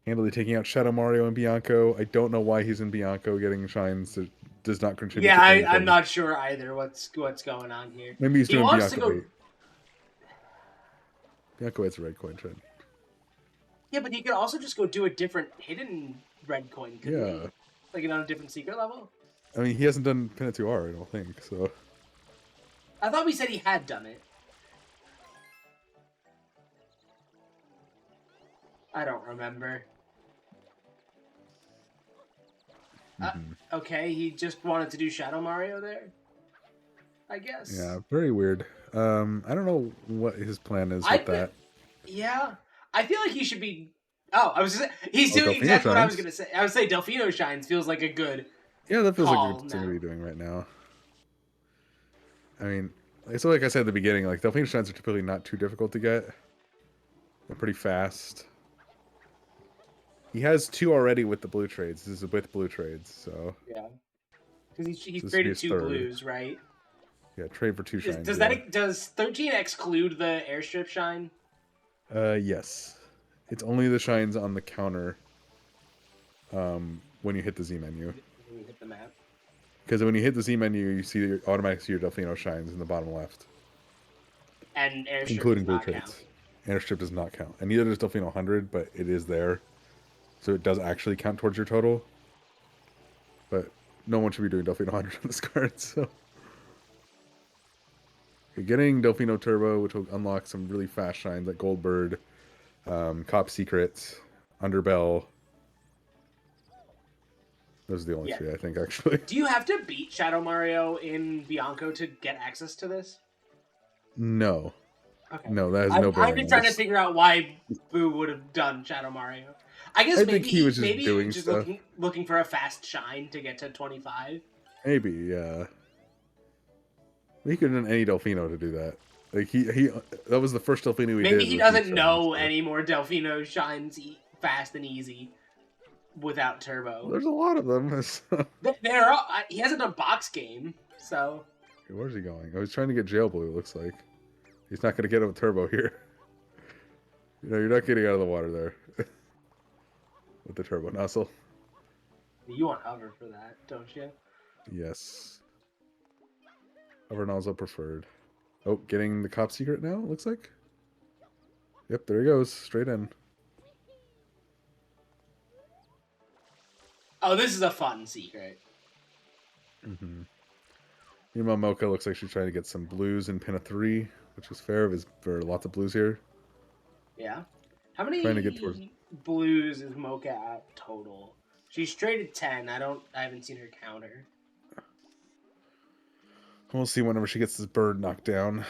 Handily taking out Shadow Mario and Bianco. I don't know why he's in Bianco getting shines. It does not contribute Yeah, to anything. I'm not sure either what's going on here. Maybe he's doing wants Bianco to go... 8. Bianco 8's a red coin trend. Yeah, but he could also just go do a different hidden red coin, couldn't he? Yeah. Like on a different secret level? I mean, he hasn't done Pin 2R, I don't think, so... I thought we said he had done it. I don't remember. Okay, he just wanted to do Shadow Mario there? I guess. Yeah, very weird. I don't know what his plan is with that. Yeah. I feel like he should be... Oh, I was just... He's doing Delfino exactly what I was Shines. going to say. I would say Delfino Shines feels like a good... Yeah, that feels like a call good thing to now. be doing right now. I mean, so like I said at the beginning, like Delfino Shines are typically not too difficult to get. They're pretty fast. He has 2 already with the blue trades. This is with blue trades, so... Yeah. Because he So this would be traded his 2 third. blues, right? Yeah, trade for 2 shines. Does yeah. does 13 exclude the airstrip shine? Yes. It's only the shines on the counter when you hit the Z menu. When you hit the map. Because when you hit the Z menu, you see automatically see your Delfino shines in the bottom left, And airstrip including does blue not traits. count. Airstrip does not count, and neither does Delfino 100, but it is there, so it does actually count towards your total. But no one should be doing Delfino 100 on this card. So you're getting Delfino Turbo, which will unlock some really fast shines like Goldbird, Cop Secret, Underbell. Those are the only Yeah. 3 I think actually. Do you have to beat Shadow Mario in Bianco to get access to this? No, Okay. no, that has no I'm bearing. just trying to This- figure out why Boo would have done Shadow Mario. I guess I maybe think he was just maybe doing just stuff. looking for a fast shine to get to 25. Maybe, yeah. He could have done any Delfino to do that. Like he that was the first Delfino we did. Maybe he with doesn't these know shines, so. any more Delfino shines fast and easy without Turbo. There's a lot of them. There are, he hasn't done box game, so Where's he going? Oh, he's trying to get Jail Blue, it looks like. He's not going to get him with Turbo here. You're not getting out of the water there. With the Turbo Nozzle. you want hover for that, don't you? Yes. Hover Nozzle preferred. Oh, getting the Cop Secret now, it looks like? Yep, there he goes. Straight in. Oh, this is a fun secret. Mm-hmm. Meanwhile, Mocha looks like she's trying to get some blues in pin of 3, which is fair. There are lots of blues here. Yeah. How many Trying to get towards- blues is Mocha at total? She's traded 10. I haven't seen her counter. We'll see whenever she gets this bird knocked down.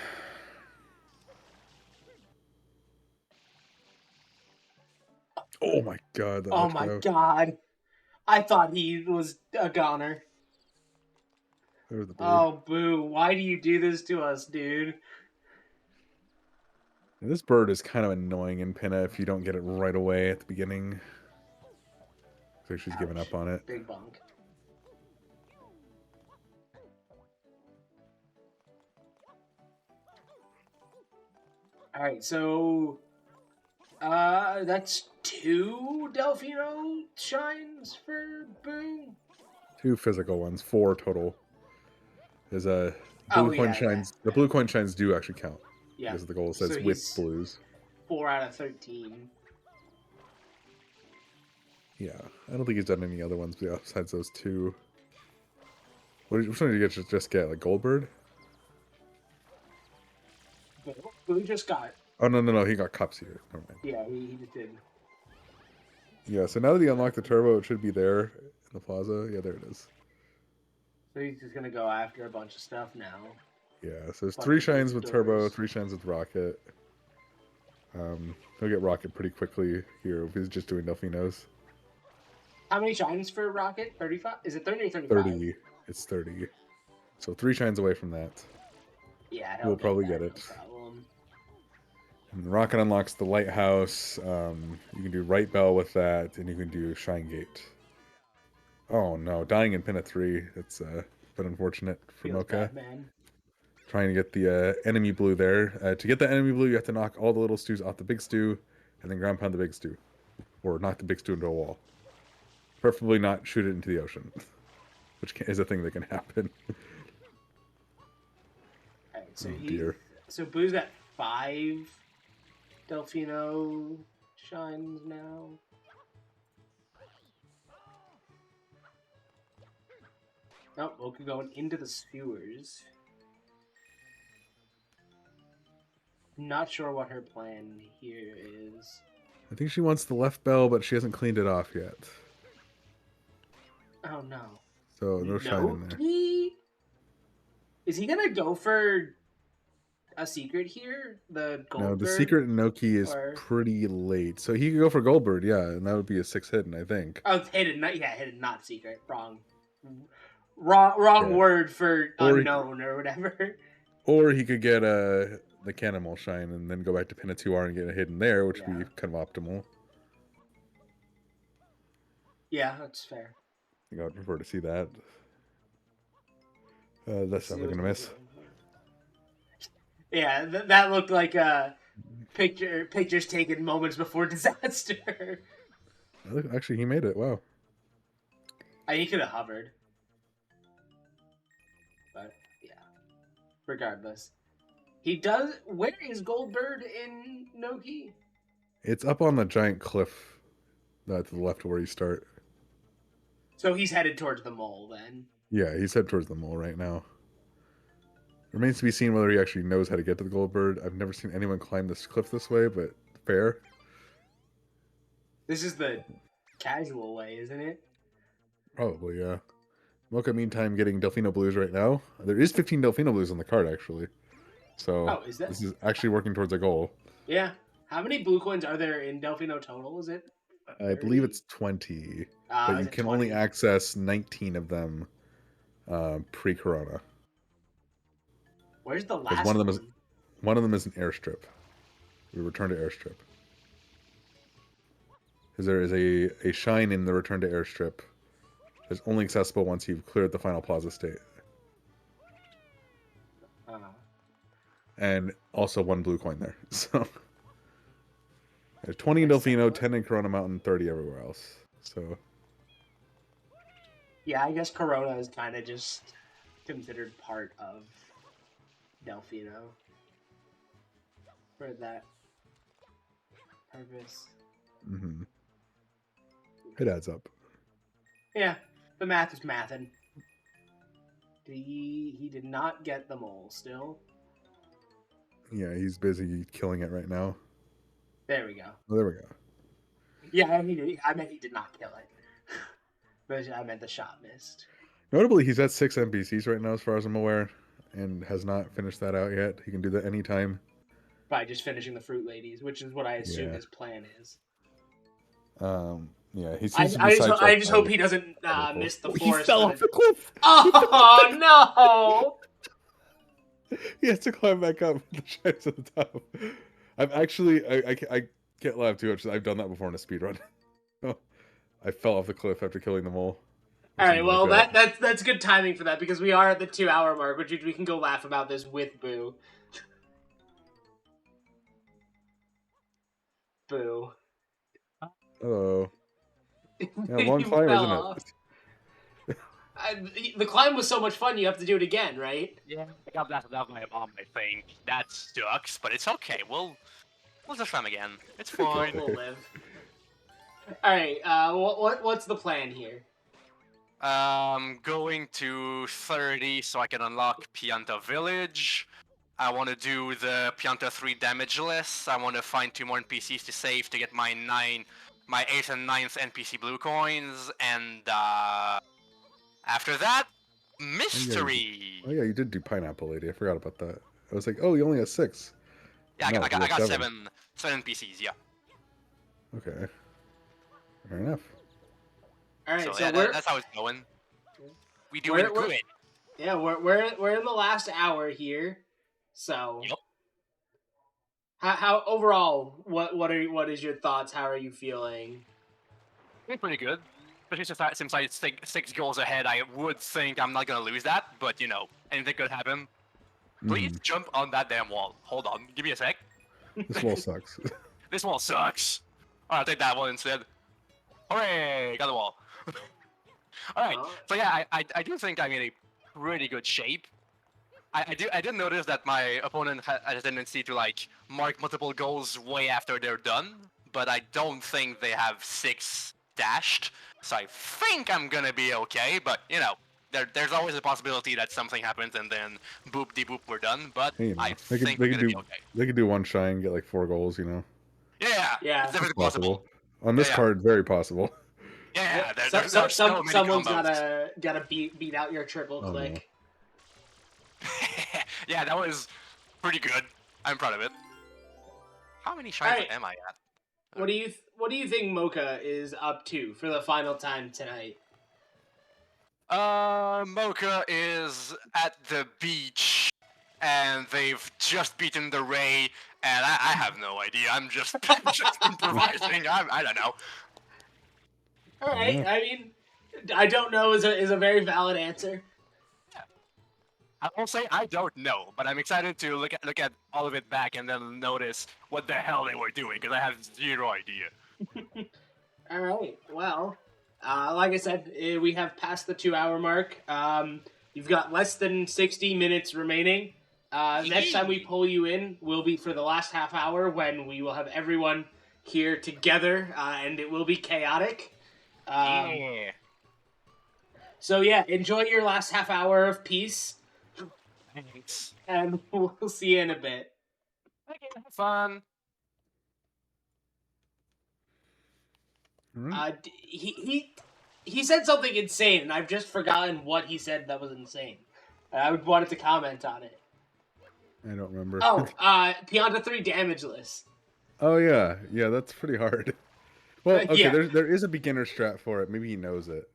Oh my god. That Oh much my go. god. I thought he was a goner. There's the bird. Oh, Boo. Why do you do this to us, dude? And this bird is kind of annoying in Pinna if you don't get it right away at the beginning. Looks like she's giving Ouch. up on it. Big bunk. Alright, so... that's 2 Delfino shines for Boo? 2 physical ones, 4 total. There's a Oh, blue coin yeah, shines. The blue coin shines do actually count. Yeah. Because the goal says So with he's- blues. 4 out of 13. Yeah, I don't think he's done any other ones besides those 2. Which one did you just get? Like Goldbird? Boo just got... Oh, no, he got Cups here. Never mind. Yeah, he just did. Yeah, so now that he unlocked the turbo, it should be there in the plaza. Yeah, there it is. So he's just gonna go after a bunch of stuff now. Yeah, so there's Bunch 3 of shines with turbo, doors. 3 shines with rocket. He'll get rocket pretty quickly here if he's just doing Delfinos. How many shines for Rocket? 35? Is it 30 or 35? 30. It's 30. So 3 shines away from that. Yeah, We'll probably that, get it. No problem. And Rocket unlocks the lighthouse. You can do right bell with that, and you can do shine gate. Oh no, dying in pin at 3. That's been unfortunate for Feels Mocha. bad, man. Trying to get the enemy blue there. To get the enemy blue, you have to knock all the little stews off the big stew, and then ground pound the big stew, or knock the big stew into a wall. Preferably not shoot it into the ocean, which is a thing that can happen. Alright, so Oh, dear. So Boo's at 5 Delfino shines now. Oh, Mocha going into the skewers. Not sure what her plan here is. I think she wants the left bell, but she hasn't cleaned it off yet. Oh no. So no shine in there. Is he gonna go for a secret here? The gold No, the bird? secret in Noki is or- pretty late. So he could go for Goldbird, yeah, and that would be a 6 hidden, I think. Oh, it's hidden. Hidden, not secret. Wrong Yeah. word for Or- unknown or whatever. Or he could get the Cannonball shine and then go back to pin a 2R and get a hidden there, which would be kind of optimal. Yeah, that's fair. I think I would prefer to see that. That's definitely gonna miss. Yeah, that looked like pictures taken moments before disaster. Actually, he made it. Wow. He could have hovered. But, yeah. Regardless. He does... Where is Goldbird in Noki? It's up on the giant cliff to the left of where you start. So he's headed towards the mole, then. Yeah, he's headed towards the mole right now. Remains to be seen whether he actually knows how to get to the Goldbird. I've never seen anyone climb this cliff this way, but fair. This is the casual way, isn't it? Probably, yeah. Mocha, meantime, getting Delfino Blues right now. There is 15 Delfino Blues on the card, actually. So Oh, is that? this is actually working towards a goal. Yeah. How many blue coins are there in Delfino total, is it? I believe it's 20, but is you it can 20? only access 19 of them pre-corona. Where's the last Because one of them is an airstrip. We return to airstrip. Because there is a shine in the return to airstrip. It's only accessible once you've cleared the final plaza state. And also one blue coin there. So there's 20 in Delfino, 10 in Corona Mountain, 30 everywhere else. So Yeah, I guess Corona is kind of just considered part of Delfino for that purpose. it adds up. Yeah, the math is mathin'. He did not get the mole still. Yeah, he's busy killing it right now. There we go. Oh, there we go. Yeah, I meant he did not kill it. But I meant the shot missed. Notably, he's at 6 NPCs right now, as far as I'm aware, and has not finished that out yet. He can do that anytime. By just finishing the Fruit Ladies, which is what I assume his plan is. Yeah, he seems to be I just hope he doesn't miss the forest. He fell off the cliff! Oh, no! He has to climb back up with the shines at the top. I've actually... I can't laugh too much. I've done that before in a speedrun. I fell off the cliff after killing the mole. Alright, well, that's good timing for that, because we are at the 2-hour mark, which we can go laugh about this with Boo. Boo. Hello. Yeah, long climb, isn't it? The climb was so much fun, you have to do it again, right? Yeah, I got blasted out by a bomb, I think. That sucks, but it's okay. We'll just try 'em again. It's fine. We'll live. Alright, what's the plan here? Going to 30 so I can unlock Pianta Village. I want to do the Pianta 3 damageless. I want to find 2 more NPCs to save to get my 8th and 9th NPC blue coins, and after that, mystery. Oh yeah, you did do Pineapple Lady. I forgot about that. I was like, oh, you only have 6. Yeah, No, I got you have 7 NPCs. Yeah. Okay. Fair enough. Alright, So yeah, that's how it's going. We doing good. Yeah, we're in the last hour here, so. Yep. How overall? What is your thoughts? How are you feeling? Doing pretty good. Especially since I think 6 goals ahead, I would think I'm not gonna lose that. But you know, anything could happen. Please jump on that damn wall. Hold on, give me a sec. This wall sucks. This wall sucks. Alright, I'll take that one instead. Hooray! Got the wall. Alright, so yeah, I do think I'm in a pretty good shape. I did notice that my opponent has a tendency to like mark multiple goals way after they're done, but I don't think they have 6 dashed, so I think I'm gonna be okay, but you know, there's always a possibility that something happens and then boop de boop we're done, but Hey, you know, I think we're gonna be okay. They could do one shine, get like 4 goals, you know. Yeah, it's definitely possible. On this card, very possible. Yeah, there's so many someone's combos. gotta beat out your triple click. Yeah, that was pretty good. I'm proud of it. How many shines am I at? What do you think Mocha is up to for the final time tonight? Mocha is at the beach, and they've just beaten the Ray, and I have no idea. I'm just improvising. I don't know. All right. I mean, I don't know is a very valid answer. I will say I don't know, but I'm excited to look at all of it back and then notice what the hell they were doing because I have zero idea. All right. Well, like I said, we have passed the 2-hour mark. You've got less than 60 minutes remaining. Next time we pull you in will be for the last half hour when we will have everyone here together, and it will be chaotic. Yeah. So yeah, enjoy your last half hour of peace, Thanks. and we'll see you in a bit. Okay, have fun. He said something insane, and I've just forgotten what he said that was insane. I would wanted to comment on it. I don't remember. Oh, Pianta 3 damageless. Oh yeah, yeah, that's pretty hard. Well, okay, Yeah. there is a beginner strat for it. Maybe he knows it.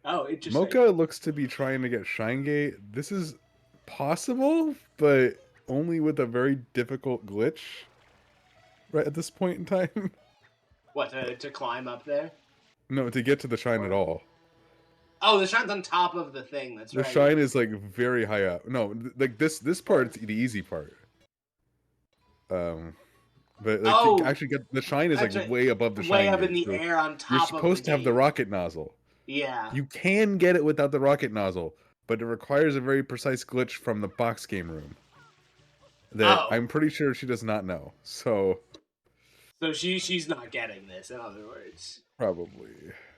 Oh, interesting. Mocha looks to be trying to get Shine Gate. This is possible, but only with a very difficult glitch. Right at this point in time. What, to climb up there? No, to get to the shine at all. Oh, the shine's on top of the thing. That's The right. shine is like very high up. No, like this part's the easy part. But like Oh, to actually get the shine is like that's right. way above the shine. Way up in gate, the so air on top you're of supposed to have the gate. rocket nozzle. Yeah. You can get it without the rocket nozzle, but it requires a very precise glitch from the box game room that I'm pretty sure she does not know. So she's not getting this. In other words, probably.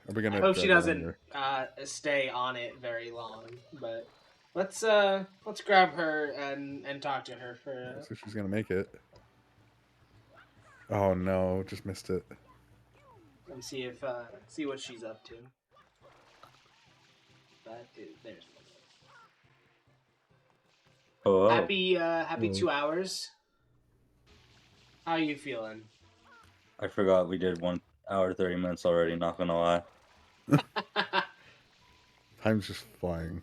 Are we gonna? I hope she drive around doesn't her? stay on it very long. But let's grab her and talk to her for. Looks like she's gonna make it. Oh no, just missed it. And see if see what she's up to. But there's Oh, happy 2 hours. How are you feeling? I forgot we did 1 hour 30 minutes already. Not gonna lie. Time's just flying.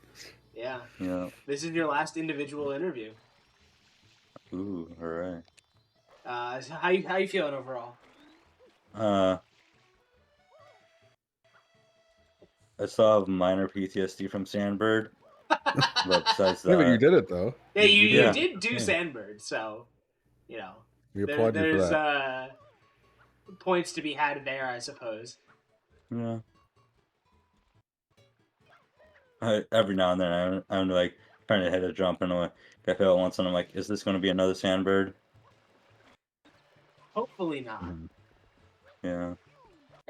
Yeah. Yeah. This is your last individual interview. Ooh, alright. So how you feeling overall? I still have minor PTSD from Sandbird, but besides that, Yeah, but you did it though. Yeah, you Yeah. did do Yeah. Sandbird, so you know We applaud you for there's that. points to be had there, I suppose. yeah. Every now and then, I'm like trying to hit a jump and like I feel it once, and I'm like, is this going to be another Sandbird? Hopefully not. Mhm. Yeah. All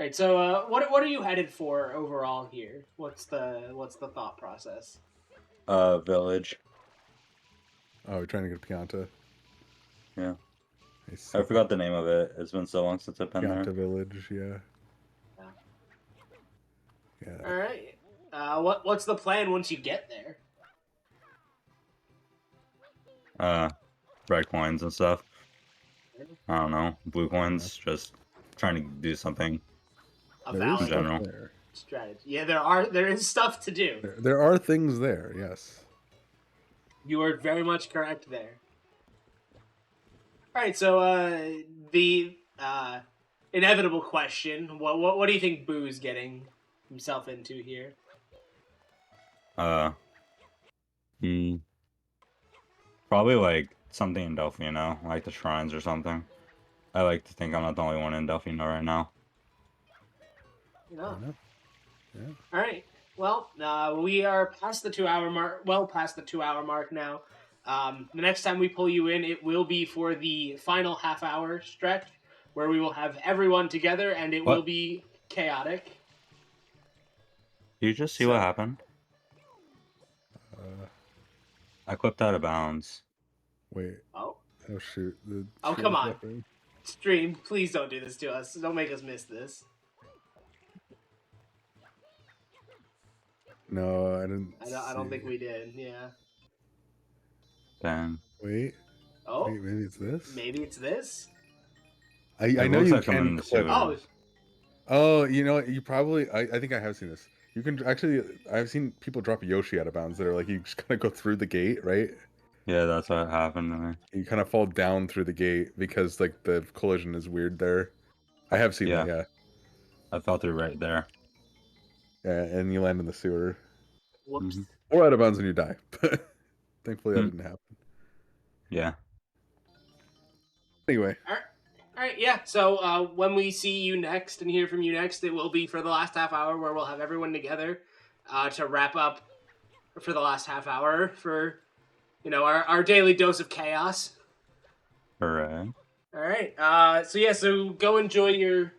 right, so what are you headed for overall here? What's the thought process? Village. Oh, we're trying to get Pianta. Yeah. Nice. I forgot the name of it. It's been so long since I've been Pianta there. Village, yeah. Yeah. All right. What's the plan once you get there? Red coins and stuff. I don't know. Blue coins. Just trying to do something. A There is valid stuff general. there. strategy. Yeah, there is stuff to do. There are things there, yes. You are very much correct there. All right, so the inevitable question: what do you think Boo's getting himself into here? Probably like something in Delphino, like the shrines or something. I like to think I'm not the only one in Delphino right now. No. Yeah. All right. Well, we are past the 2 hour mark. Well, past the 2 hour mark now. The next time we pull you in, it will be for the final half hour stretch, where we will have everyone together, and it will What? be chaotic. Did you just see what happened? I clipped out of bounds. Wait. Oh, Oh shoot. Oh, come on. Stream, please don't do this to us. Don't make us miss this. No, I didn't. I don't think see. we did. Yeah. Then Wait. Oh, Wait, maybe it's this. maybe it's this. I it know looks you like I'm in can the clip. sewers. Oh, Oh, you know what? You probably. I think I have seen this. You can actually. I've seen people drop Yoshi out of bounds that are like you just kind of go through the gate, right? Yeah, that's what happened to me. You kind of fall down through the gate because like the collision is weird there. I have seen that, yeah. I fell through right there. Yeah, and you land in the sewer whoops. Mhm. or out of bounds and you die. But Thankfully, that didn't happen. Yeah. Anyway, All right, yeah. So when we see you next and hear from you next, it will be for the last half hour where we'll have everyone together to wrap up for the last half hour for our daily dose of chaos. Alright. All right. So go enjoy your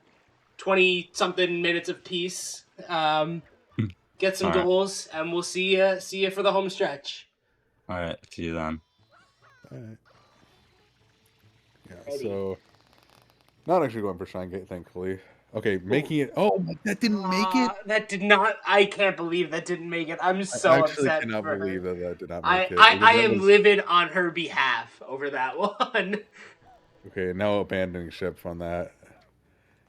20-something minutes of peace. Get some Alright. goals, and we'll see you for the home stretch. Alright, see you then. alright. Yeah, Ready. so not actually going for Shine Gate, thankfully. Okay, making it. Oh, that didn't make it. That did not. I can't believe that didn't make it. I'm I so actually upset cannot for believe her. that did not I, make it. I, because I that am was- livid on her behalf over that one. Okay, now abandoning ship on that.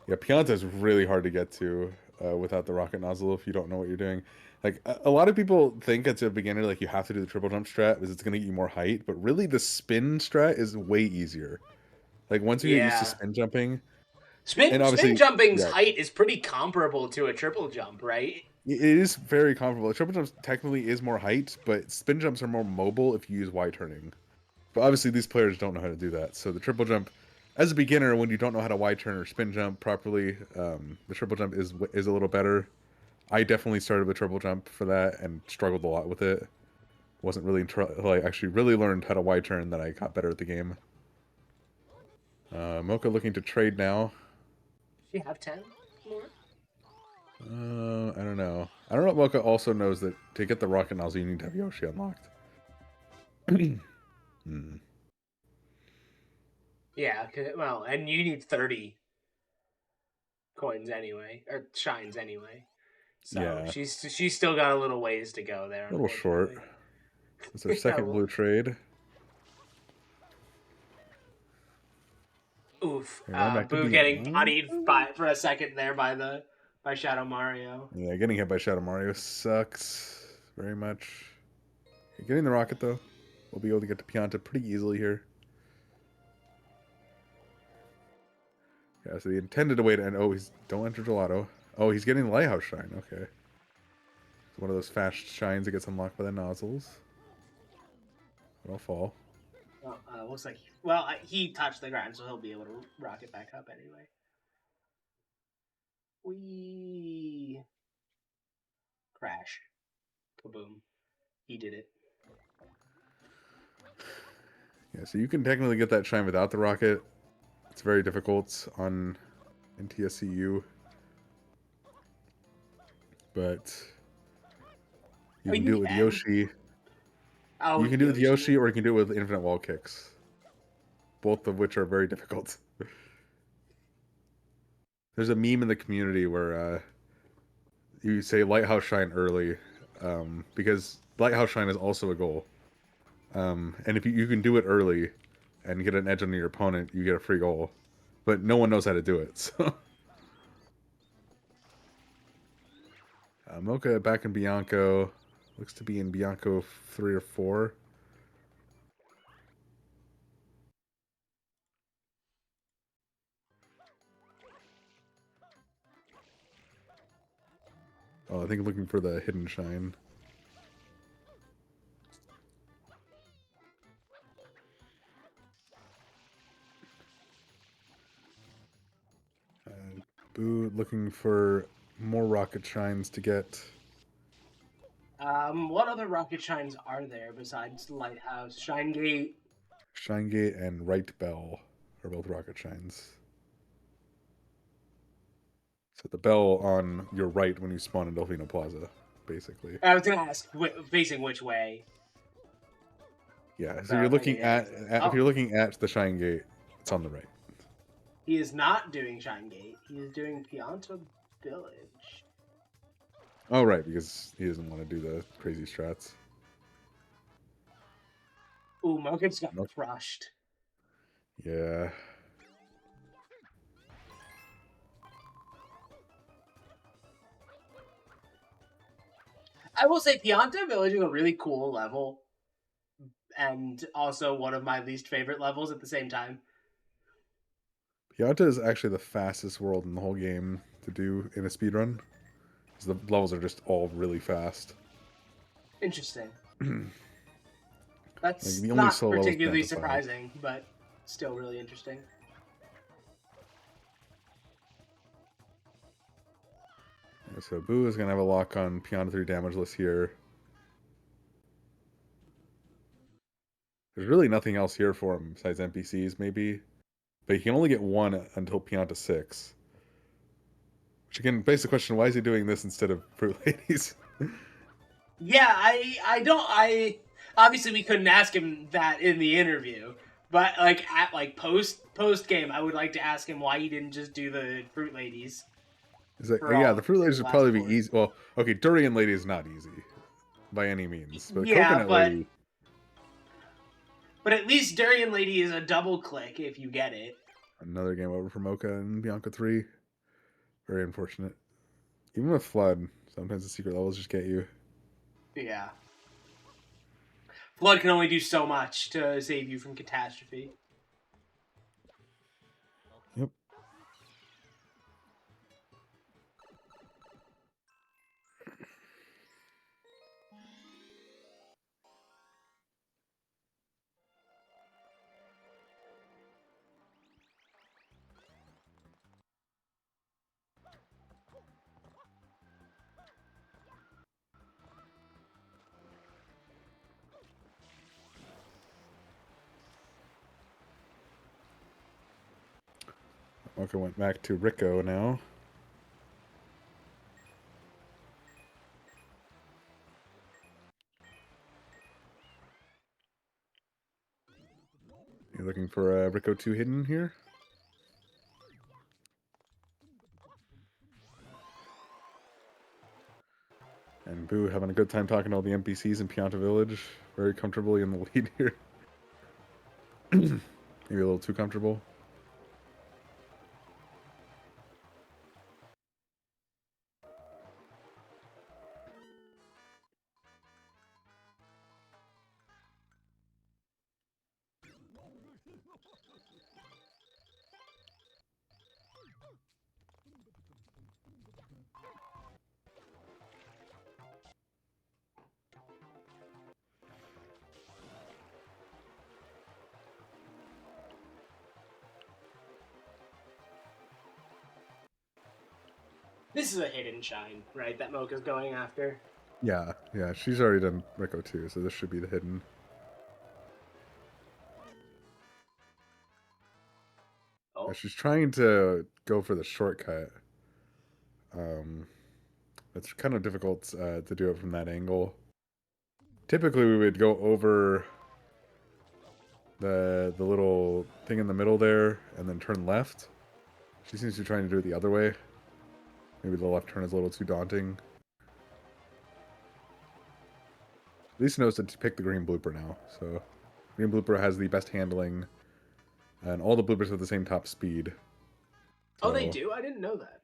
Yeah, Pianta is really hard to get to without the rocket nozzle if you don't know what you're doing. Like a lot of people think as a beginner, like you have to do the triple jump strat because it's gonna get you more height, but really the spin strat is way easier. Like once you get used to Yeah. spin jumping, Spin and obviously, jumping's yeah, height is pretty comparable to a triple jump, right? it is very comparable. Triple jumps technically is more height, but spin jumps are more mobile if you use Y turning. But obviously, these players don't know how to do that. So the triple jump, as a beginner, when you don't know how to Y turn or spin jump properly, the triple jump is a little better. I definitely started with triple jump for that and struggled a lot with it. Wasn't really until I actually really learned how to Y turn that I got better at the game. Mocha looking to trade now. Do you have 10 more? I don't know. I don't know if Mocha also knows that to get the rocket nozzle, you need to have Yoshi unlocked. Yeah, well, and you need 30 coins anyway, or shines anyway. So Yeah. she's still got a little ways to go there. A little short. unfortunately. That's our second well- blue trade. Oof. Okay, run back to Boo Bianca. getting bodied for a second there by Shadow Mario. Yeah, getting hit by Shadow Mario sucks very much. Okay, getting the rocket though, we'll be able to get to Pianta pretty easily here. Yeah, so the intended way to end. Oh, don't enter gelato. Oh, he's getting the lighthouse shine. Okay, it's one of those fast shines that gets unlocked by the nozzles. It'll fall. Well, looks like he touched the ground, so he'll be able to rocket back up anyway. We crash, kaboom! He did it. Yeah, so you can technically get that shine without the rocket. It's very difficult on NTSCU, but you Oh, can you do it with can? Yoshi. Oh, You can do it with Yoshi, or you can do it with infinite wall kicks. Both of which are very difficult. There's a meme in the community where you say Lighthouse Shine early, because Lighthouse Shine is also a goal. And if you can do it early and get an edge on your opponent, you get a free goal. But no one knows how to do it, so... Mocha back in Bianco. Looks to be in Bianco 3 or 4. Oh, I think I'm looking for the hidden shine. Boo looking for more rocket shines to get. What other rocket shines are there besides Lighthouse, Shine Gate? Shine Gate and Right Bell are both rocket shines. So the bell on your right when you spawn in Delfino Plaza, basically. I was gonna ask facing which way. Yeah, so you're looking Okay, yeah. if you're looking at the Shine Gate, it's on the right. He is not doing Shine Gate. He is doing Pianta Village. Oh, right, because he doesn't want to do the crazy strats. Ooh, Mocha's got Nope. crushed. Yeah. I will say Pianta Village is a really cool level. And also one of my least favorite levels at the same time. Pianta is actually the fastest world in the whole game to do in a speedrun. Because the levels are just all really fast. Interesting. That's Like, the only not solo is particularly Pianta 5. surprising, but still really interesting. Yeah, so Boo is going to have a lock on Pianta 3 damageless here. There's really nothing else here for him besides NPCs, maybe. But he can only get one until Pianta 6. Which again begs the question, why is he doing this instead of Fruit Ladies? Yeah, I obviously we couldn't ask him that in the interview, but like at like post game, I would like to ask him why he didn't just do the Fruit Ladies. It's like, For yeah, all the Fruit Ladies the would last probably be four. easy. Well, okay, Durian Lady is not easy by any means. But Yeah, Coconut Lady, but at least Durian Lady is a double click if you get it. another game over for Mocha and Bianca 3. Very unfortunate. Even with Flood, sometimes the secret levels just get you. Yeah. Flood can only do so much to save you from catastrophe. Yep. Mocha went back to Rico now. You're looking for a Rico 2 hidden here? And Boo having a good time talking to all the NPCs in Pianta Village. Very comfortably in the lead here. Maybe a little too comfortable. This is a hidden shine, right? That Mocha's going after. Yeah, she's already done Rico 2, so this should be the hidden. Oh. Yeah, she's trying to go for the shortcut. It's kind of difficult to do it from that angle. Typically, we would go over the little thing in the middle there and then turn left. She seems to be trying to do it the other way. Maybe the left turn is a little too daunting. At least knows to pick the green blooper now. So, green blooper has the best handling, and all the bloopers have the same top speed. Oh, they So- do? I didn't know that.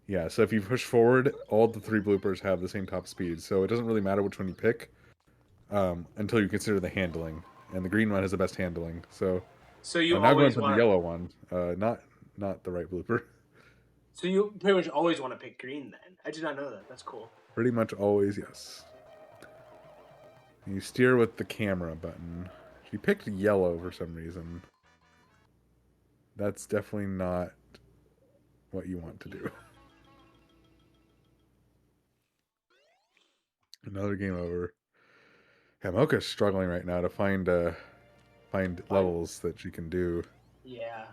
Yeah, so if you push forward, all the 3 bloopers have the same top speed. So it doesn't really matter which one you pick until you consider the handling. And the green one has the best handling. So, So you now going always for the want yellow one. Not the right blooper. So you pretty much always want to pick green then. I did not know that. That's cool. Pretty much always, yes. You steer with the camera button. She picked yellow for some reason. That's definitely not what you want to do. Another game over. Yeah, Mocha's struggling right now to find levels that she can do. Yeah.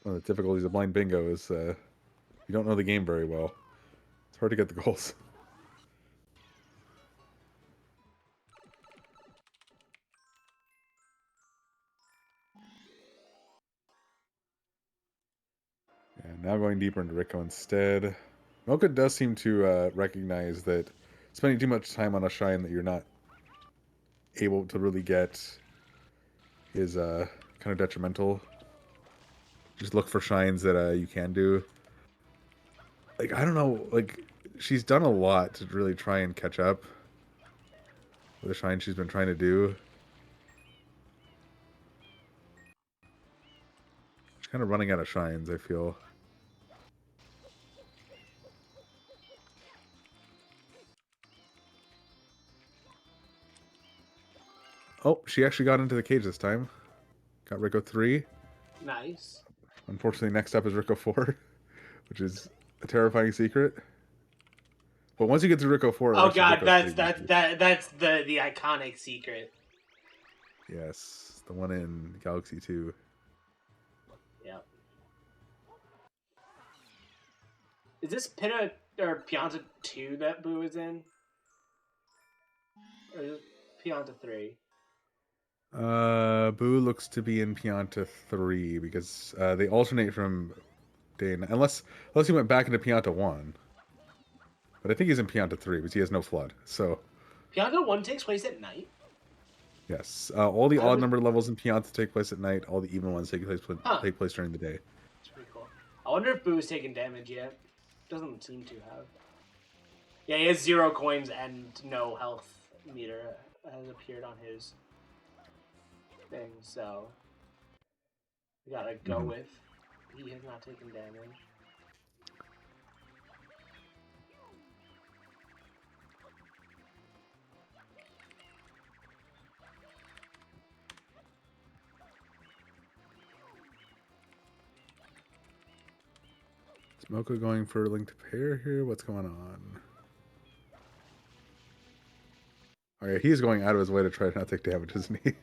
One of the difficulties of blind bingo is you don't know the game very well. It's hard to get the goals. Yeah, now going deeper into Rico instead. Mocha does seem to recognize that spending too much time on a shine that you're not able to really get is kind of detrimental. Just look for shines that you can do. Like, I don't know, like, she's done a lot to really try and catch up with the shine she's been trying to do. She's kind of running out of shines, I feel. Oh, she actually got into the cage this time. Got Rico 3. Nice. Unfortunately, next up is Rico 4, which is a terrifying secret. But once you get to Rico 4, Oh actually god, Rico's that's pretty that's the iconic secret. easy. Yes, the one in Galaxy 2. Yep. Is this Pinna or Pianta 2 that Boo is in? Or is it Pianta 3? Boo looks to be in Pianta 3 because they alternate from day and unless he went back into Pianta 1. But I think he's in Pianta 3 because he has no flood. So Pianta 1 takes place at night? yes, all the I odd would- numbered levels in Pianta take place at night. All the even ones take Huh. place during the day. It's pretty cool. I wonder if Boo's taken damage yet. Doesn't seem to have. Yeah, he has 0 coins and no health meter has appeared on his thing, so we gotta go Mhm. with he has not taken damage. Is Mocha going for a link to pair here? What's going on? Oh yeah, he's going out of his way to try to not take damage, isn't he?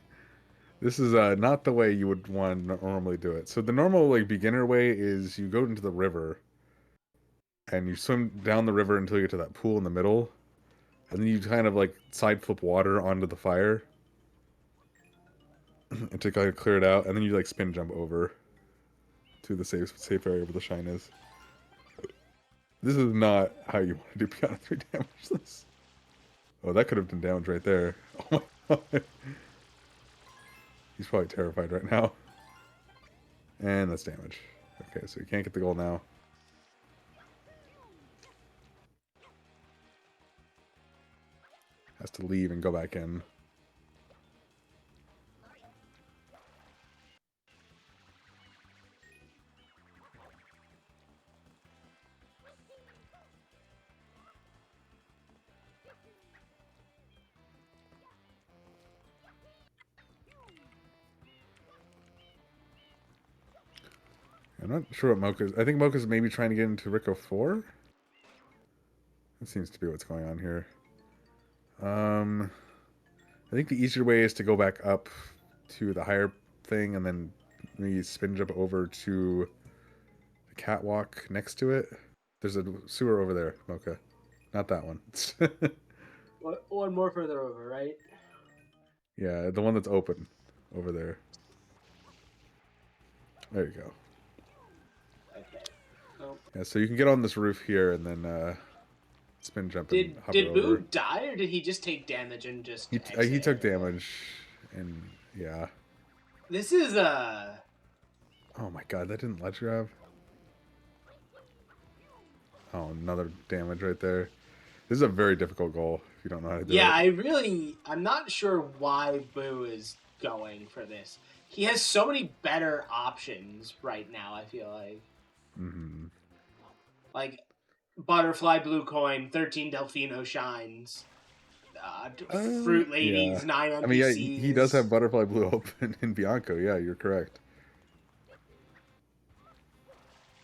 This is not the way you would want to normally do it. So the normal like beginner way is you go into the river and you swim down the river until you get to that pool in the middle, and then you kind of like side flip water onto the fire and to kind of clear it out, and then you like spin jump over to the safe area where the shine is. This is not how you want to do Piano 3 damage. This. Oh, that could have done damage right there. Oh my god. He's probably terrified right now. And that's damage. Okay, so you can't get the goal now. Has to leave and go back in. I'm not sure what Mocha's... I think Mocha's maybe trying to get into Rico 4? That seems to be what's going on here. I think the easier way is to go back up to the higher thing and then maybe spin jump over to the catwalk next to it. There's a sewer over there, Mocha. Not that one. One more further over, right? Yeah, the one that's open over there. There you go. Okay. Oh. Yeah, so you can get on this roof here and then spin jump and hover Did Boo over. die or did he just take damage and just He exit took area? damage, and yeah. This is Oh my god, that didn't ledge grab. Oh, another damage right there. This is a very difficult goal if you don't know how to do yeah, it. I'm not sure why Boo is going for this. He has so many better options right now, I feel like. Mm-hmm. Like, Butterfly Blue Coin, 13 Delfino Shines, Fruit Ladies, Yeah. 9 NPCs. I mean, yeah, he does have Butterfly Blue open in Bianco. Yeah, you're correct.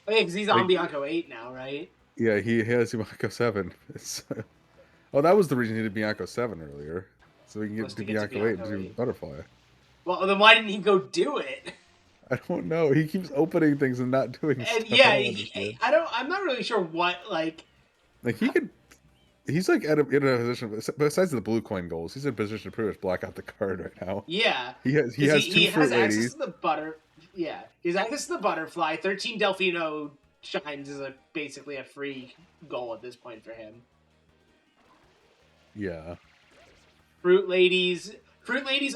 Oh, yeah, because he's Like- on Bianco 8 now, right? Yeah, he has Bianco 7. Oh, that was the reason he did Bianco 7 earlier. So he can get Was to to get to Bianco 8 and Bianco do 8. Butterfly. Well, then why didn't he go do it? I don't know. He keeps opening things and not doing And stuff. yeah, I don't understand. I'm not really sure what, like... Like he could, he's like in a position. Besides the blue coin goals, he's in a position to pretty much black out the card right now. Yeah. He has 'Cause two he fruit has access ladies. to the butter. Yeah, he has access to the butterfly. 13 Delfino Shines is basically a free goal at this point for him. Yeah, Fruit Ladies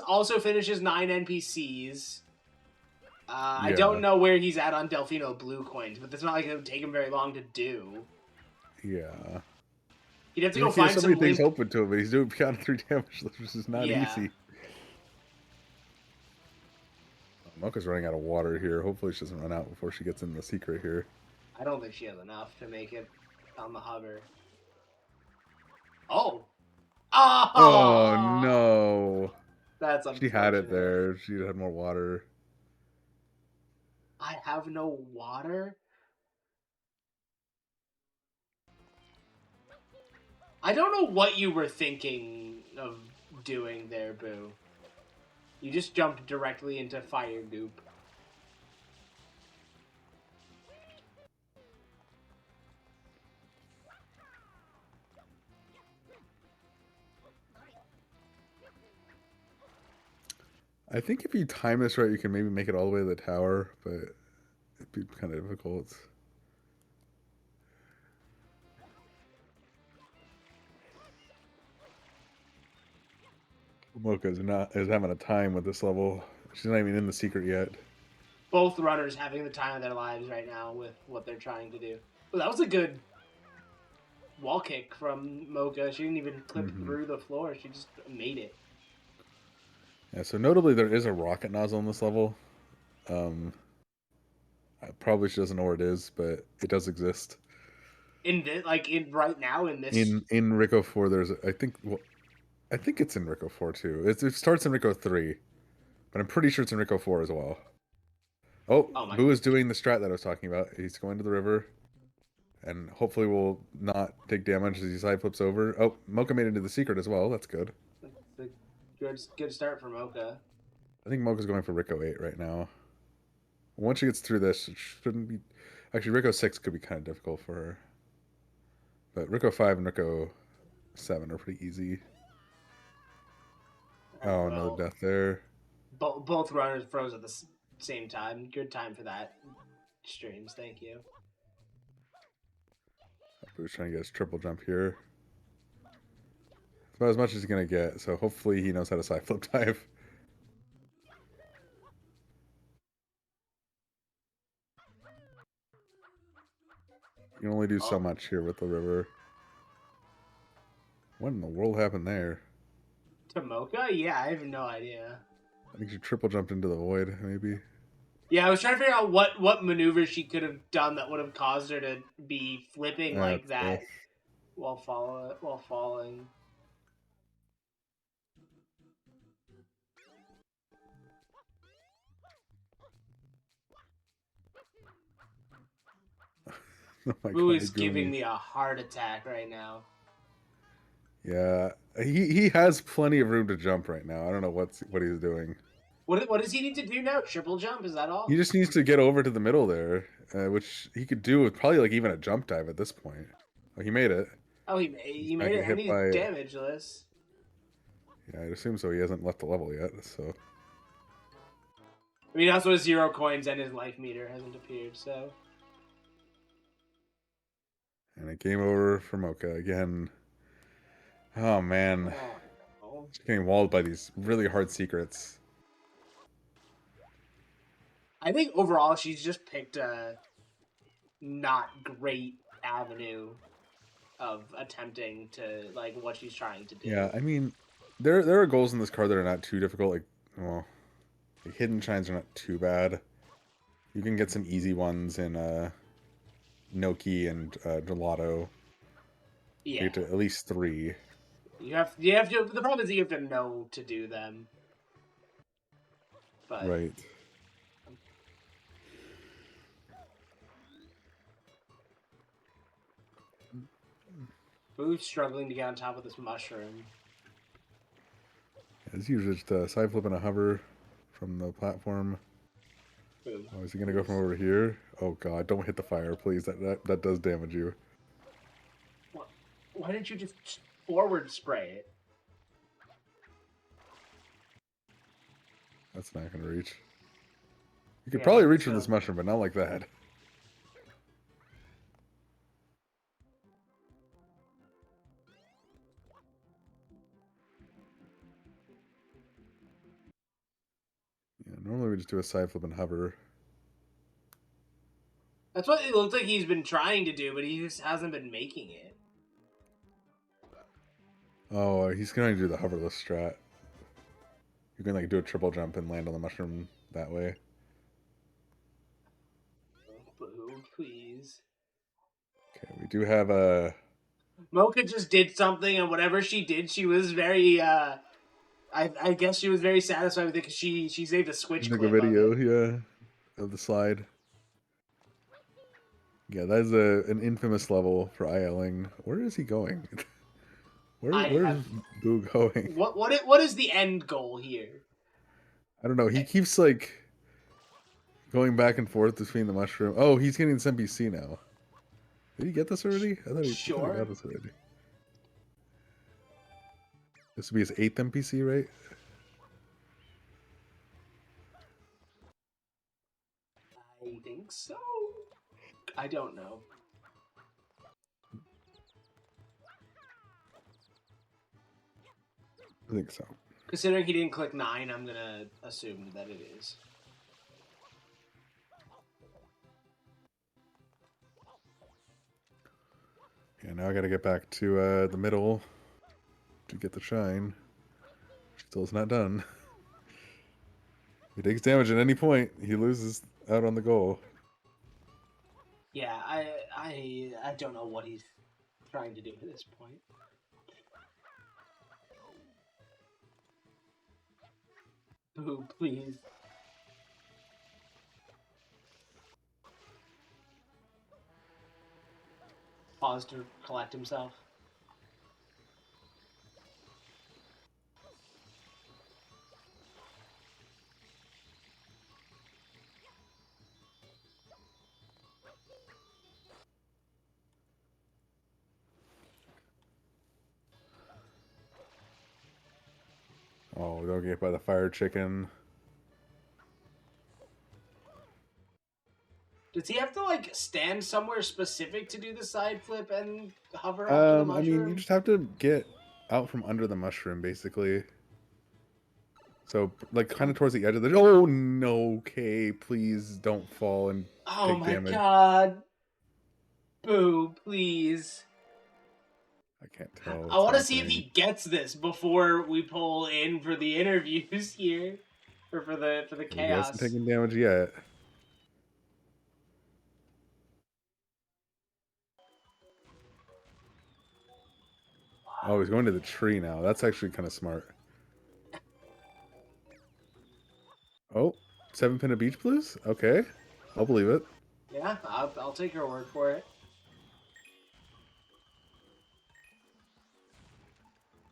also finishes 9 NPCs. I Yeah. don't know where he's at on Delfino Blue Coins, but it's not like it would take him very long to do. yeah. He'd have to He go has find so some many things limp... open to him, but he's doing beyond 3 damage, which is not Yeah. easy. Mocha's running out of water here. Hopefully, she doesn't run out before she gets in the secret here. I don't think she has enough to make it on the hover. Oh! Oh no! That's She had it unfortunate. there. She had more water. I have no water? I don't know what you were thinking of doing there, Boo. You just jumped directly into fire goop. I think if you time this right, you can maybe make it all the way to the tower, but it'd be kind of difficult. Mocha is having a time with this level. She's not even in the secret yet. Both runners having the time of their lives right now with what they're trying to do. Well, that was a good wall kick from Mocha. She didn't even clip through the floor. She just made it. Yeah, so notably there is a rocket nozzle in this level. Probably she doesn't know where it is, but it does exist. In this, like in right now in this. In Rico 4, there's I think it's in Rico 4 too. It starts in Rico 3, but I'm pretty sure it's in Rico 4 as well. Oh, my Boo is doing the strat that I was talking about. He's going to the river, and hopefully will not take damage as he side flips over. Oh, Mocha made it into the secret as well. That's good. It's a good start for Mocha. I think Mocha's going for Rico 8 right now. Once she gets through this, it shouldn't be... Actually, Rico 6 could be kind of difficult for her. But Rico 5 and Rico 7 are pretty easy. Oh, another death there. Both runners froze at the same time. Good time for that. Streams, thank you. Boo's trying to get his triple jump here. It's about as much as he's going to get, so hopefully he knows how to side flip dive. You can only do so much here with the river. What in the world happened there? To Mocha? Yeah, I have no idea. I think she triple jumped into the void, maybe. Yeah, I was trying to figure out what maneuver she could have done that would have caused her to be flipping like that while falling. Oh my Boo God, is giving me a heart attack right now. Yeah, he has plenty of room to jump right now. I don't know what he's doing. What does he need to do now? Triple jump? Is that all? He just needs to get over to the middle there, which he could do with probably like even a jump dive at this point. Oh, he made it. Oh, he made it, and he's damageless. Yeah, I'd assume so. He hasn't left the level yet, so. I mean, also has 0 coins and his life meter hasn't appeared, so. And a game over for Mocha again. Oh man, she's getting walled by these really hard secrets. I think overall she's just picked a not great avenue of attempting to like what she's trying to do. Yeah, I mean, there are goals in this card that are not too difficult. Like, well, like hidden shines are not too bad. You can get some easy ones in Noki and Gelato. Yeah, You get to at least 3. you have to. The problem is you have to know to do them. But Right. Boo's struggling to get on top of this mushroom. As usual, just side flip and a hover from the platform. Boo. Oh, is he gonna go from over here? Oh God! Don't hit the fire, please. That does damage you. Why didn't you just forward spray it? That's not gonna reach. You could probably reach with this mushroom, but not like that. Yeah, normally we just do a side flip and hover. That's what it looks like he's been trying to do, but he just hasn't been making it. Oh, he's gonna do the hoverless strat. You can like do a triple jump and land on the mushroom that way. Boo, please. Okay, we do have a. Mocha just did something, and whatever she did, she was very I guess she was very satisfied with it because she saved a switch Took clip a video, of it. yeah, of the slide. Yeah, that's an infamous level for ILing. Where is he going? I Where's have Boo going? what is the end goal here? I don't know. He keeps like going back and forth between the mushroom. Oh, he's getting this NPC now. Did he get this already? I thought he Sure. got this already. This would be his 8th NPC, right? I think so. I don't know. I think so. Considering he didn't click 9, I'm gonna assume that it is. Yeah, now I gotta get back to the middle to get the shine. Still is not done. He takes damage at any point. He loses out on the goal. Yeah, I don't know what he's trying to do at this point. Boo, please. Pause to collect himself. Oh, don't get by the fire chicken. Does he have to like stand somewhere specific to do the side flip and hover after the I mushroom? mean, you just have to get out from under the mushroom, basically. So, like, kind of towards the edge of the. Oh no, Kay! Please don't fall and Oh take my damage. god. Boo, please. I can't tell. I want to see if he gets this before we pull in for the interviews here, or for the He chaos. hasn't taken damage yet. Oh, he's going to the tree now. That's actually kind of smart. Oh, 7-pin of Beach Blues? Okay. I'll believe it. Yeah, I'll take her word for it.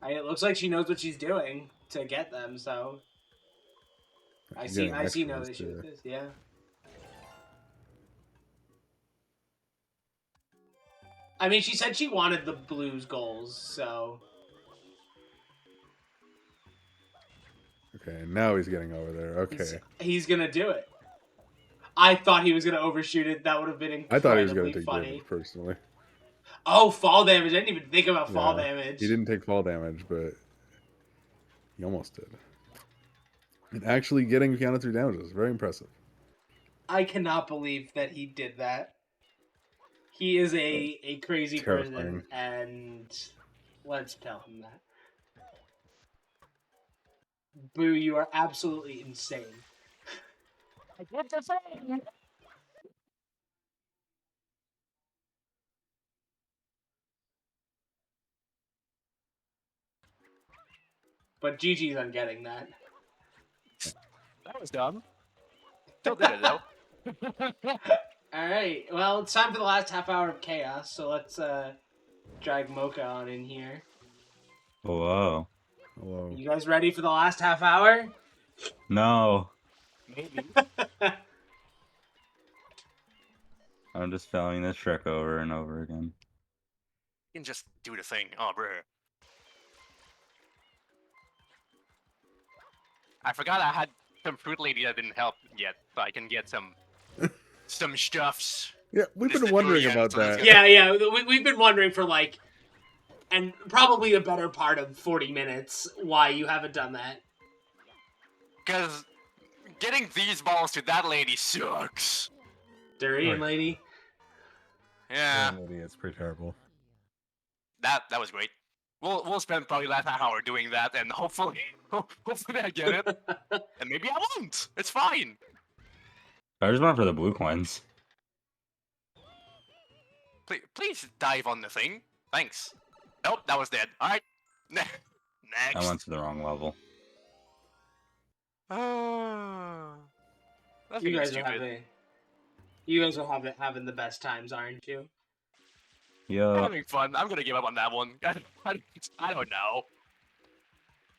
It looks like she knows what she's doing to get them, so I see no extras, issue with this. Yeah. I mean, she said she wanted the Blues goals, so Okay, now he's getting over there. Okay. he's gonna do it. I thought he was gonna overshoot it. That would have been incredibly I thought he was going to take funny. damage, personally. Oh, fall damage! I didn't even think about fall Yeah, damage. He didn't take fall damage, but he almost did. And actually getting Kiana through damage is very impressive. I cannot believe that he did that. He is a crazy person, Terrifying. and let's tell him that. Boo, you are absolutely insane. I did the thing! But GG's on getting that. That was dumb. Still did it though. Alright, well, it's time for the last half hour of chaos, so let's drag Mocha on in here. Whoa. Hello. You guys ready for the last half hour? No. Maybe. I'm just failing this trick over and over again. You can just do the thing. Oh, bro. I forgot I had some fruit lady that didn't help yet, so I can get some stuffs. Yeah, we've This been is wondering brilliant, about so let's that. get- Yeah, we've been wondering for like, and probably a better part of 40 minutes why you haven't done that. Because getting these balls to that lady sucks. Durian Right. lady. Yeah, It's pretty terrible. that was great. We'll spend probably last hour doing that, and hopefully I get it, and maybe I won't. It's fine. I just went for the blue coins. Please dive on the thing. Thanks. Nope, that was dead. All right. Next. I went to the wrong level. That's You being guys are stupid. having the best times, aren't you? Yeah. Having fun. I'm gonna give up on that one. I don't know.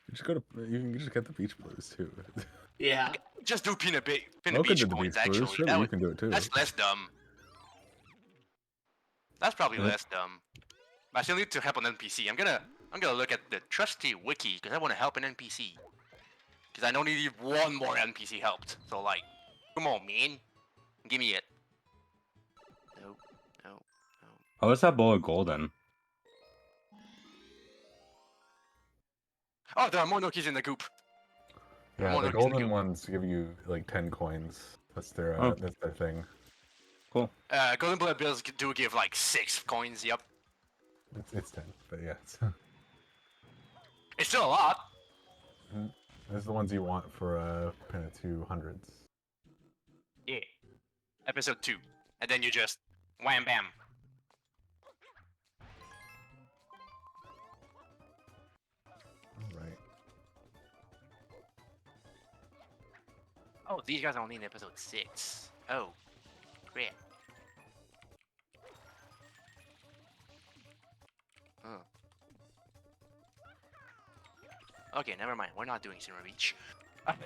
You just go to. You can just get the Beach Blues too. Yeah. Just do peanut Mocha beach did the coins. Beach Blues. Actually, Surely you can do it too. that's less dumb. That's probably Yep. less dumb. But I still need to help an NPC. I'm gonna look at the trusty wiki because I want to help an NPC. Because I don't need one more NPC helped. So like, come on, man, give me it. No, no, no. How is that bullet golden? Oh, there are more Nokis in the goop. There are Yeah, more the Nokis in the golden goop. ones give you like 10 coins. That's their Oh. that's their thing. Cool. Golden bullet bills do give like 6 coins. Yep, It's 10, but yeah, it's still a lot. those are the ones you want for kind of 200s. Yeah. Episode 2, and then you just wham bam. All right. Oh, these guys are only in episode 6. Oh, crap. Oh. Okay, never mind. We're not doing Cinema Beach. God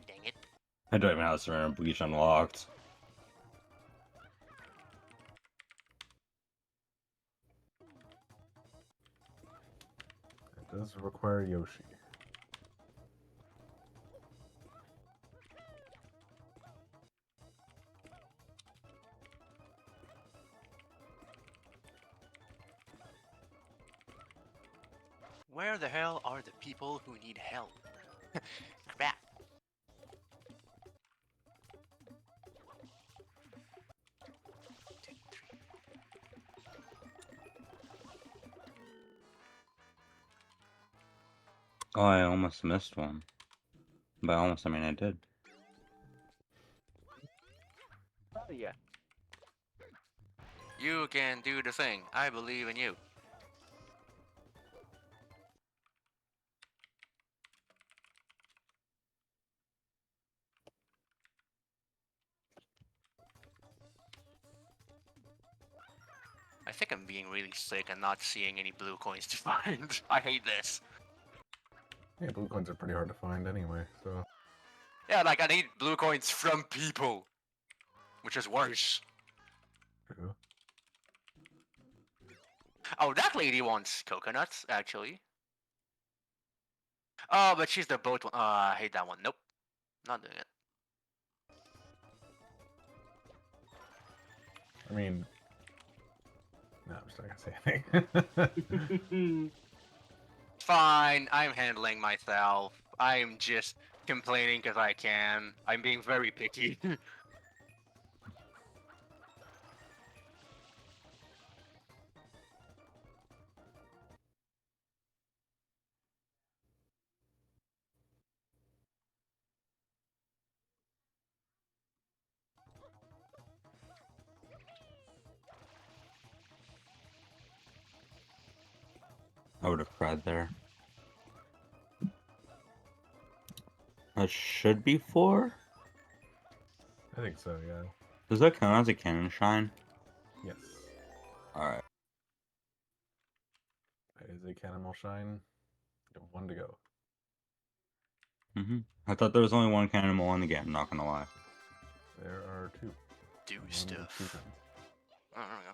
dang it. I don't even have Surrender Bleach unlocked. It does require Yoshi. Where the hell are the people who need help? Crap. Oh, I almost missed one. By almost, I mean I did. Oh yeah. You can do the thing. I believe in you. I think I'm being really sick and not seeing any blue coins to find. I hate this. Yeah, blue coins are pretty hard to find anyway, so. Yeah, like I need blue coins from people. Which is worse. True. Oh, that lady wants coconuts, actually. Oh, but she's the boat one. I hate that one. Nope. Not doing it. I mean. No, I'm just not gonna say anything. Fine, I'm handling myself. I'm just complaining because I can. I'm being very picky. I would have cried there. That should be 4? I think so, yeah. Does that count as a cannon shine? Yes. Alright. That is a Cannonball Shine. You have 1 to go. I thought there was only one cannonball in the game, not gonna lie. There are 2. Do One stuff. achievement. Oh, there we go.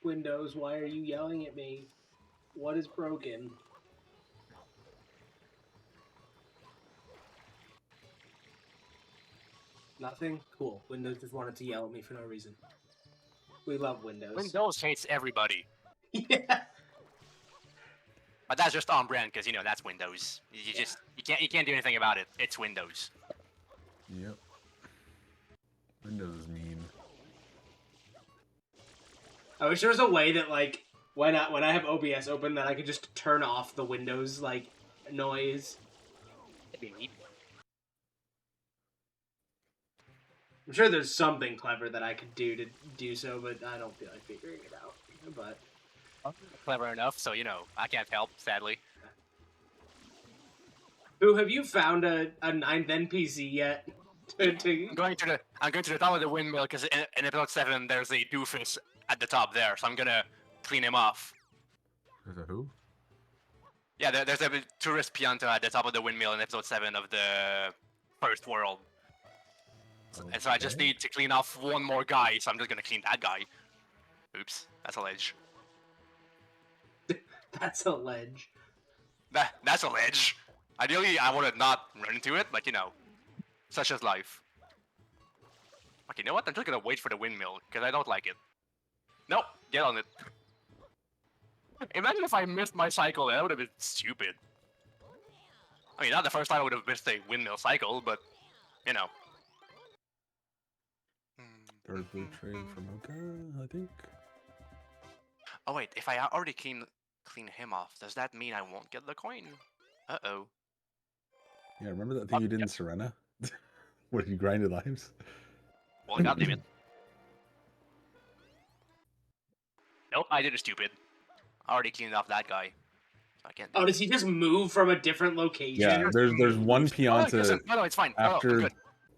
Windows, why are you yelling at me? What is broken? Nothing? Cool. Windows just wanted to yell at me for no reason. We love Windows. Windows hates everybody. Yeah. But that's just on brand because that's Windows. You can't do anything about it. It's Windows. Yep. Windows is mean. I wish there was a way that like when I have OBS open that I could just turn off the Windows like noise. That'd be neat. I'm sure there's something clever that I could do to do so, but I don't feel like figuring it out. But Clever enough, so I can't help, sadly. who have you found a 9th NPC yet? I'm going to the top of the windmill because in episode 7 there's a doofus at the top there, so I'm gonna clean him off. There's a who? Yeah, there's a tourist pianta at the top of the windmill in episode 7 of the first world. And so I just Okay. need to clean off one more guy, so I'm just gonna clean that guy. Oops, that's a ledge. That's a ledge. That's a ledge. Ideally, I would have not run into it, but such is life. Okay, you know what? I'm just gonna wait for the windmill, because I don't like it. Nope, get on it. Imagine if I missed my cycle, that would have been stupid. I mean, not the first time I would have missed a windmill cycle, but, Third blue train for Mocha, I think. Oh wait, if I already clean him off, does that mean I won't get the coin? Uh-oh. Yeah, remember that thing you did in Serena? Where you grinded lives? Well, goddammit. Nope, I did it stupid. I already cleaned off that guy. So I can't do Oh, it. does he just move from a different location? Yeah, there's one Oh, Pianta listen, no, it's fine. No, I'm after good.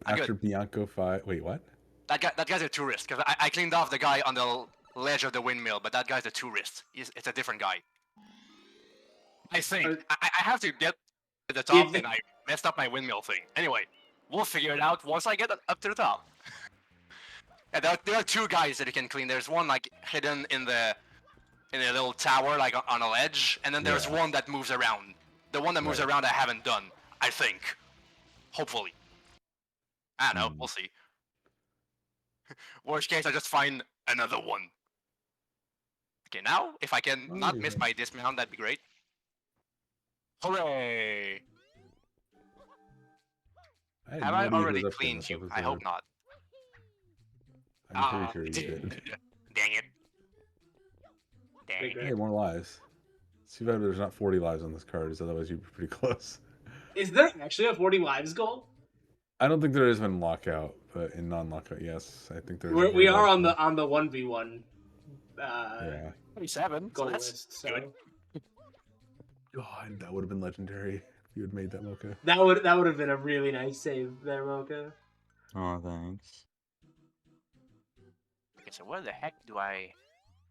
I'm after good. Bianco 5. Wait, what? That guy's a tourist, because I cleaned off the guy on the ledge of the windmill, but that guy's a tourist. It's a different guy. I think. I have to get to the top, and I messed up my windmill thing. Anyway, we'll figure it out once I get up to the top. Yeah, there are two guys that you can clean. There's one like hidden in a little tower, like on a ledge, and then there's Yeah. one that moves around. The one that moves Right. around I haven't done, I think. Hopefully. I don't know, we'll see. Worst case, I just find another one. Okay, now, if I can not miss my dismount, that'd be great. Hooray! had Have no I idea he already was up there in cleaned this you? I episode. hope not. I'm pretty sure you did. Dang it. Dang Big it. Hey, more lives. Too bad there's not 40 lives on this card, otherwise you'd be pretty close. Is there actually a 40 lives goal? I don't think there is in lockout, but in non-lockout, yes. I think there's. We are on the 1v1 Yeah. 27, so goal that's list. So good. God, that would have been legendary if you had made that Mocha. that would have been a really nice save there, Mocha. Oh, thanks. Okay, so where the heck do I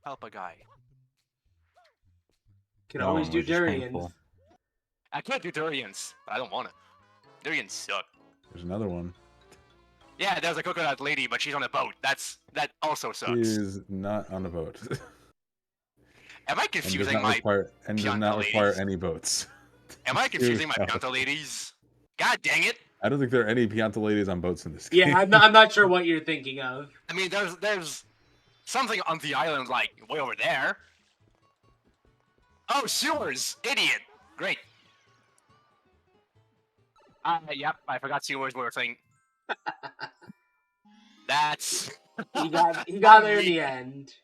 help a guy? Can That always one do was just Durian. painful. I could do durians, but I don't want to. Durians suck. There's another one. Yeah, there's a coconut lady, but she's on a boat. That also He sucks. is not on a boat. Am I and does confusing not my require ladies? any boats. Am I confusing my Seriously. Pianta ladies? God dang it! I don't think there are any Pianta ladies on boats in this game. Yeah, I'm not sure what you're thinking of. I mean, there's something on the island like way over there. Oh, sewers! Idiot! Great. Yep, I forgot sewers were a thing. That's. He got there in the end.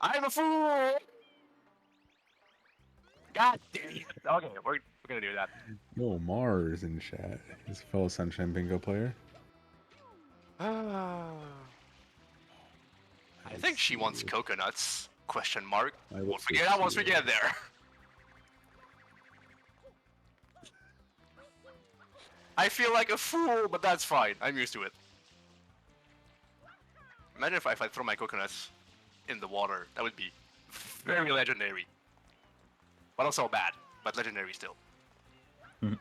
I'm a fool! God damn it. Okay, we're gonna do that. No, Mars in chat. His fellow Sunshine Bingo player. I think she wants coconuts. Question mark. I will We'll figure it out once we see. get there. I feel like a fool, but that's fine. I'm used to it. Imagine if I throw my coconuts in the water. That would be very legendary. But also bad, but legendary still. Mhm.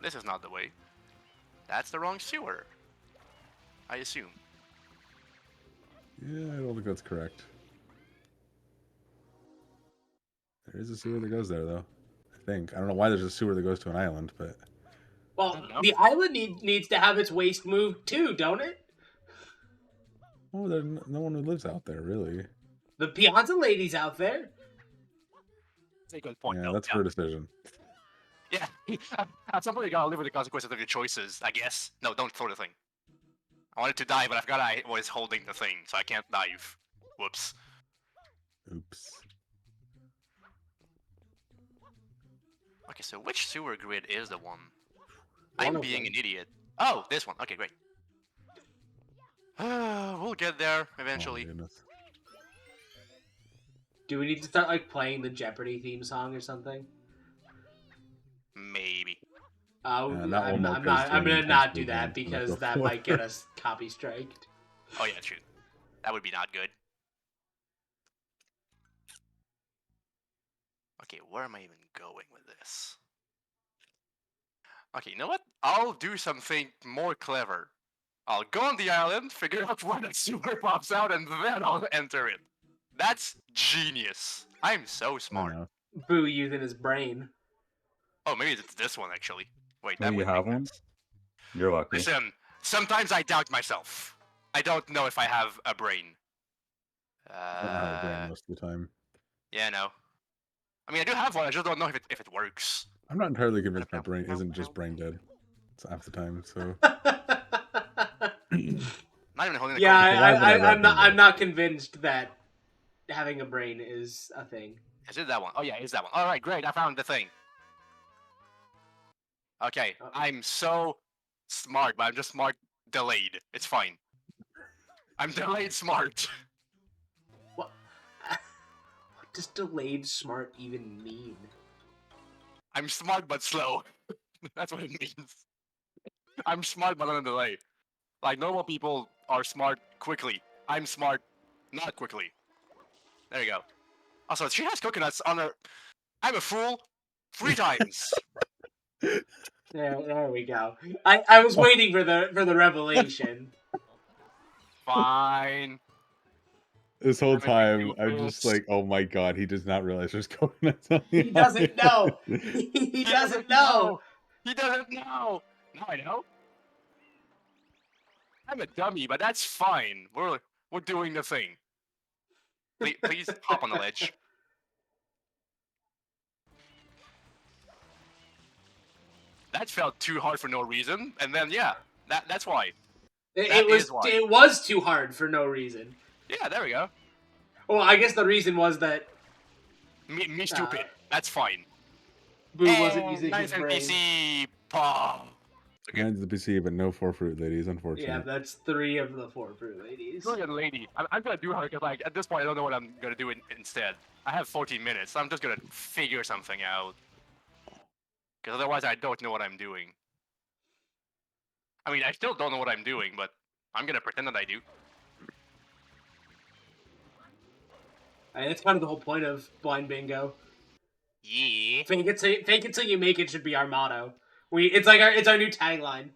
This is not the way. That's the wrong sewer. I assume. Yeah, I don't think that's correct. There is a sewer that goes there, though. I think. I don't know why there's a sewer that goes to an island, but Well, No. the island needs to have its waste moved too, don't it? oh, there's no one who lives out there, really. The Pianta lady's out there. That's a good point. Yeah, though. that's Yeah. her decision. Yeah. At some point, you gotta live with the consequences of your choices, I guess. No, don't throw the thing. I wanted to dive, but I forgot I was holding the thing, so I can't dive. Whoops. Oops. Okay, so which sewer grid is the one? One I'm of being them. an idiot. Oh, this one. Okay, great. We'll get there Oh, eventually. goodness. Do we need to start like playing the Jeopardy theme song or something? Maybe. Not I'm one not. Mocha's I'm doing gonna not do intentional that games, so let's because go that for might get it. us copy striked. Oh yeah, true. That would be not good. Okay, where am I even going with this? Okay, you know what? I'll do something more clever. I'll go on the island, figure out where the sewer pops out, and then I'll enter it. That's genius. I'm so I smart. know. Boo using his brain. Oh, maybe it's this one actually. Wait, Oh, that you would have make one? sense. You're lucky. Listen, sometimes I doubt myself. I don't know if I have a brain. I don't have a brain most of the time. Yeah, no. I mean, I do have one. I just don't know if it works. I'm not entirely convinced my brain isn't just brain dead. It's half the time, so. Not even holding the Yeah, coin. Why would I let I'm not. him I'm go? not convinced that having a brain is a thing. Is it that one? Oh yeah, it's that one. All right, great. I found the thing. Okay, I'm so smart, but I'm just smart delayed. It's fine. I'm delayed smart. What? What does delayed smart even mean? I'm smart but slow. That's what it means. I'm smart but on a delay. Like normal people are smart quickly. I'm smart not quickly. There you go. Also, she has coconuts on her. I'm a fool. 3 times. There we go. I was waiting for the revelation. Fine. This whole I'm time, I'm stupid. just like, oh my god, he does not realize there's coconuts on the He doesn't know. island. He doesn't know. He doesn't know. Now I know. I'm a dummy, but that's fine. We're doing the thing. Please hop on the ledge. That felt too hard for no reason, and then yeah, that's why. That is why. It was too hard for no reason. Yeah, there we go. Well, I guess the reason was that Me stupid. That's fine. Boo wasn't using Nice his brain. NPC. Paw. Okay. Mine's the PC, but no 4 fruit ladies, Yeah, unfortunately. that's 3 of the 4 fruit ladies. Brilliant lady. I'm gonna do her because like at this point I don't know what I'm gonna do instead. I have 14 minutes, so I'm just gonna figure something out. Because otherwise I don't know what I'm doing. I mean, I still don't know what I'm doing, but I'm gonna pretend that I do. And that's kind of the whole point of blind bingo. Yeah. Fake it till you make it should be our motto. It's our new tagline.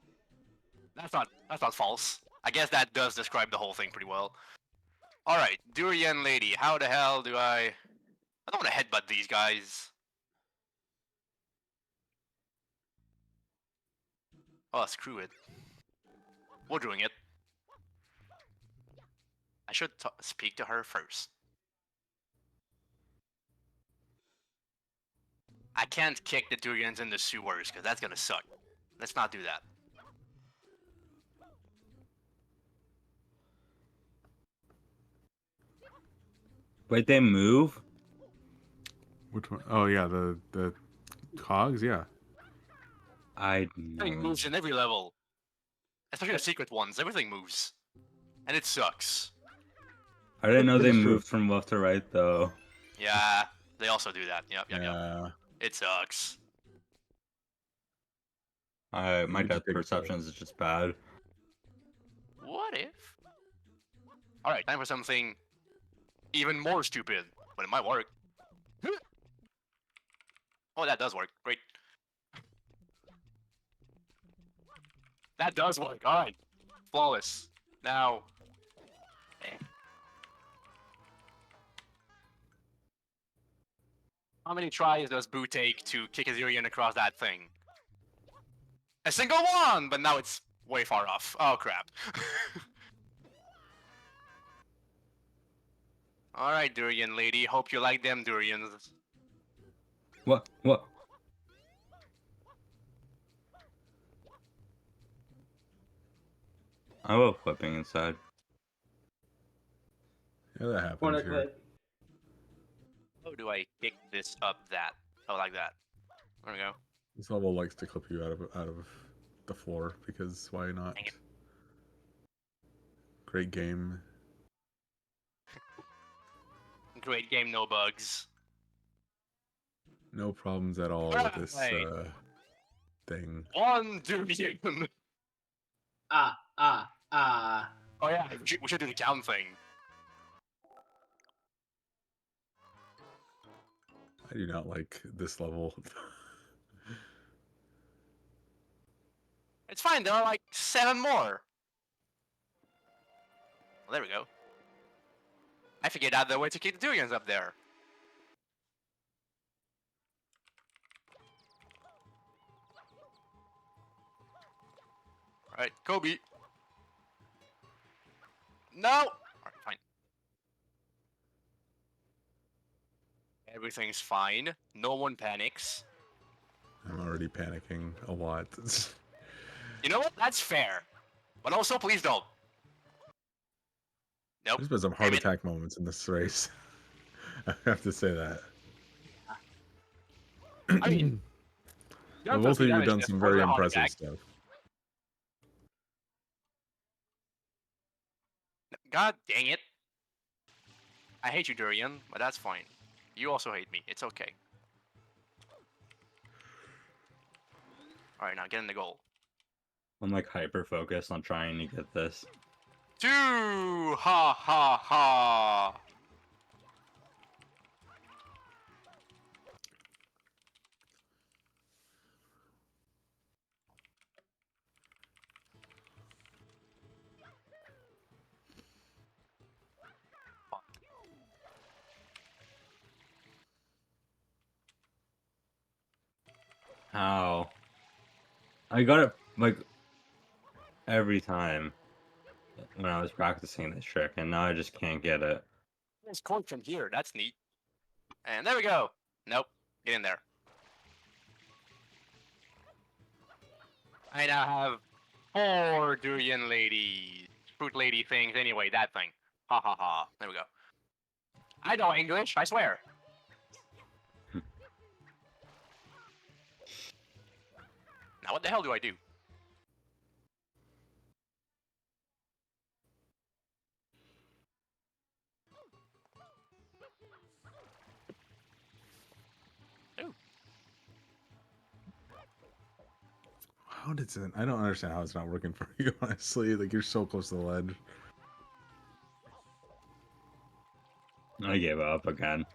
That's not false. I guess that does describe the whole thing pretty well. Alright, Durian Lady, how the hell do I don't want to headbutt these guys. Oh, screw it. We're doing it. I should speak to her first. I can't kick the Durians in the sewers, because that's gonna suck. Let's not do that. Wait, they move? Which one? Oh yeah, the cogs. Yeah. Everything moves in every level. Especially the secret ones, everything moves. And it sucks. I didn't know they That's true. moved from left to right though. Yeah, they also do that. Yep. Yeah. It sucks. My Why don't you depth take a perception is just bad. What if? Alright, time for something even more stupid, but it might work. Oh, that does work. Great. That does work. Alright. Flawless. Now. How many tries does Boo take to kick his Urian across that thing? A single one! But now it's way far off. Oh, crap. Alright, Durian Lady. Hope you like them Durians. What? I love flipping inside. Yeah, that happens Corner here. clip. How do I pick this up? That. Oh, like that. There we go. This level likes to clip you out of the floor because why not? Dang it. Great game. Great game, no bugs. No problems at all with this Right. thing. One Durian. Ah. Oh yeah, we should do the count thing. I do not like this level. It's fine. There are like 7 more. Well, there we go. I figured out the way to keep the Durians up there. Alright, Kobe. No! Alright, fine. Everything's fine. No one panics. I'm already panicking a lot. You know what? That's fair. But also, please don't. Nope. There's been some heart Damn it. attack moments in this race. I have to say that. I mean, Well, both of you have done some very heart impressive attack. stuff. God dang it. I hate you, Durian, but that's fine. You also hate me. It's okay. Alright, now get in the goal. I'm like hyper focused on trying to get this. 2! Ha ha ha! How? I got it like every time when I was practicing this trick, and now I just can't get it. There's court from here. That's neat. And there we go. Nope. Get in there. I now have 4 Durian ladies. Fruit lady things. Anyway, that thing. Ha ha ha. There we go. I know English, I swear. Now what the hell do I do? Ooh. How did it? I don't understand how it's not working for you, honestly. Like, you're so close to the ledge. I gave up again.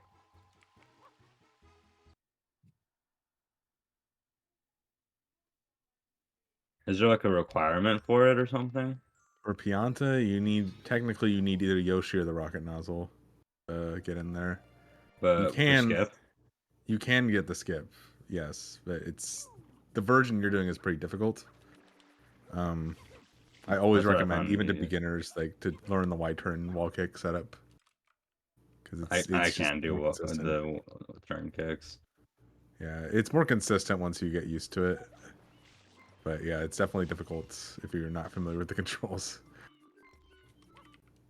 Is there like a requirement for it or something? For Pianta, you need either Yoshi or the rocket nozzle to get in there. But for skip? You can get the skip, yes, but it's the version you're doing is pretty difficult. I always That's what I recommend, found even to easy. beginners, like to learn the Y turn wall kick setup because I it's just can't do more what consistent. the turn kicks. Yeah, it's more consistent once you get used to it. But yeah, it's definitely difficult if you're not familiar with the controls.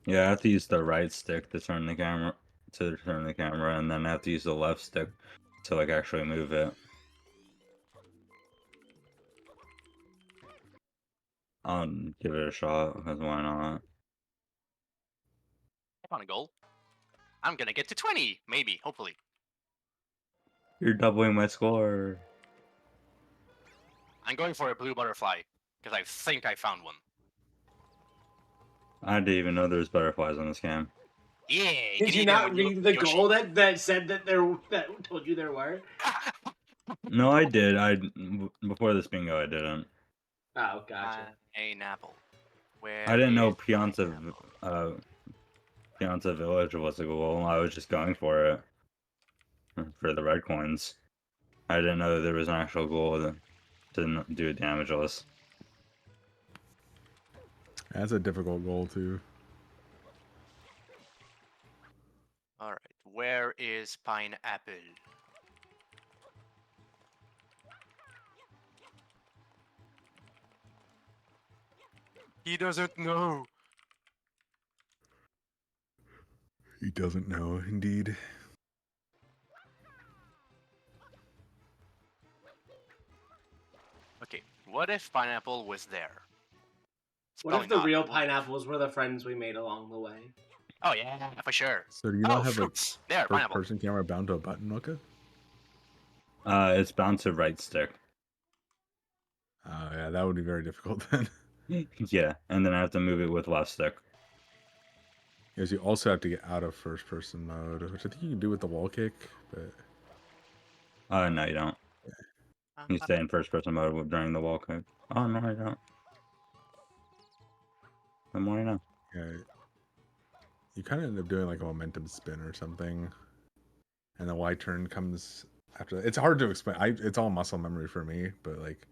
Yeah, I have to use the right stick to turn the camera, and then I have to use the left stick to like actually move it. I'll give it a shot, because why not? On a goal. I'm gonna get to 20, maybe, hopefully. You're doubling my score. I'm going for a blue butterfly, because I think I found one. I didn't even know there was butterflies on this game. Yeah. Did you not read the goal that said that that told you there were? No, I did. Before this bingo, I didn't. Oh, gotcha. Pineapple. Where I didn't know is Pianta Village was a goal. I was just going for it for the red coins. I didn't know there was an actual goal to do a damageless. That's a difficult goal too. Alright, where is pineapple? He doesn't know. He doesn't know, indeed. Okay, what if Pineapple was there? It's What if probably the not. real pineapples were the friends we made along the way? Oh yeah, for sure. So do you not Oh, have fruits. like There, first Pineapple. person camera bound to a button, Mocha? It's bound to right stick. Oh yeah, that would be very difficult then. Yeah, and then I have to move it with left stick. Because you also have to get out of first person mode, which I think you can do with the wall kick, but No, you don't. You stay in first person mode during the wall kick. Oh, no, I don't. The more you know. yeah, you kind of end up doing like a momentum spin or something, and the Y turn comes after that. It's hard to explain. It's all muscle memory for me, but like,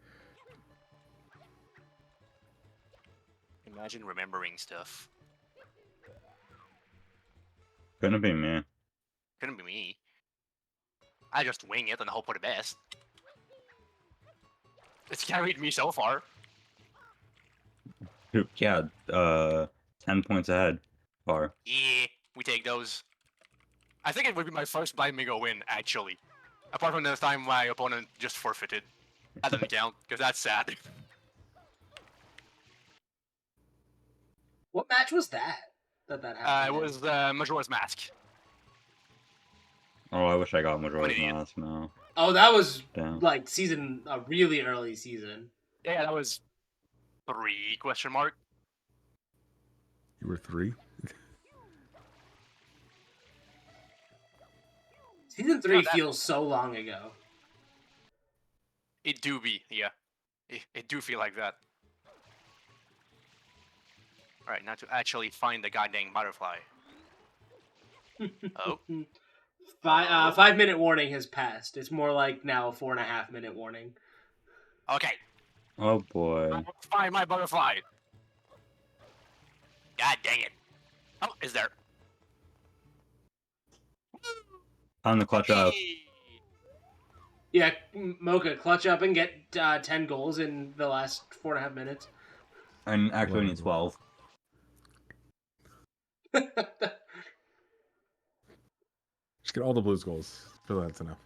Imagine remembering stuff. Couldn't be me. Couldn't be me. I just wing it and hope for the best. It's carried me so far. Yeah, 10 points ahead. Far. Yeah, we take those. I think it would be my first blind bingo win, actually. Apart from the time my opponent just forfeited. That doesn't count, because that's sad. What match was that? That It happened. in? was Majora's Mask. Oh, I wish I got Majora's idiot. Mask now. Oh, that was Damn. like a really early season. Yeah, that was 3 question mark. you were 3. Season 3 No, that- feels so long ago. It do be, yeah. It do feel like that. Alright, now to actually find the goddamn butterfly. Oh. 5-minute warning has passed. It's more like now a 4.5-minute warning. Okay. Oh boy. Find my butterfly. God dang it. Oh, is there? Time to clutch up. Hey! Yeah, Mocha, clutch up and get 10 goals in the last 4.5 minutes. And actually need 12. Just get all the Blues goals. I feel that's enough.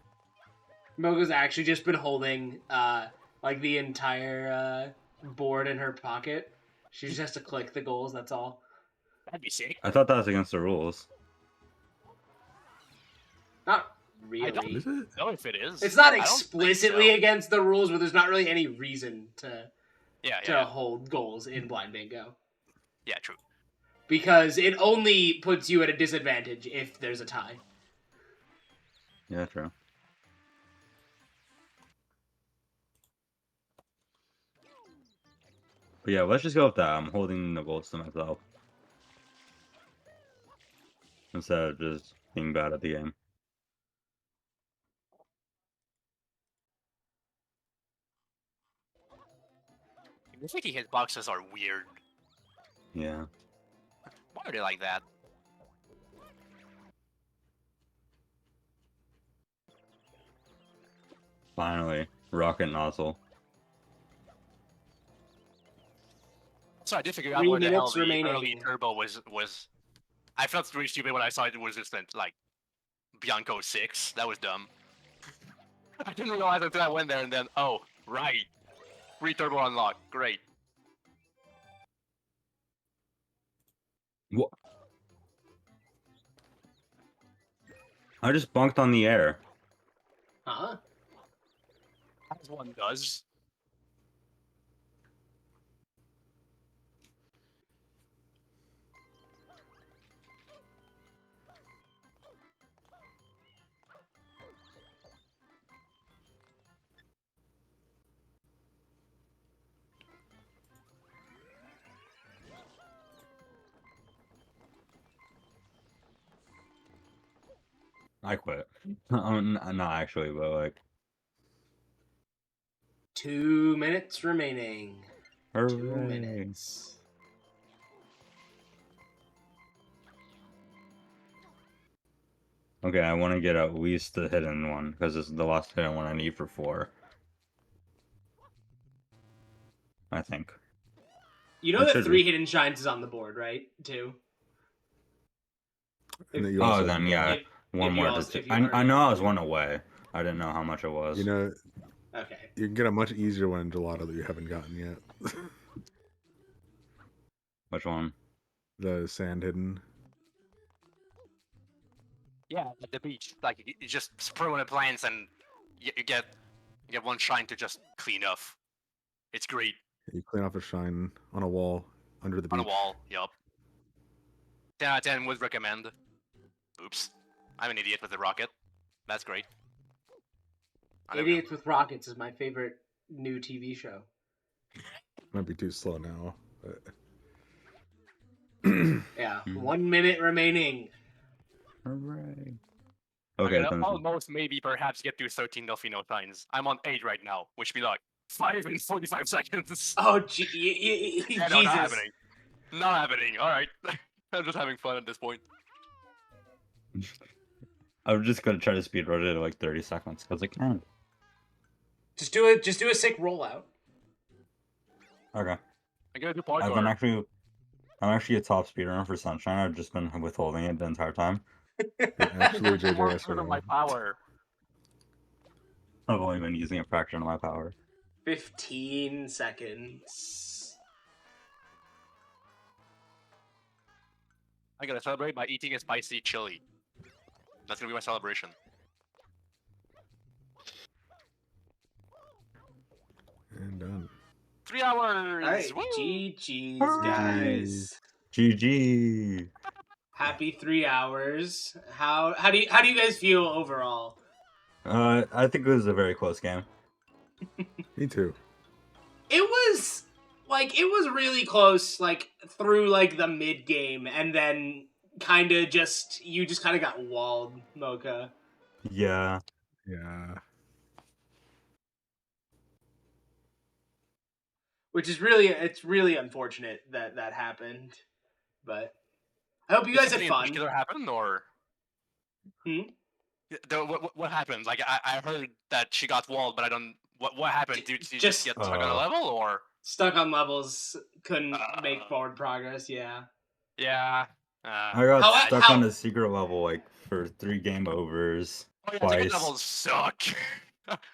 Mocha's actually just been holding like the entire board in her pocket. She just has to click the goals, that's all. That'd be sick. I thought that was against the rules. Not I really. don't Is it? know if it is. It's not I don't think explicitly so. against the rules, but there's not really any reason to Yeah. hold goals in blind bingo. Yeah, true. Because it only puts you at a disadvantage if there's a tie. Yeah, true. But yeah, let's just go with that. I'm holding the goals to myself. Instead of just being bad at the game. The sticky hitboxes are weird. Yeah. Why are they like that? Finally. Rocket nozzle. So I did figure out 3 where the hell minutes the remaining. early turbo was. I felt really stupid when I saw it was just like Bianco 6. That was dumb. I didn't realize until I went there and then, oh, right. Free turbo unlocked. Great. What? I just bunked on the air. Huh? As one does. I quit. Not actually, but like. 2 minutes remaining. 2 Hooray. minutes. Okay, I want to get at least the hidden one, because it's the last hidden one I need for 4. I think. You know It that should 3 be. hidden shines is on the board, right? Too. And that you Oh, also, then yeah, If- one if you more. also- if you I already- know I was one away. I didn't know how much it was. you know, Okay. you can get a much easier one in gelato that you haven't gotten yet. Which one? The sand hidden. Yeah, at the beach. Like you just spray on the plants and you get one shine to just clean off. It's great. You clean off a shine on a wall under the beach. On a wall. Yup. 10 out of 10 would recommend. Oops. I'm an idiot with the rocket. That's great. I don't know. Idiots with Rockets is my favorite new TV show. Might be too slow now. But... Yeah. Mhm. 1 minute remaining. Hooray. I'm Okay, gonna then. almost maybe perhaps get to 13 Delfino shines. I'm on 8 right now, which be like 5 in 45 seconds. Oh, Yeah, no, Jesus. not happening. Not happening. Alright. I'm just having fun at this point. I'm just gonna try to speedrun it in like 30 seconds because I can. Just do a sick rollout. Okay. I'm gonna do I'm parkour. actually a top speedrunner for Sunshine. I've just been withholding it the entire time. Actually, JJ, More I sort of swear. my power. I've only been using a fraction of my power. 15 seconds. I'm gonna celebrate by eating a spicy chili. That's gonna be my celebration. And done. 3 hours! Alright, Woo! GG's, Hooray. guys. GG. Happy 3 hours. How do you guys feel overall? I think it was a very close game. Me too. It was really close, like through like the mid game, and then you just kind of got walled, Mocha. Yeah. Yeah. Which is really unfortunate that happened, but I hope you guys had Did something in fun. particular happen, or Hmm? what happened? Like I heard that she got walled, but I don't. What happened? Did she just Just- get stuck on a level, or? Stuck on levels, couldn't make forward progress. Yeah. Yeah. I got How- stuck how- on a secret level like for 3 game overs. Oh, yeah, twice. second levels suck.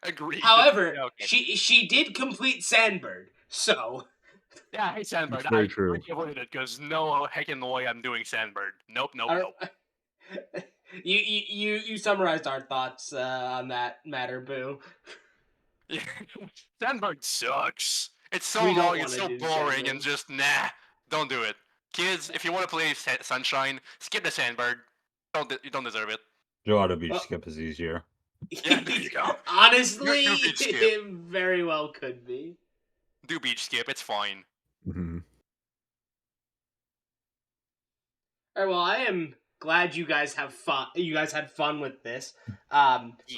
Agreed. However, Yeah, okay. she did complete Sandbird, so Yeah, hey Sandbird. That's very I true. already avoided it because no heckin' way I'm doing Sandbird. Nope. you summarized our thoughts on that matter, Boo. Yeah. Sandbird sucks. It's so We don't long, it's so wanna do boring, and Sandbird. just nah. Don't do it, kids. If you want to play Sunshine, skip the Sandbird. You don't deserve it. Gelato Beach Well- skip is easier. Yeah, there you go. Honestly, You could skip. it very well could be. Do beach skip. It's fine. hmm All right, well, I am glad you guys have fun. You guys had fun with this.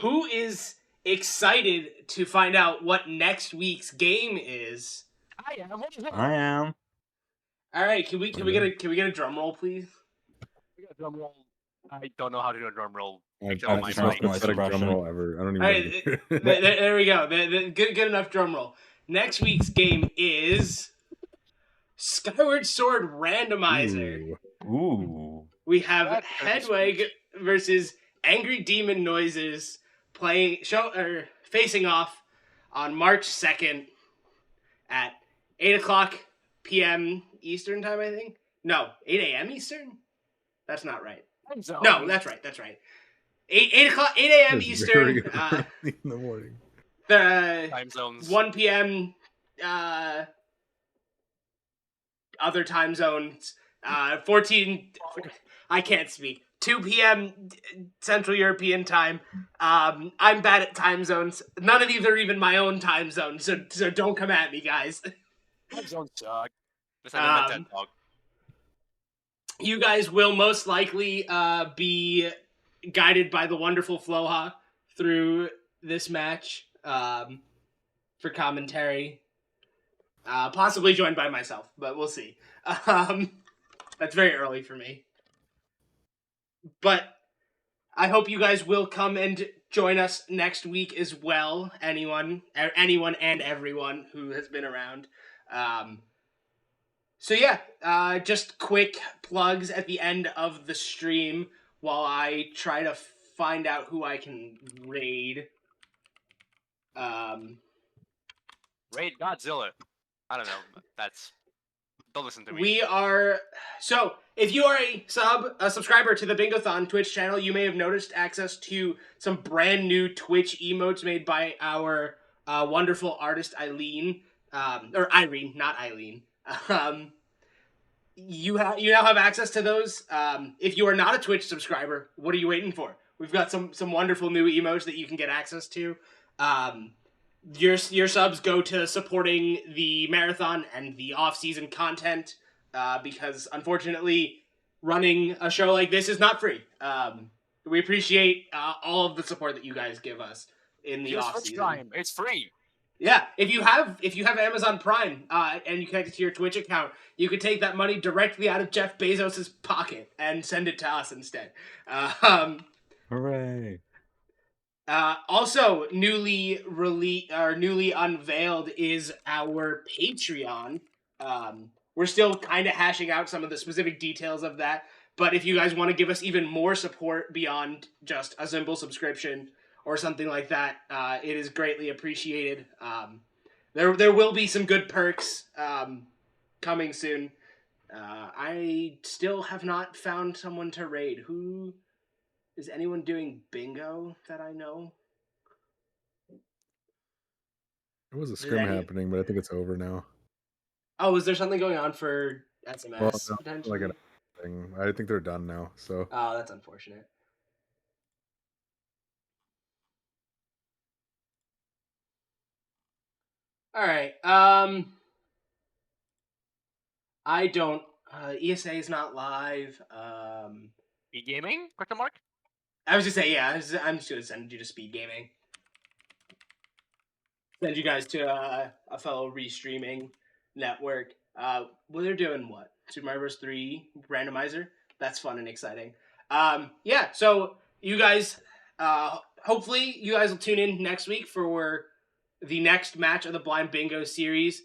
Who is excited to find out what next week's game is? I am. What is that? I am. All right, can we get a drum roll, please? We got a drum roll. I don't know how to do a drum roll. I've Oh my just God. missed a pathetic drum Expression. roll ever. I don't even All right, know. there we go. Good enough drum roll. Next week's game is Skyward Sword Randomizer. Ooh. Ooh. We have That's gonna be Hedwig versus Angry Demon Noises facing off on March 2nd at 8 o'clock p.m. Eastern time, I think. No, 8 a.m. Eastern? That's not right. No, that's right. 8 a.m. It's Eastern. very early in the morning. Time zones. 1 p.m. Other time zones. 14. I can't speak. 2 p.m. Central European time. I'm bad at time zones. None of these are even my own time zones, so don't come at me, guys. Time zones suck. This ain't my TED Talk. You guys will most likely be guided by the wonderful Floha through this match for commentary. Possibly joined by myself, but we'll see. That's very early for me. But I hope you guys will come and join us next week as well. Anyone and everyone who has been around. So yeah, just quick plugs at the end of the stream while I try to find out who I can raid. Raid Godzilla. I don't know. Don't listen to me. We are so if you are a subscriber to the Bingothon Twitch channel, you may have noticed access to some brand new Twitch emotes made by our wonderful artist Eileen, or Irene, not Eileen. You now have access to those. If you are not a Twitch subscriber, what are you waiting for? We've got some wonderful new emotes that you can get access to. Your subs go to supporting the marathon and the off-season content, because unfortunately running a show like this is not free. We appreciate all of the support that you guys give us in the Use off Twitch season. Prime. It's free. Yeah, if you have Amazon Prime and you connect it to your Twitch account, you could take that money directly out of Jeff Bezos's pocket and send it to us instead. Hooray! Also, newly unveiled is our Patreon. We're still kind of hashing out some of the specific details of that, but if you guys want to give us even more support beyond just a simple subscription or something like that, it is greatly appreciated. There will be some good perks coming soon. I still have not found someone to raid. Who is anyone doing bingo that I know? There was a scrim happening, but I think it's over now. Oh, is there something going on for SMS Well, no, potentially? like thing. I think they're done now. So Oh, that's unfortunate. All right. I don't. ESA is not live. E gaming? Question mark. I was just say yeah. I'm just gonna send you to Speed Gaming. Send you guys to a fellow restreaming network. Well, they're doing what? Super Mario Bros. 3 randomizer. That's fun and exciting. Yeah. So you guys, hopefully you guys will tune in next week for the next match of the Blind Bingo series.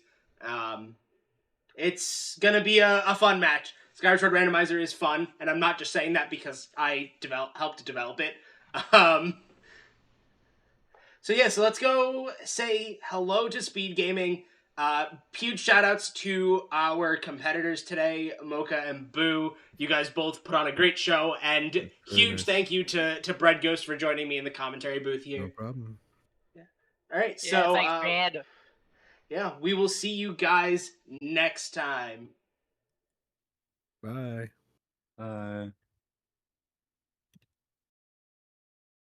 It's gonna be a fun match. Skyward Sword Randomizer is fun, and I'm not just saying that because I helped to develop it. So yeah, so let's go say hello to Speed Gaming. Huge shout-outs to our competitors today, Mocha and Boo. You guys both put on a great show, and huge thank you to Bread Ghost for joining me in the commentary booth here. no problem. All right, so thanks, Brad. yeah, we will see you guys next time. Bye. Bye.